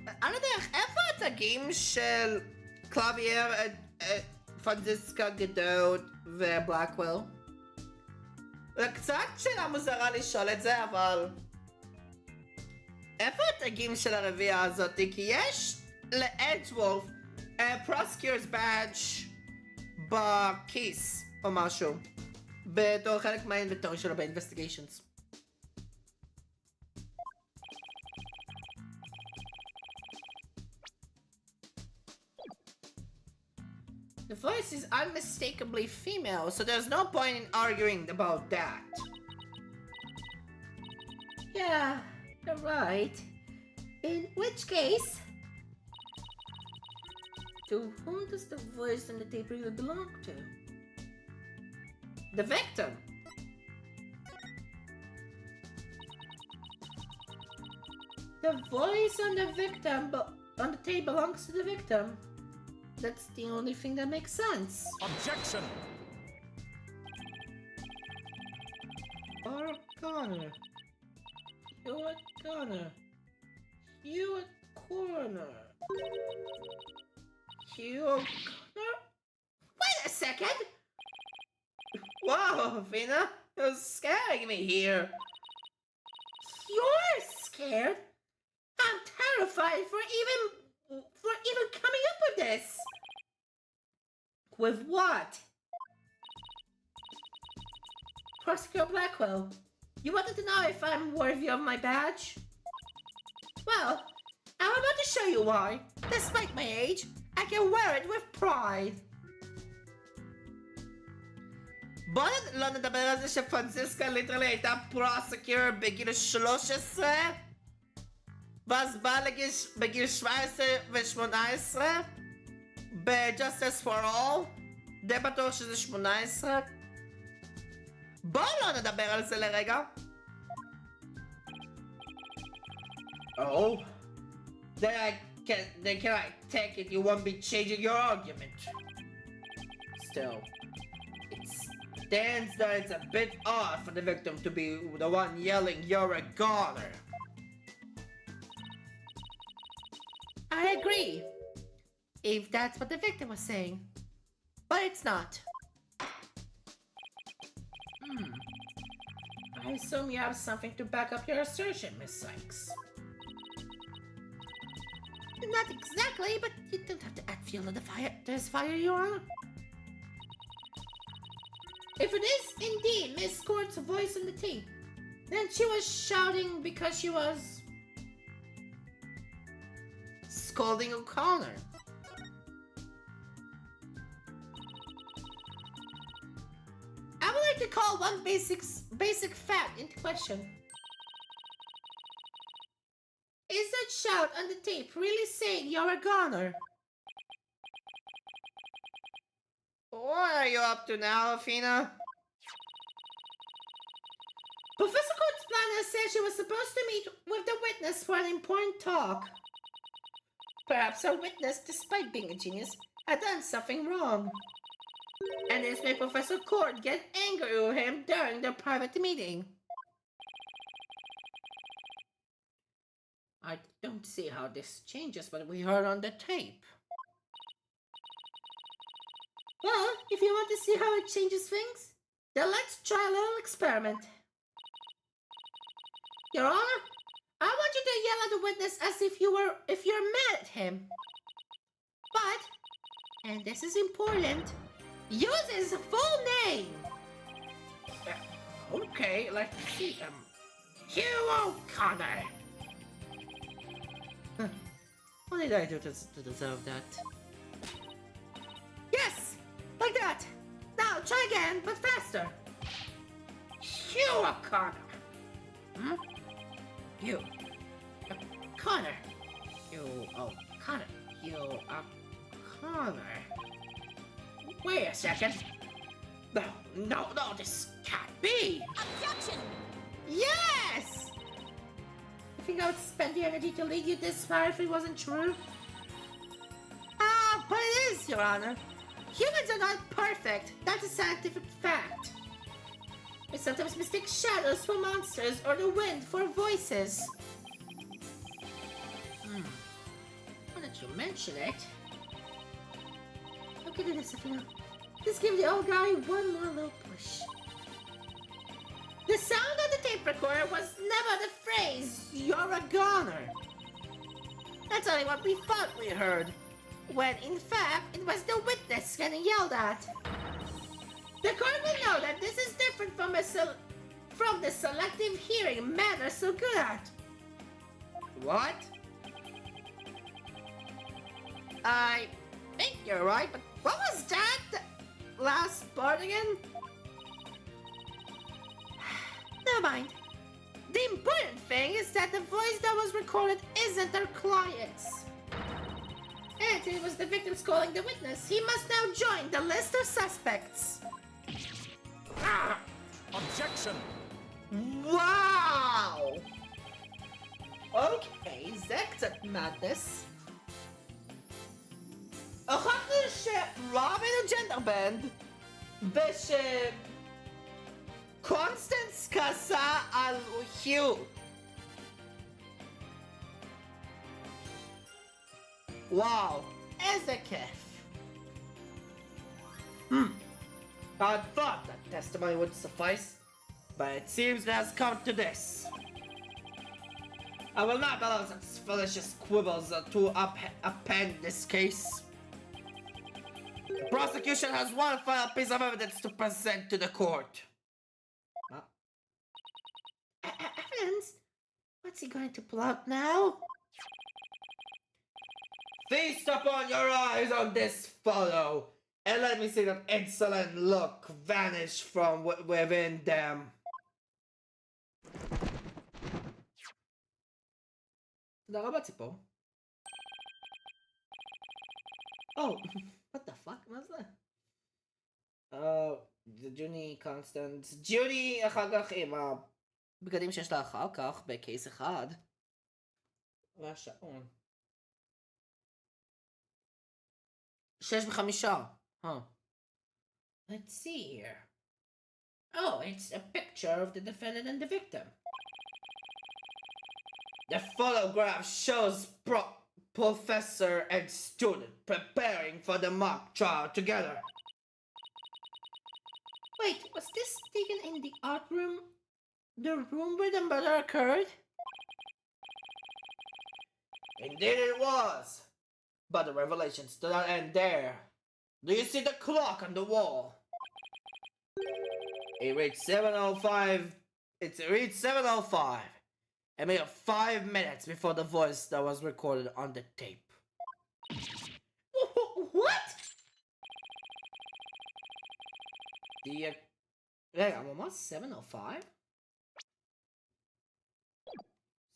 אני לא יודע, איפה התגים של קלאבייר, פרנסיסקה גדות ובלקוול? זה קצת שאלה מוזרה לשאול את זה, אבל... איפה התגים של הרביעייה הזאת? כי יש לאדוולף פרוסקיורס באדג' בכיס או משהו. בתור חלק מהאינבנטורי שלו באינבסטיגיישנס. The voice is unmistakably female, so there's no point in arguing about that. Yeah, you're right. In which case... To whom does the voice on the tape really belong to? The victim. The voice on the victim, on the tape belongs to the victim. That's the only thing that makes sense. Objection! Or Connor. Hewitt Connor. Hewitt Corner. Hewitt Connor? Wait a second! Whoa, Vina, you're scaring me here. You're scared? I'm terrified for even coming up with this. With what? Prosecutor Blackwell, you wanted to know if I'm worthy of my badge? Well, I'm about to show you why. Despite my age, I can wear it with pride. בוא לא נדבר על זה שפרנסיסקה ליטרלי הייתה פרוסקיור בגיל 13 ואז באה בגיל 17 ו-18 ב-Justice for All די בטוח שזה 18 בוא לא נדבר על זה לרגע Oh Then can I take it you won't be changing your argument Still Stands that it's a bit odd for the victim to be the one yelling, "You're a goner." I agree. If that's what the victim was saying. But it's not. I assume you have something to back up your assertion, Miss Sykes. Not exactly, but you don't have to add fuel to the fire. There's fire, Your Honor. If it is indeed Miss Court's voice on the tape, then she was shouting because she was Scolding O'Connor. I would like to call one basic fact into question. Is that shout on the tape really saying you're a goner? up to now, Athena? Professor Court's planner said she was supposed to meet with the witness for an important talk. Perhaps our witness, despite being a genius, had done something wrong. And this made Professor Court get angry with him during their private meeting. I don't see how this changes what we heard on the tape. Well, if you want to see how it changes things, then let's try a little experiment. Your Honor, I want you to yell at the witness as if you're mad at him. But, and this is important, use his full name. Okay, let's see. Hugh O'Connor. Huh. What did I do to deserve that? Yes, like that. Now try again, but faster. Hugh O'Connor. Hmm? Hugh O'Connor. Hugh O'Connor. Hugh O'Connor. Wait a second. No, this can't be. Objection! Yes! You think I would spend the energy to lead you this far if it wasn't true? Ah, but it is, Your Honor. Humans are not perfect. That's a scientific fact. We sometimes mistake shadows for monsters or the wind for voices. Now that you mention it... Look at this, Athena. Just give the old guy one more little push. The sound of the tape recorder was never the phrase, "You're a goner." That's only what we thought we heard, when in fact it was the witness getting yelled at. The court will know that this is different from the selective hearing men are so good at. What? I think you're right, but what was that last part again? Never mind. The important thing is that the voice that was recorded isn't our client's. And it was the victims calling the witness. He must now join the list of suspects. Ah! Objection! Wow! Okay, that's a madness. אחרי שרבין ג'נדרבנד ושקונסטנס כעסה על היו. וואו, איזה כיף. I thought that testimony would suffice, but it seems it has come to this. I will not allow such fallacious quibbles to append this case. The prosecution has one final piece of evidence to present to the court. Evidence? What's he going to pull out now? Feast upon your eyes on this photo, and let me see that insolent look vanish from within them. תודה רבה ציפור. Oh, what the fuck? מה זה? זה ג'וני קונסטנט. ג'וני אחר כך עם הבגדים שיש לה אחר כך בקייס אחד. והשעון. 6:05. Huh. Let's see here. Oh, it's a picture of the defendant and the victim. The photograph shows professor and student preparing for the mock trial together. Wait, was this taken in the art room? The room where the murder occurred? Indeed it was. But the revelations do not end there. Do you see the clock on the wall? It reads 7:05. It reads 7:05. A mere 5 minutes before the voice that was recorded on the tape. What? רגע, ממש 7:05?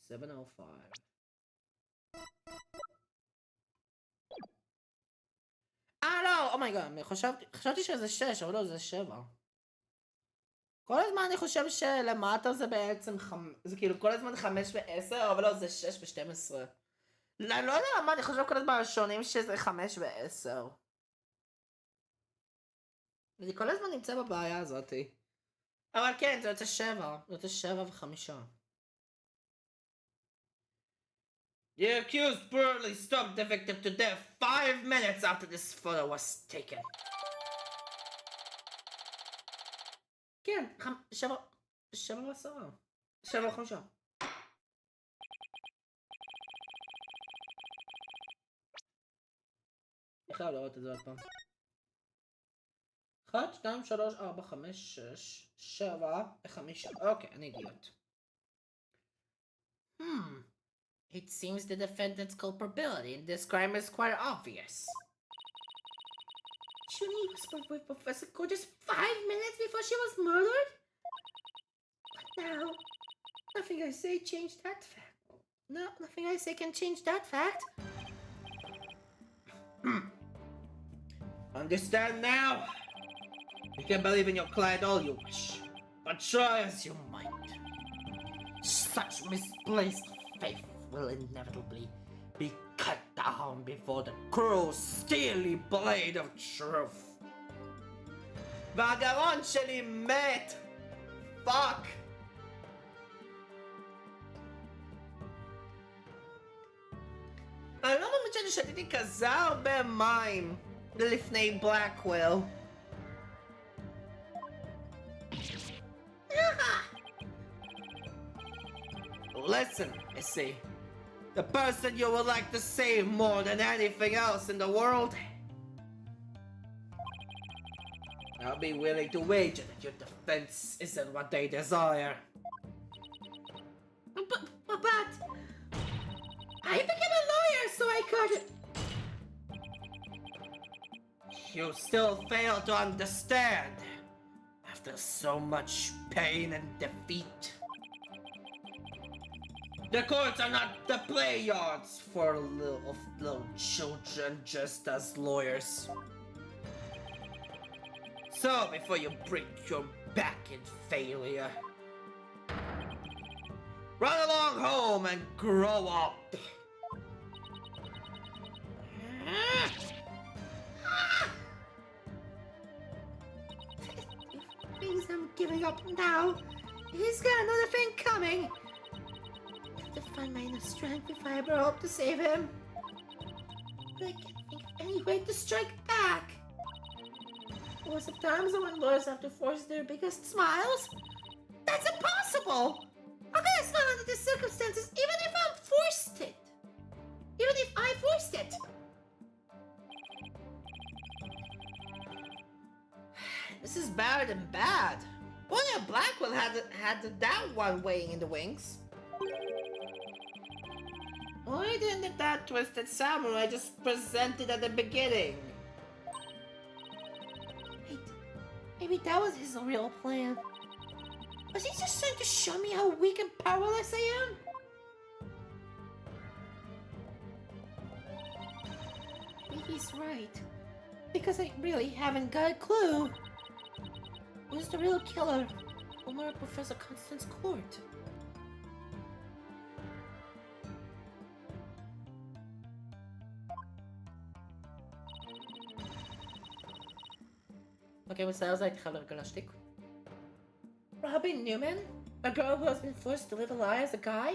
7:05. I don't know, אומייגאד, חשבתי שזה 6, אבל לא, זה 7. כל הזמן אני חושב שלמטה זה בעצם זה כאילו כל הזמן 5 ו-10, אבל לא, זה 6 ו-12. אני לא יודע למה, אני חושב כל הזמן השונים שזה 5 ו-10. אני כל הזמן נמצא בבעיה הזאתי. אבל כן, זה יוצא 7. זה יוצא 7 ו-5. The accused brutally stabbed the victim to death 5 minutes after this photo was taken. כן, 7 ו-10. 7 ו-5. אני חייב לראות את זה עוד פעם. 1, 2, 3, 4, 5, 6, 7 ו-5. אוקיי, אני אידיוט. It seems the defendant's culpability in this crime is quite obvious. Junie was with Professor Ko just 5 minutes before she was murdered? But now, nothing I say changed that fact. No, nothing I say can change that fact. Understand now? You can believe in your client all you wish, but try as you might. Such misplaced faith will inevitably be cut down before the Cruel, steely blade of truth. והגרון שלי מת! פאק! אני לא מאמין שאני שתיתי כזה הרבה מים לפני בלקוויל. Listen, Missy. The person you would like to save more than anything else in the world, I'll be willing to wager that your defense isn't what they desire. But I became a lawyer so I could. You still fail to understand after so much pain and defeat. The courts are not the play yards for little children just as lawyers. So before you break your back in failure, run along home and grow up. Means I'm giving up now. He's got another thing coming. I have to find my inner strength if I ever hope to save him. But I can't think of any way to strike back. There was some times when lawyers have to force their biggest smiles. That's impossible! Okay, it's not under the circumstances, even if I'm forced it. Even if I forced it. This is better than bad. Only a Blackwell had that one waiting in the wings. Why didn't that twisted samurai just present it at the beginning? Wait, maybe that was his real plan. Was he just trying to show me how weak and powerless I am? Maybe he's right. Because I really haven't got a clue. Who's the real killer? Who murdered Professor Constance Court? Okay, מצטער, אז הייתי חייב לרגע להשתיק. Robin Newman? A girl who has been forced to live a lie as a guy?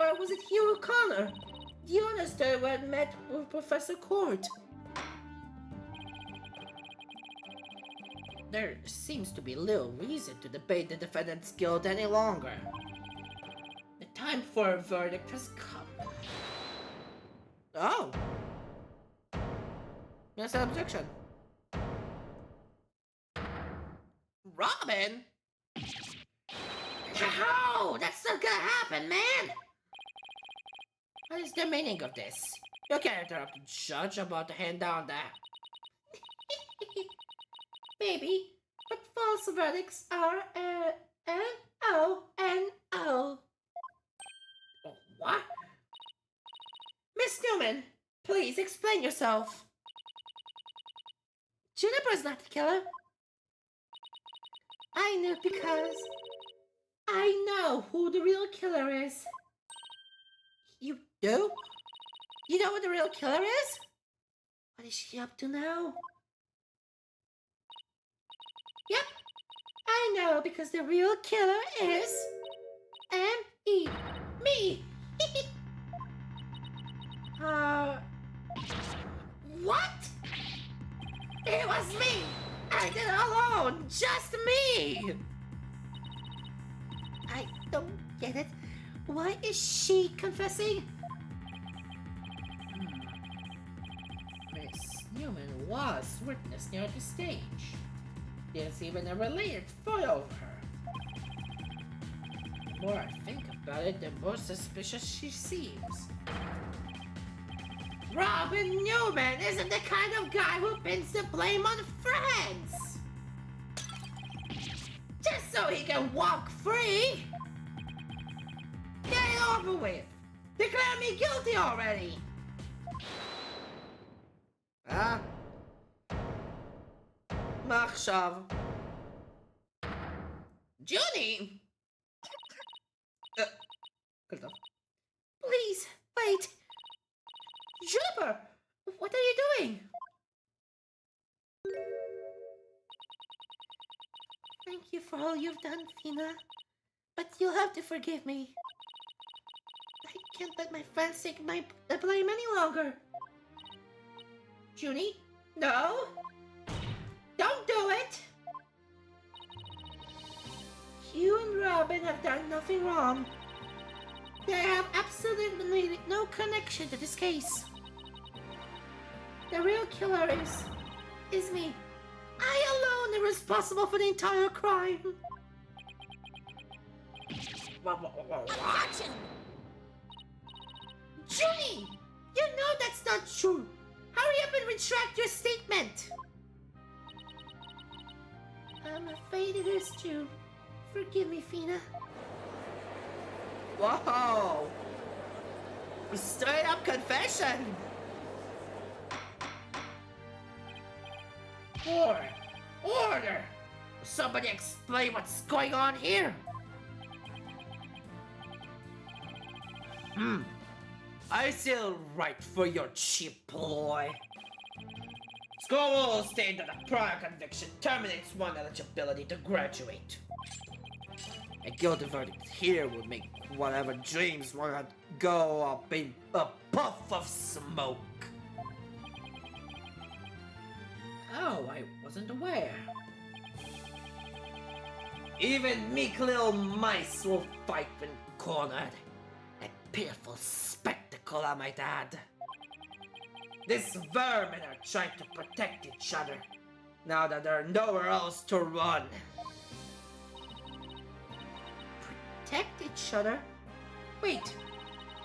Or was it Hugh O'Connor, the honester who had met with Professor Court? There seems to be little reason to debate the defendant's guilt any longer. The time for a verdict has come. Oh! Yes, objection. Robin? No, that's not gonna happen, man! What is the meaning of this? You can't interrupt the judge about to hand down that. Baby, but false verdicts are N-O-N-O. Oh, what? Miss Newman, Please explain yourself. Juniper's not the killer. I knew because I know who the real killer is. You do? You know who the real killer is? What is she up to now? Yep, I know because the real killer is M.E. Me. What? It was me! I did it alone! Just me! I don't get it. Why is she confessing? Miss Newman was witness near the stage. There's even a related photo of her. The more I think about it, the more suspicious she seems. Robin Newman isn't the kind of guy who pins the blame on friends! Just so he can walk free! Get it over with! Declare me guilty already! מה עכשיו? ג'וני! כל טוב. Please, wait! Juniper! What are you doing? Thank you for all you've done, Fina. But you'll have to forgive me. I can't let my friends take the blame any longer. Junie? No! Don't do it! You and Robin have done nothing wrong. They have absolutely no connection to this case. The real killer is me. I alone am responsible for the entire crime. Objection! Junie! You know that's not true. Hurry up and retract your statement. I'm afraid it is true. Forgive me, Fina. Whoa! Straight up confession! Order! Order! Somebody explain what's going on here. I still right for your cheap ploy. School rules state that a prior conviction terminates one eligibility to graduate. A guilty verdict here would make whatever dreams one had go up in a puff of smoke. Oh, I wasn't aware. Even meek little mice will fight when cornered. A pitiful spectacle, I might add. These vermin are trying to protect each other, now that there are nowhere else to run. Protect each other? Wait,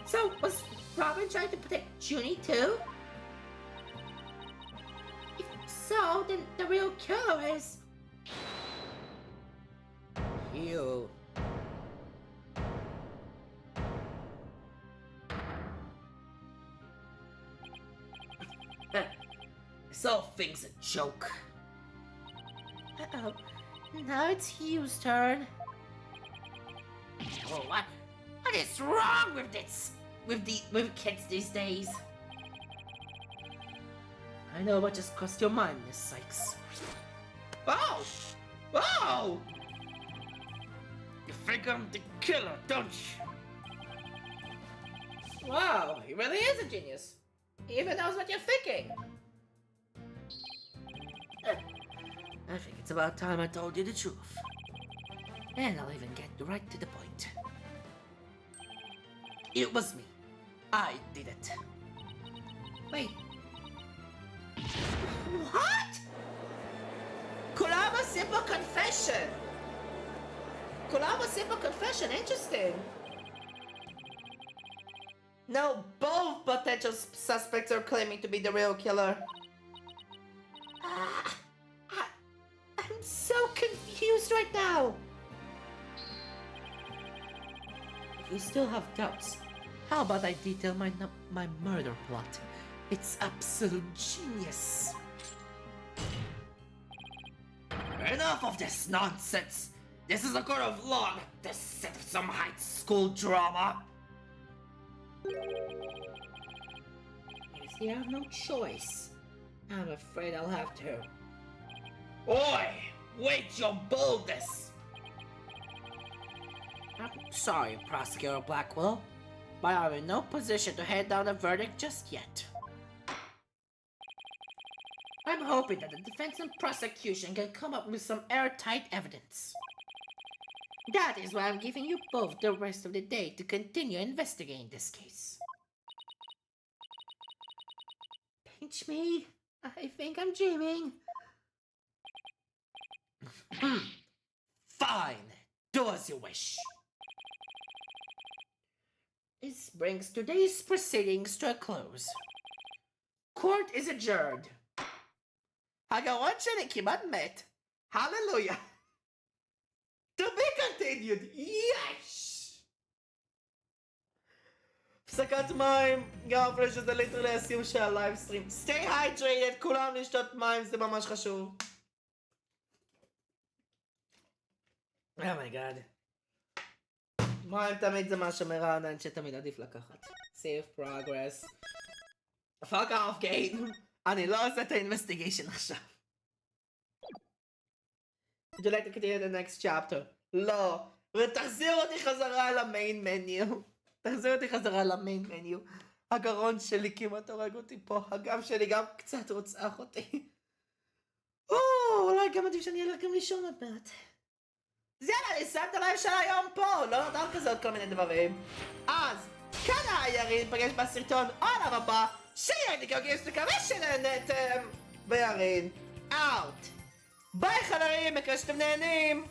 so was Robin trying to protect Junie too? If so, then the real killer is... You. This whole thing's a joke. Uh-oh. Now it's Hugh's turn. Oh, what is wrong with this? With kids these days? I know what just crossed your mind, Miss Sykes. Oh! Oh! You think I'm the killer, don't you? Wow, he really is a genius. He even knows what you're thinking. I think it's about time I told you the truth. And I'll even get right to the point. It was me. I did it. Wait. What? Could I have a simple confession? Could I have a simple confession? Interesting. No, both potential suspects are claiming to be the real killer. I'm so confused right now. If you still have doubts, how about I detail my murder plot? It's absolute genius. Enough of this nonsense. This is a court of law, not the set of some high school drama. I see I have no choice. I'm afraid I'll have to. Oi! Wait your boldness! I'm sorry, Prosecutor Blackwell, but I'm in no position to hand down a verdict just yet. I'm hoping that the defense and prosecution can come up with some airtight evidence. That is why I'm giving you both the rest of the day to continue investigating this case. Pinch me. I think I'm dreaming. Fine. Do as you wish. This brings today's proceedings to a close. Court is adjourned. הגרון שלי כמעט מת. Hallelujah. To be continued. Yes! הפסקת מים, גם אפילו שזה ליטרלי הסיום של הלייבסטרים. Stay hydrated, כולם לשתות מים, זה ממש חשוב. Oh my god. מים תמיד זה משהו מרענן שתמיד עדיף לקחת. Save progress. Fuck off game. אני לא עושה את האינבסטיגיישן עכשיו. Would you like to continue the next chapter? לא. ותחזיר אותי חזרה למיין מניו. תחזיר אותי חזרה למיין מניו. הגרון שלי כמעט הורג אותי פה. הגב שלי גם קצת רוצח אותי. אולי גם עדיף שאני אלך גם לישון עוד מעט. אז יאללה, אני אסיים את הלייב של היום פה. לא נותר כזה עוד כל מיני דברים. אז, כאן היה ירין, פגש בסרטון עולם הבא. שיהיה לי כרגיל, מקווה שנהנתם. וירין, אאוט. ביי חברים, מקווה שאתם נהנים.